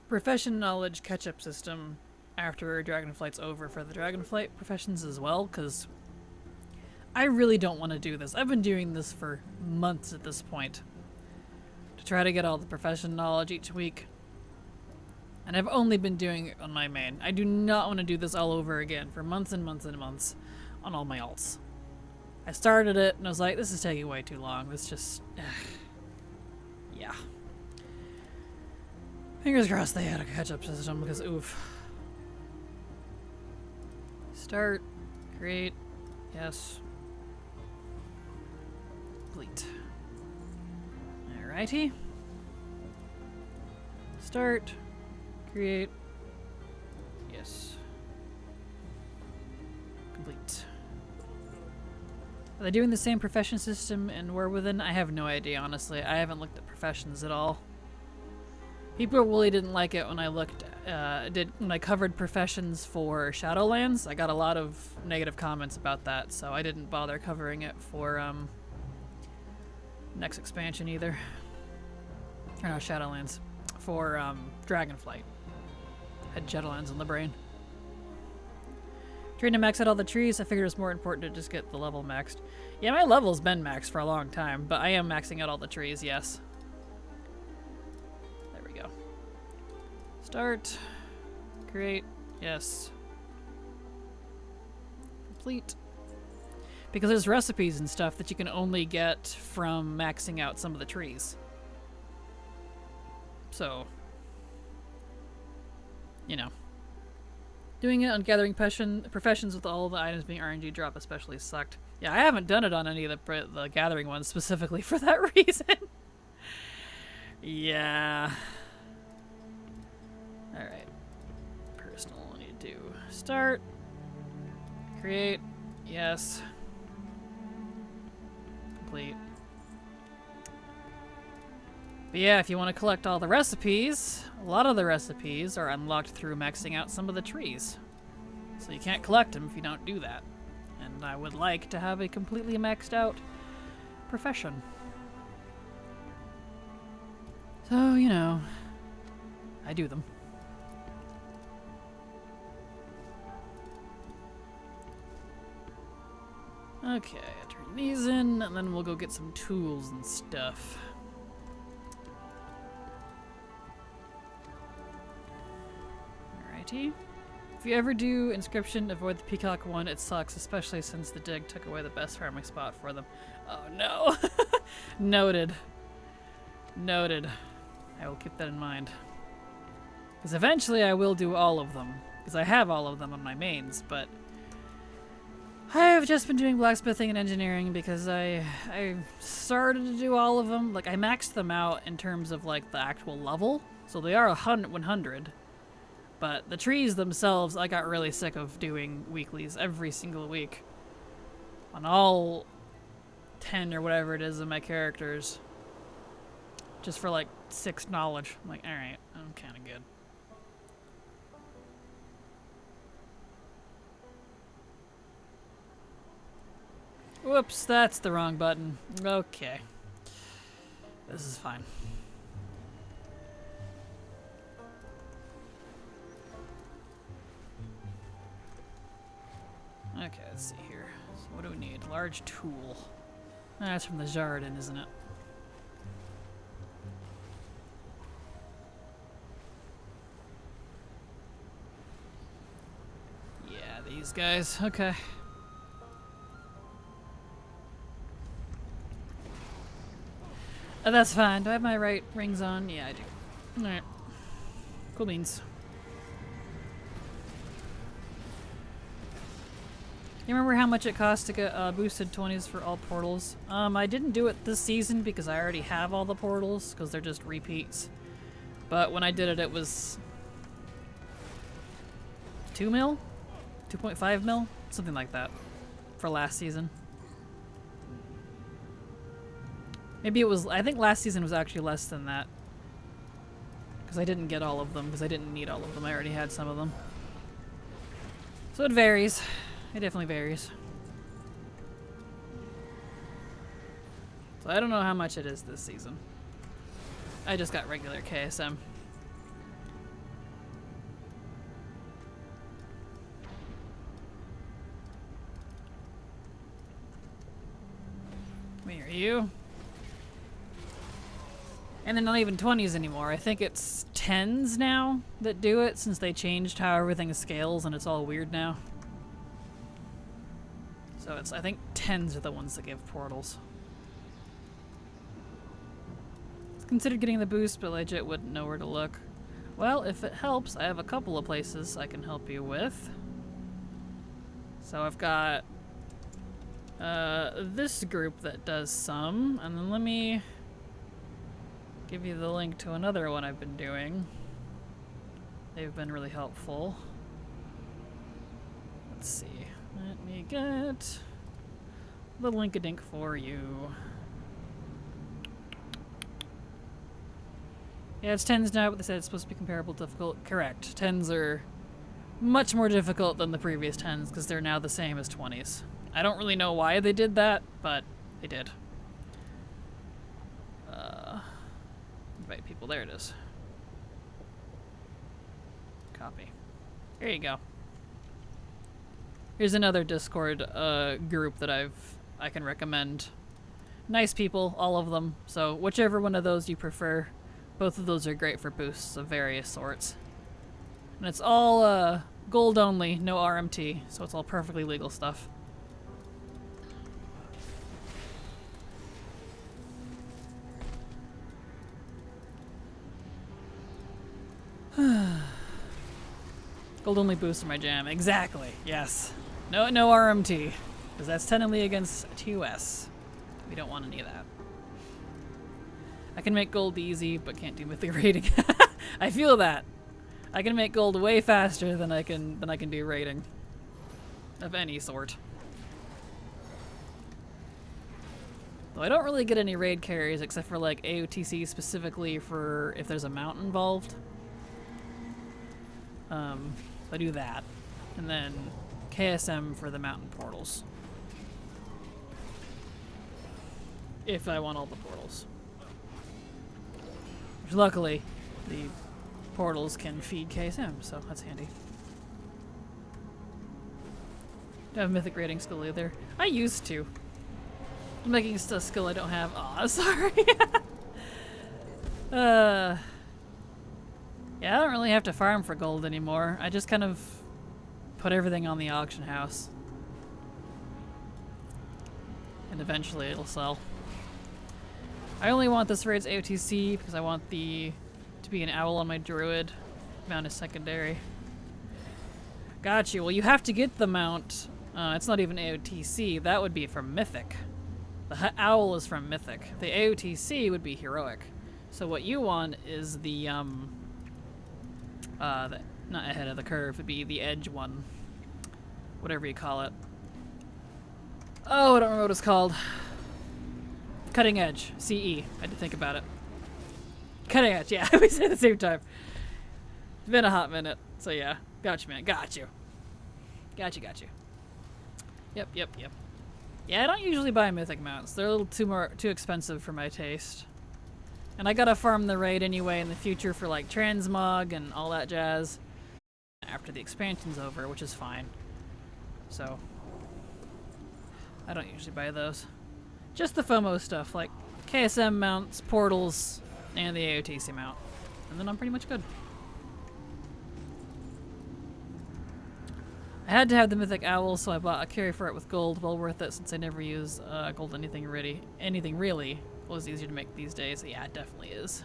S2: profession knowledge catch-up system after Dragonflight's over for the Dragonflight professions as well, because I really don't want to do this. I've been doing this for months at this point to try to get all the profession knowledge each week, and I've only been doing it on my main. I do not want to do this all over again for months and months and months on all my alts. I started it and I was like, this is taking way too long. This just... yeah. Fingers crossed they had a catch-up system, because oof. Start. Create. Yes. Complete. Alrighty. Start. Create. Yes. Complete. Are they doing the same profession system in War Within? I have no idea, honestly. I haven't looked at professions at all. People really didn't like it when I looked, when I covered professions for Shadowlands. I got a lot of negative comments about that, so I didn't bother covering it for next expansion either. Or no, Shadowlands. For Dragonflight. Had Shadowlands on the brain. Trying to max out all the trees, I figured it's more important to just get the level maxed. Yeah, my level's been maxed for a long time, but I am maxing out all the trees, yes. There we go. Start. Create. Yes. Complete. Because there's recipes and stuff that you can only get from maxing out some of the trees. So, you know. Doing it on gathering professions with all the items being RNG drop especially sucked. Yeah, I haven't done it on any of the gathering ones specifically for that reason. Yeah. Alright. still need to start. Create. Yes. Complete. But yeah, if you want to collect all the recipes, a lot of the recipes are unlocked through maxing out some of the trees. So you can't collect them if you don't do that. And I would like to have a completely maxed out profession. So, you know, I do them. Okay, turn these in, and then we'll go get some tools and stuff. Alrighty. If you ever do Inscription, avoid the Peacock one. It sucks, especially since the dig took away the best farming spot for them. Oh no! Noted. Noted. I will keep that in mind. Because eventually I will do all of them. Because I have all of them on my mains, but I have just been doing blacksmithing and engineering because I started to do all of them. Like, I maxed them out in terms of, like, the actual level. So they are 100. But the trees themselves, I got really sick of doing weeklies every single week. On all 10 or whatever it is of my characters. Just for, like, 6 knowledge. I'm like, alright, I'm kinda good. Whoops, that's the wrong button. Okay. This is fine. Okay, let's see here. So what do we need? Large tool. That's from the Jardin, isn't it? Yeah, these guys. Okay. Oh, that's fine. Do I have my right rings on? Yeah, I do. Alright. Cool beans. You remember how much it cost to get boosted 20s for all portals? I didn't do it this season because I already have all the portals, because they're just repeats. But when I did it, it was 2 mil? 2.5 mil? Something like that. For last season. Maybe it was, I think last season was actually less than that. Because I didn't get all of them, because I didn't need all of them. I already had some of them. So it varies. It definitely varies. So I don't know how much it is this season. I just got regular KSM. Where are you? And they're not even 20s anymore. I think it's 10s now that do it, since they changed how everything scales and it's all weird now. So it's, I think 10s are the ones that give portals. Considered getting the boost, but legit wouldn't know where to look. Well, if it helps, I have a couple of places I can help you with. So I've got this group that does some, and then let me give you the link to another one I've been doing. They've been really helpful. Let's see. Let me get the link-a-dink for you. Yeah, it's 10s now, but they said it's supposed to be comparable difficult. Correct. 10s are much more difficult than the previous 10s because they're now the same as 20s. I don't really know why they did that, but they did. Invite people. There it is. Copy. There you go. Here's another Discord group that I can recommend. Nice people, all of them. So whichever one of those you prefer, both of those are great for boosts of various sorts. And it's all gold only, no RMT, so it's all perfectly legal stuff. Gold only boosts are my jam. Exactly. Yes. No RMT. Because that's technically against TOS. We don't want any of that. I can make gold easy, but can't do mythic rating. I feel that. I can make gold way faster than I can do raiding of any sort. Though I don't really get any raid carries except for like AOTC specifically for if there's a mount involved. I do that, and then KSM for the mountain portals. If I want all the portals. Which luckily, the portals can feed KSM, so that's handy. Don't have mythic rating skill either. I used to. I'm making a skill I don't have. Aw, sorry. Yeah, I don't really have to farm for gold anymore. I just kind of put everything on the auction house. And eventually it'll sell. I only want this raid's AOTC because I want to be an owl on my druid. Mount is secondary. Got you. Well, you have to get the mount. It's not even AOTC. That would be from Mythic. The owl is from Mythic. The AOTC would be heroic. So what you want is the not ahead of the curve, it'd be the edge one. Whatever you call it. Oh, I don't remember what it's called. Cutting edge. CE. I had to think about it. Cutting edge, yeah. We said it at the same time. It's been a hot minute. So yeah. Gotcha, man. Got you. Got you. Yep. Yeah, I don't usually buy mythic mounts. They're a little too expensive for my taste. And I gotta farm the raid anyway in the future for like transmog and all that jazz after the expansion's over, which is fine. So I don't usually buy those. Just the FOMO stuff, like KSM mounts, portals, and the AOTC mount. And then I'm pretty much good. I had to have the mythic owl, so I bought a carry for it with gold. Well worth it since I never use gold anything really. Well, it's easier to make these days. Yeah, it definitely is.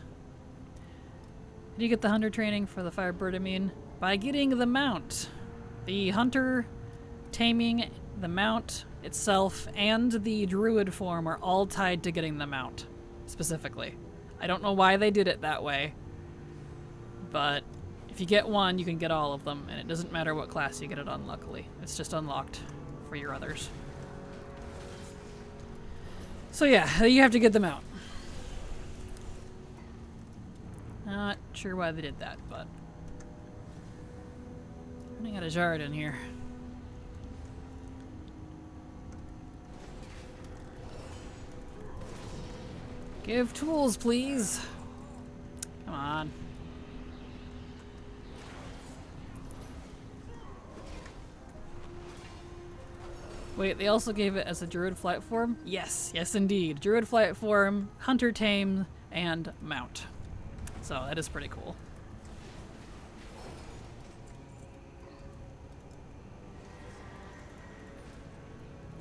S2: Do you get the hunter training for the firebird? I mean, by getting the mount. The hunter, taming, the mount itself, and the druid form are all tied to getting the mount, specifically. I don't know why they did it that way, but if you get one, you can get all of them, and it doesn't matter what class you get it on, luckily. It's just unlocked for your others. So yeah, you have to get them out. Not sure why they did that, but I got a Jard in here. Give tools, please. Come on. Wait, they also gave it as a druid flight form? Yes, yes indeed. Druid flight form, hunter tame, and mount. So that is pretty cool.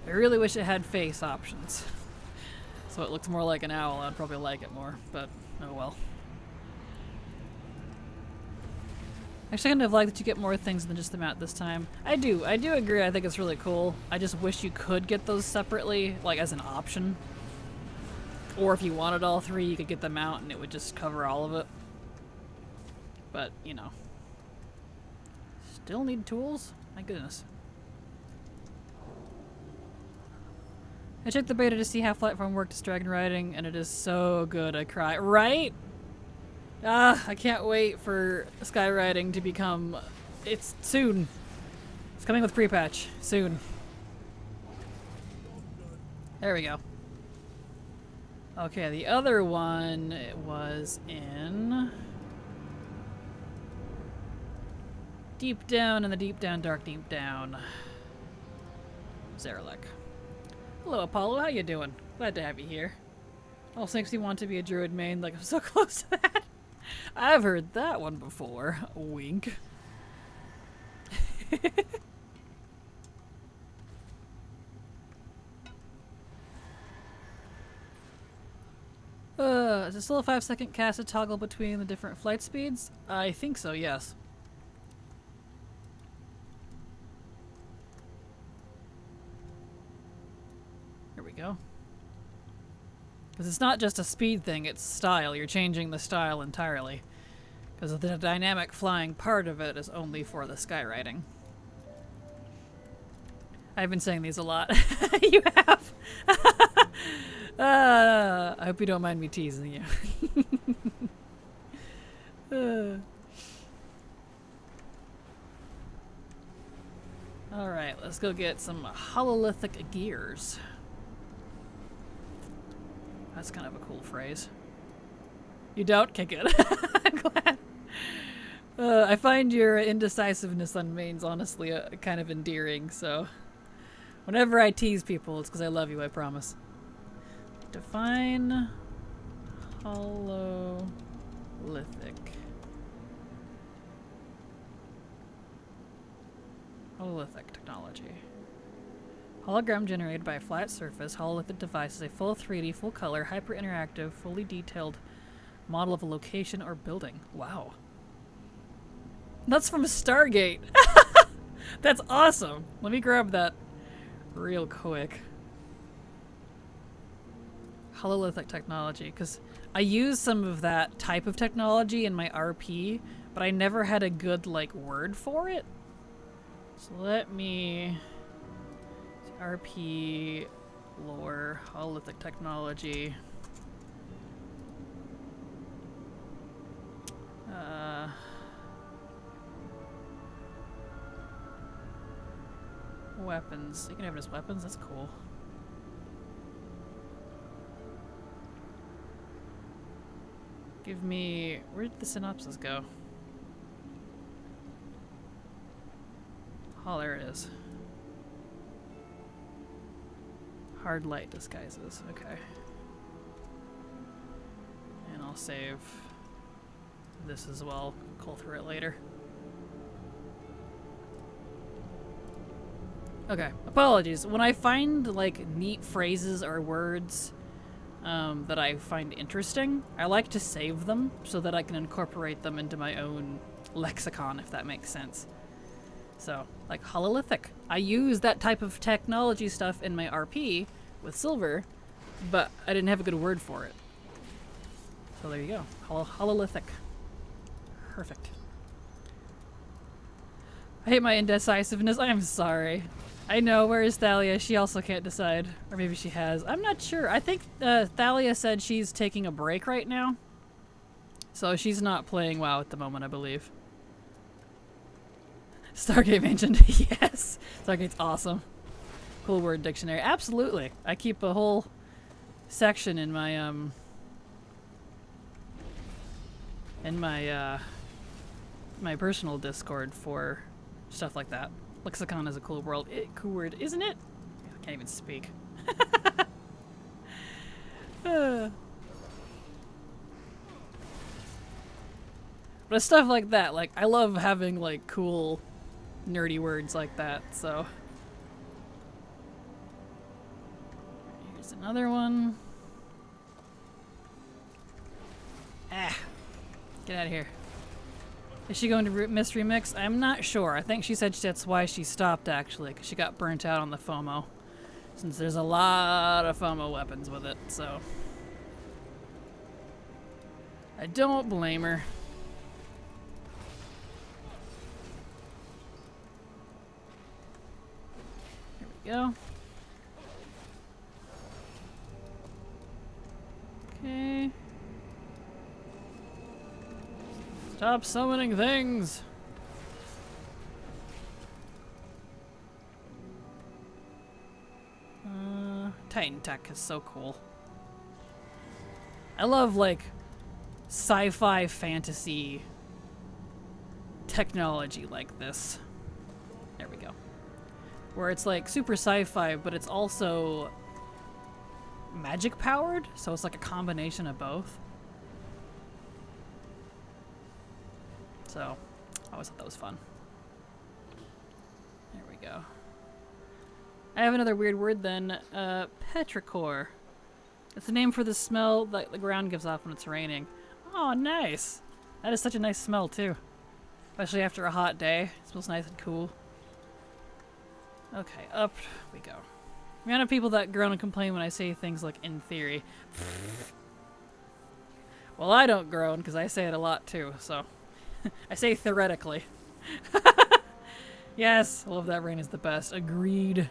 S2: I really wish it had face options. So it looked more like an owl. I'd probably like it more, but oh well. Actually, I kind of like that you get more things than just the mount this time. I do agree. I think it's really cool. I just wish you could get those separately, like as an option. Or if you wanted all three, you could get the mount and it would just cover all of it. But, you know. Still need tools? My goodness. I checked the beta to see how flight form worked as dragon riding, and it is so good. I cry. Right? I can't wait for Skyriding to become... It's soon. It's coming with pre-patch. Soon. There we go. Okay, the other one was in... Deep down in the deep down, dark deep down. Zarelek. Hello, Apollo. How you doing? Glad to have you here. Also makes me want to be a druid main. Like, I'm so close to that. I've heard that one before. Wink. Is it still a 5-second cast to toggle between the different flight speeds? I think so, yes. Here we go. Because it's not just a speed thing, it's style. You're changing the style entirely. Because the dynamic flying part of it is only for the skywriting. I've been saying these a lot. You have. I hope you don't mind me teasing you. Alright, let's go get some hololithic gears. That's kind of a cool phrase. You don't? Okay, good. I'm glad. I find your indecisiveness on mains honestly kind of endearing, so whenever I tease people, it's because I love you, I promise. Define hololithic. Hololithic technology. Hologram generated by a flat surface. Hololithic device is a full 3D, full color, hyper interactive, fully detailed model of a location or building. Wow. That's from Stargate. That's awesome. Let me grab that real quick. Hololithic technology, because I use some of that type of technology in my RP, but I never had a good like word for it. So let me RP lore hololithic technology. Weapons. You can have it as weapons. That's cool. Give me... Where did the synopsis go? Oh, there it is. Hard light disguises. Okay. And I'll save this as well. Call through it later. Okay. Apologies. When I find like neat phrases or words that I find interesting, I like to save them so that I can incorporate them into my own lexicon, if that makes sense. So, like hololithic. I use that type of technology stuff in my RP with silver, but I didn't have a good word for it. So there you go. Hololithic. Perfect. I hate my indecisiveness. I'm sorry. I know. Where is Thalia? She also can't decide. Or maybe she has. I'm not sure. I think Thalia said she's taking a break right now. So she's not playing WoW at the moment, I believe. Stargate mentioned. Yes. Stargate's awesome. Cool word dictionary. Absolutely. I keep a whole section in my my personal Discord for stuff like that. Lexicon is a cool word, isn't it? I can't even speak. But stuff like that, like I love having like cool nerdy words like that, so here's another one. Ah, get out of here. Is she going to Mystery Mix? I'm not sure. I think she said that's why she stopped, actually, because she got burnt out on the FOMO. Since there's a lot of FOMO weapons with it, so I don't blame her. Here we go. Okay. Stop summoning things! Titan Tech is so cool. I love, like, sci-fi fantasy technology like this. There we go. Where it's, like, super sci-fi, but it's also magic powered, so it's like a combination of both. So, I always thought that was fun. There we go. I have another weird word then. Petrichor. It's the name for the smell that the ground gives off when it's raining. Oh, nice. That is such a nice smell, too. Especially after a hot day. It smells nice and cool. Okay, up we go. The amount of people that groan and complain when I say things like, in theory. Well, I don't groan, because I say it a lot, too, so... I say theoretically. Yes, I love that rain is the best. Agreed.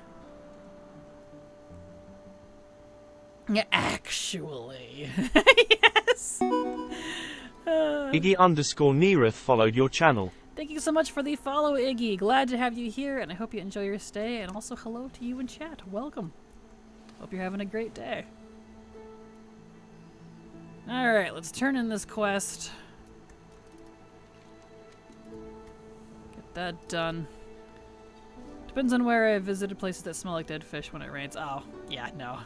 S2: Yeah, actually. Yes.
S1: Iggy_Neerath followed your channel.
S2: Thank you so much for the follow, Iggy. Glad to have you here, and I hope you enjoy your stay. And also, hello to you in chat. Welcome. Hope you're having a great day. Alright, let's turn in this quest. Get that done. Depends on where I visited places that smell like dead fish when it rains. Oh, yeah, no.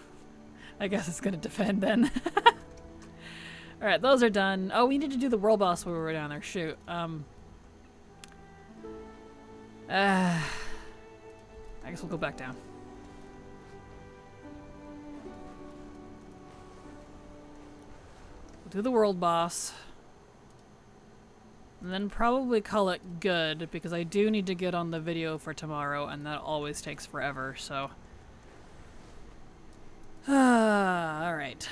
S2: I guess it's gonna defend then. Alright, those are done. Oh, we need to do the world boss when we were down there. Shoot. I guess we'll go back down. We'll do the world boss. And then probably call it good, because I do need to get on the video for tomorrow, and that always takes forever, so... alright.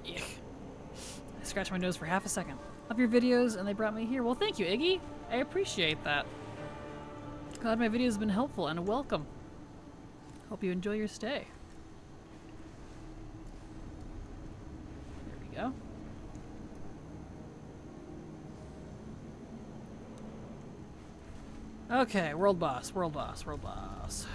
S2: Yuck. I scratched my nose for half a second. Love your videos, and they brought me here. Well, thank you, Iggy. I appreciate that. Glad my videos have been helpful, and welcome. Hope you enjoy your stay. There we go. Okay, world boss, world boss, world boss.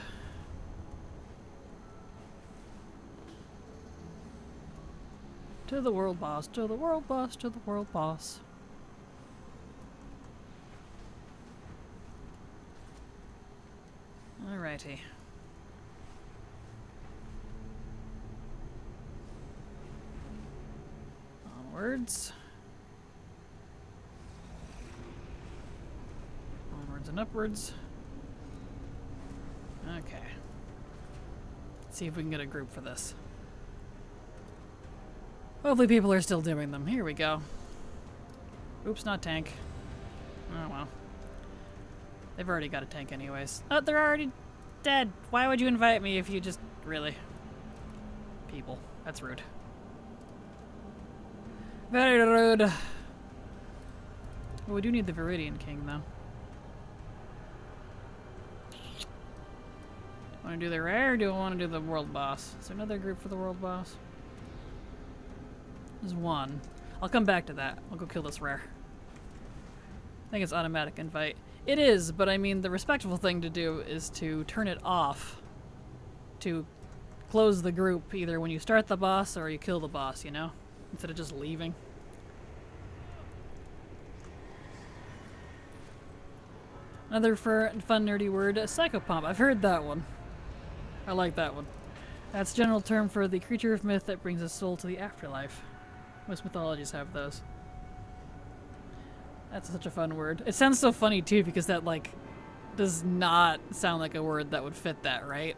S2: To the world boss, to the world boss, to the world boss. Alrighty. Onwards. Onwards and upwards. Okay. Let's see if we can get a group for this. Hopefully people are still doing them. Here we go. Oops, not tank. Oh well. They've already got a tank anyways. Oh, they're already dead. Why would you invite me if you just... Really? People. That's rude. Very rude. Well, we do need the Viridian King, though. Do I want to do the rare, or do I want to do the world boss? Is there another group for the world boss? There's one. I'll come back to that. I'll go kill this rare. I think it's automatic invite. It is, but I mean the respectful thing to do is to turn it off. To close the group either when you start the boss or you kill the boss, you know? Instead of just leaving. Another fun nerdy word, psychopomp. I've heard that one. I like that one. That's a general term for the creature of myth that brings a soul to the afterlife. Most mythologies have those. That's such a fun word. It sounds so funny too because that like does not sound like a word that would fit that, right?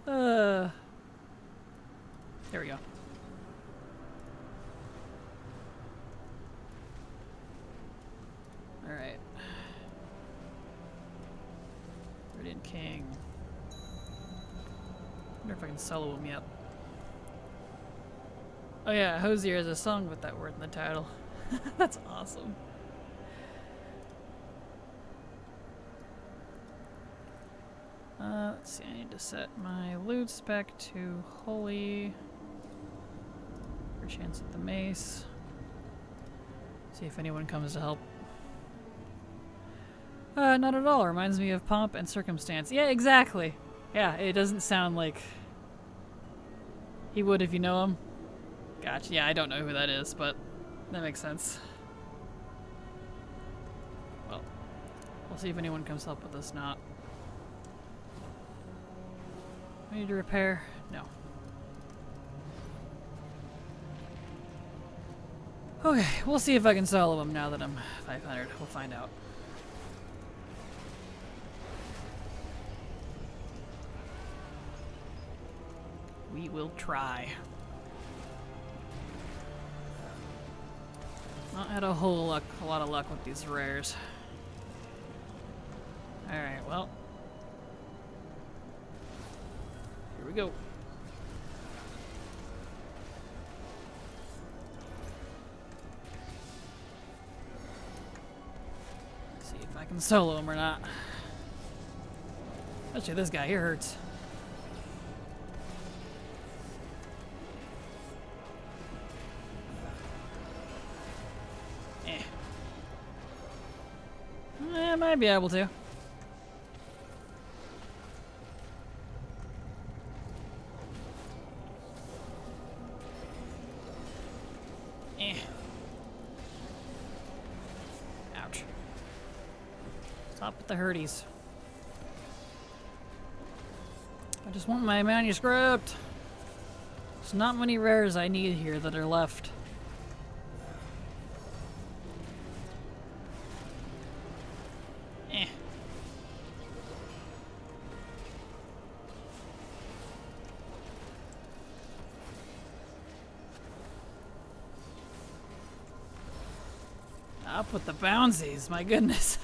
S2: There we go. Alright. Radiant King. Wonder if I can solo him yet. Oh yeah, Hosier has a song with that word in the title. That's awesome. Let's see, I need to set my loot spec to holy. For a chance at the mace. See if anyone comes to help. Not at all. Reminds me of Pomp and Circumstance. Yeah, exactly. Yeah, it doesn't sound like he would if you know him. Gotcha. Yeah, I don't know who that is, but that makes sense. Well, we'll see if anyone comes help with us. Not. We need to repair? No. Okay, we'll see if I can solo him now that I'm 500. We'll find out. We will try. Not had a lot of luck with these rares. Alright, well. Here we go. can solo him or not. Especially this guy, he hurts. I might be able to. Ouch. Stop with the hurties. I just want my manuscript. There's not many rares I need here that are left. Up with the bouncies, my goodness.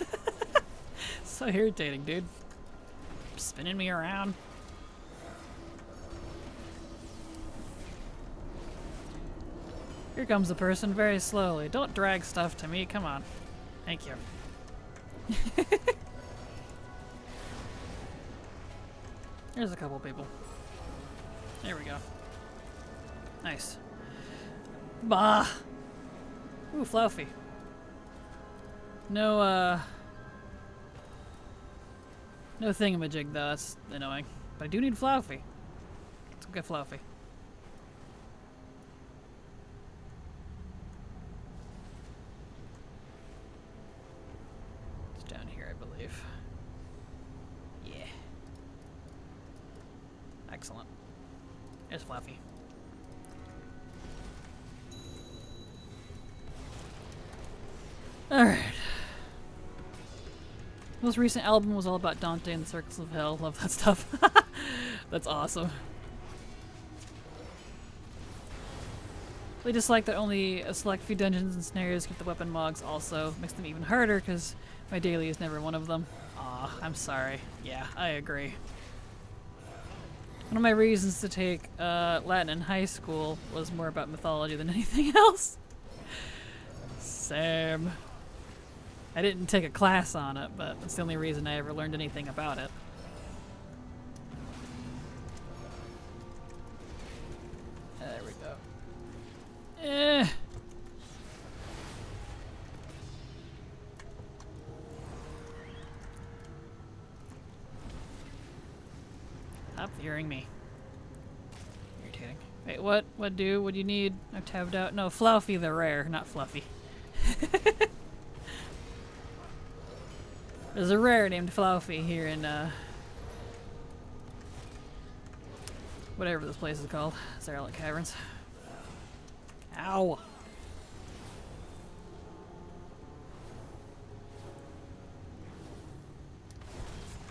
S2: So irritating, dude. Spinning me around. Here comes the person very slowly. Don't drag stuff to me, come on. Thank you. There's a couple people. There we go. Nice. Bah! Ooh, Fluffy. No thingamajig though, that's annoying. But I do need Fluffy. Let's get Fluffy. It's down here, I believe. Yeah. Excellent. There's Fluffy. Alright. Most recent album was all about Dante and the Circles of Hell. Love that stuff. That's awesome. They just like that only a select few dungeons and snares get the weapon mogs. Also makes them even harder because my daily is never one of them. Aw, I'm sorry. Yeah, I agree. One of my reasons to take Latin in high school was more about mythology than anything else. Same. I didn't take a class on it, but that's the only reason I ever learned anything about it. There we go. Eh. Stop fearing me. Irritating. Wait, what? What do you need? I've tabbed out. No, Fluffy the rare, not Fluffy. There's a rare named Fluffy here in, whatever this place is called. Zaralik Caverns. Ow!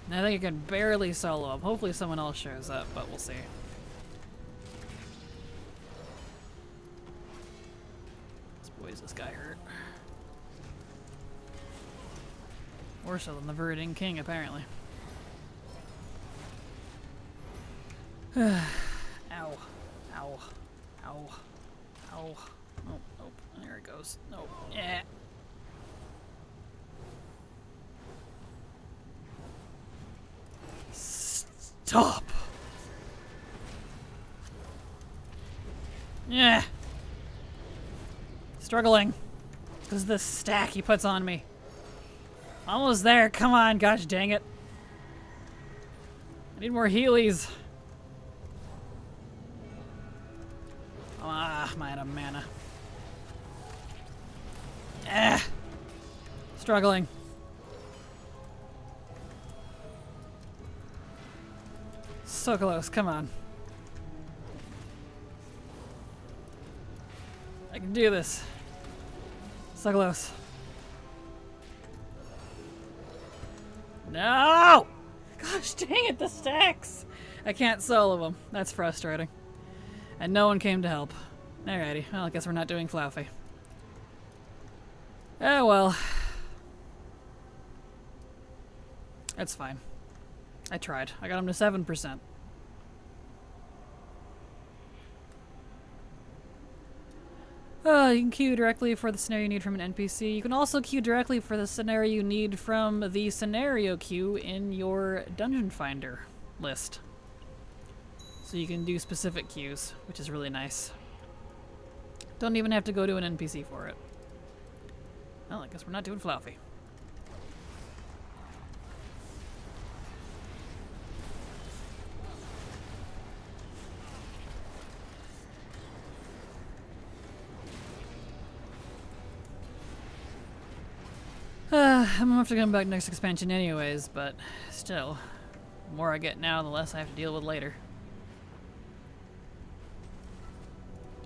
S2: And I think I can barely solo him. Hopefully someone else shows up, but we'll see. Boy, is this guy hurt. More so than the Verding King, apparently. Ow. Ow. Ow. Ow. Oh, nope. There it goes. Nope. Yeah. Stop! Yeah. Struggling. Because of the stack he puts on me. Almost there. Come on. Gosh dang it. I need more healies. Ah, I'm out of mana. Struggling. So close. Come on. I can do this. So close. No! Gosh dang it, the stacks! I can't solo them. That's frustrating. And no one came to help. Alrighty, well, I guess we're not doing Fluffy. Oh well. That's fine. I tried. I got him to 7%. You can queue directly for the scenario you need from an NPC. You can also queue directly for the scenario you need from the scenario queue in your Dungeon Finder list. So you can do specific queues, which is really nice. Don't even have to go to an NPC for it. Well, I guess we're not doing Fluffy. I'm gonna have to come back next expansion anyways, but still, the more I get now, the less I have to deal with later.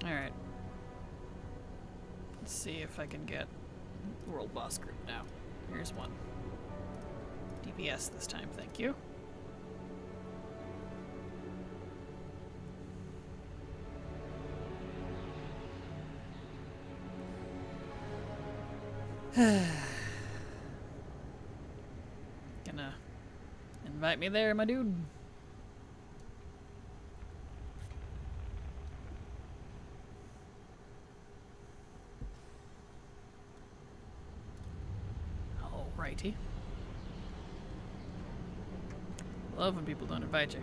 S2: Alright. Let's see if I can get World Boss Group now. Here's one. DPS this time, thank you. Gonna invite me there, my dude. Alrighty. Love when people don't invite you.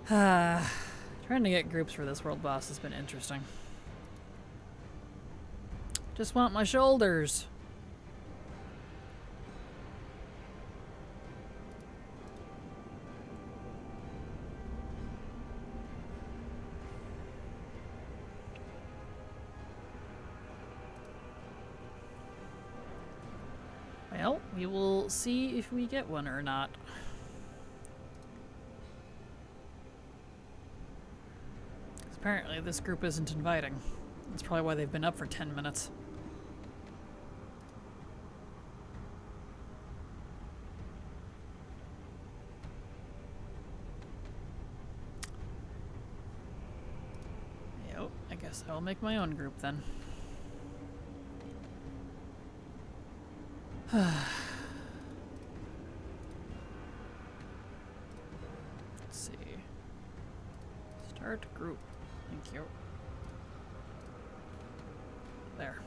S2: Trying to get groups for this world boss has been interesting. Just want my shoulders. Well, we will see if we get one or not. Apparently this group isn't inviting. That's probably why they've been up for 10 minutes. Yep, I guess I'll make my own group then. Let's see. Start group. Thank you. There.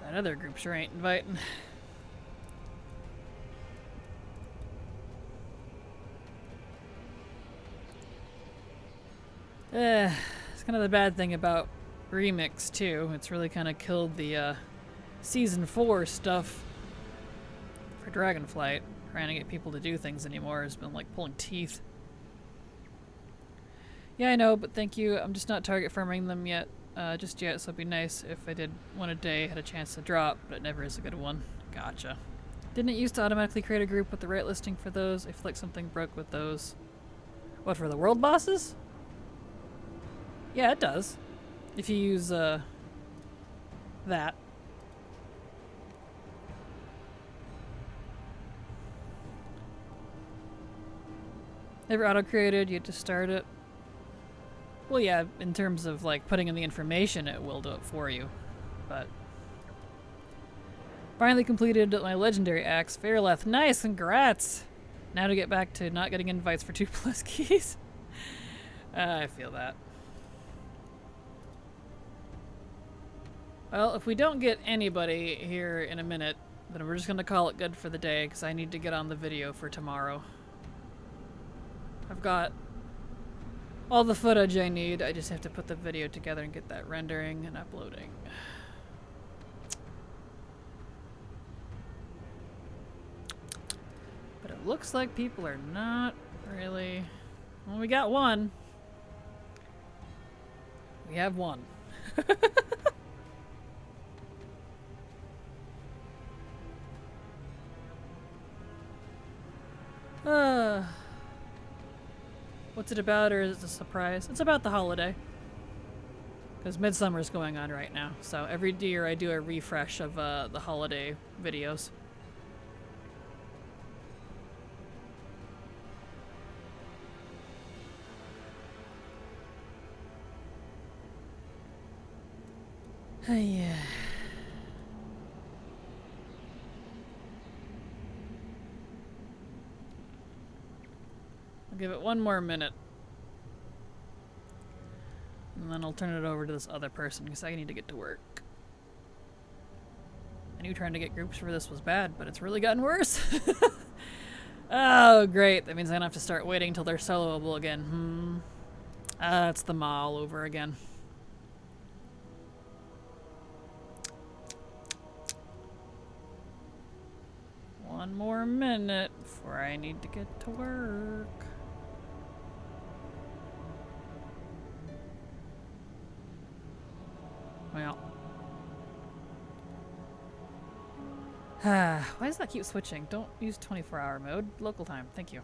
S2: That other group sure ain't inviting. It's kind of the bad thing about Remix too. It's really kind of killed the Season 4 stuff for Dragonflight. Trying to get people to do things anymore has been like pulling teeth. Yeah, I know, but thank you. I'm just not target farming them yet, just yet, so it'd be nice if I did one a day, had a chance to drop, but it never is a good one. Gotcha. Didn't it used to automatically create a group with the right listing for those? I feel like something broke with those. What, for the world bosses? Yeah, it does. If you use, that. Never auto-created, you had to start it. Well, yeah, in terms of, like, putting in the information, it will do it for you. But... finally completed my legendary axe, Fairleth. Nice, congrats! Now to get back to not getting invites for 2+ keys. I feel that. Well, if we don't get anybody here in a minute, then we're just gonna call it good for the day, because I need to get on the video for tomorrow. I've got all the footage I need. I just have to put the video together and get that rendering and uploading. But it looks like people are not really... well, we got one. We have one. What's it about, or is it a surprise? It's about the holiday. Because Midsummer's going on right now, so every year I do a refresh of the holiday videos. Yeah. I'll give it one more minute. And then I'll turn it over to this other person because I need to get to work. I knew trying to get groups for this was bad, but it's really gotten worse. Oh, great. That means I'm gonna have to start waiting until they're soloable again. It's the Ma all over again. One more minute before I need to get to work. Well. Why does that keep switching? Don't use 24-hour mode. Local time. Thank you.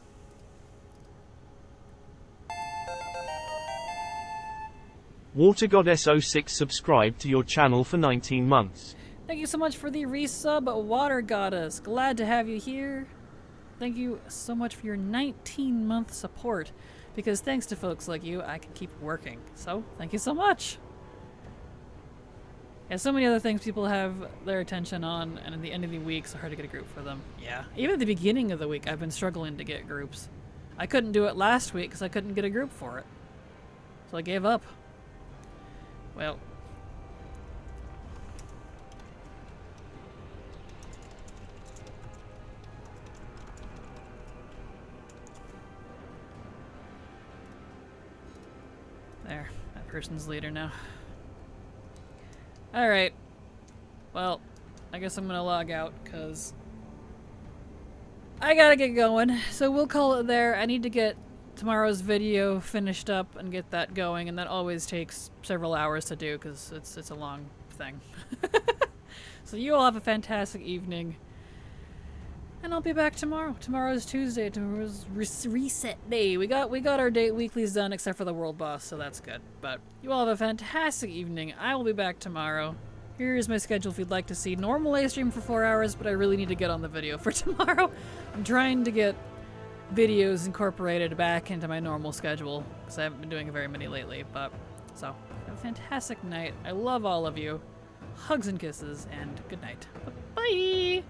S1: WaterGoddess06 subscribed to your channel for 19 months.
S2: Thank you so much for the resub, Water Goddess. Glad to have you here. Thank you so much for your 19-month support. Because thanks to folks like you, I can keep working. So, thank you so much. Yeah, so many other things people have their attention on, and at the end of the week, it's hard to get a group for them. Yeah, even at the beginning of the week, I've been struggling to get groups. I couldn't do it last week because I couldn't get a group for it. So I gave up. Well. There, that person's leader now. Alright. Well, I guess I'm gonna log out, because I gotta get going. So we'll call it there. I need to get tomorrow's video finished up and get that going, and that always takes several hours to do, because it's a long thing. So you all have a fantastic evening. And I'll be back tomorrow. Tomorrow's Tuesday. Tomorrow's reset day. We got our date weeklies done except for the world boss, so that's good. But you all have a fantastic evening. I will be back tomorrow. Here's my schedule if you'd like to see. Normal live stream for 4 hours, but I really need to get on the video for tomorrow. I'm trying to get videos incorporated back into my normal schedule because I haven't been doing very many lately. But so have a fantastic night. I love all of you. Hugs and kisses, and good night. Bye.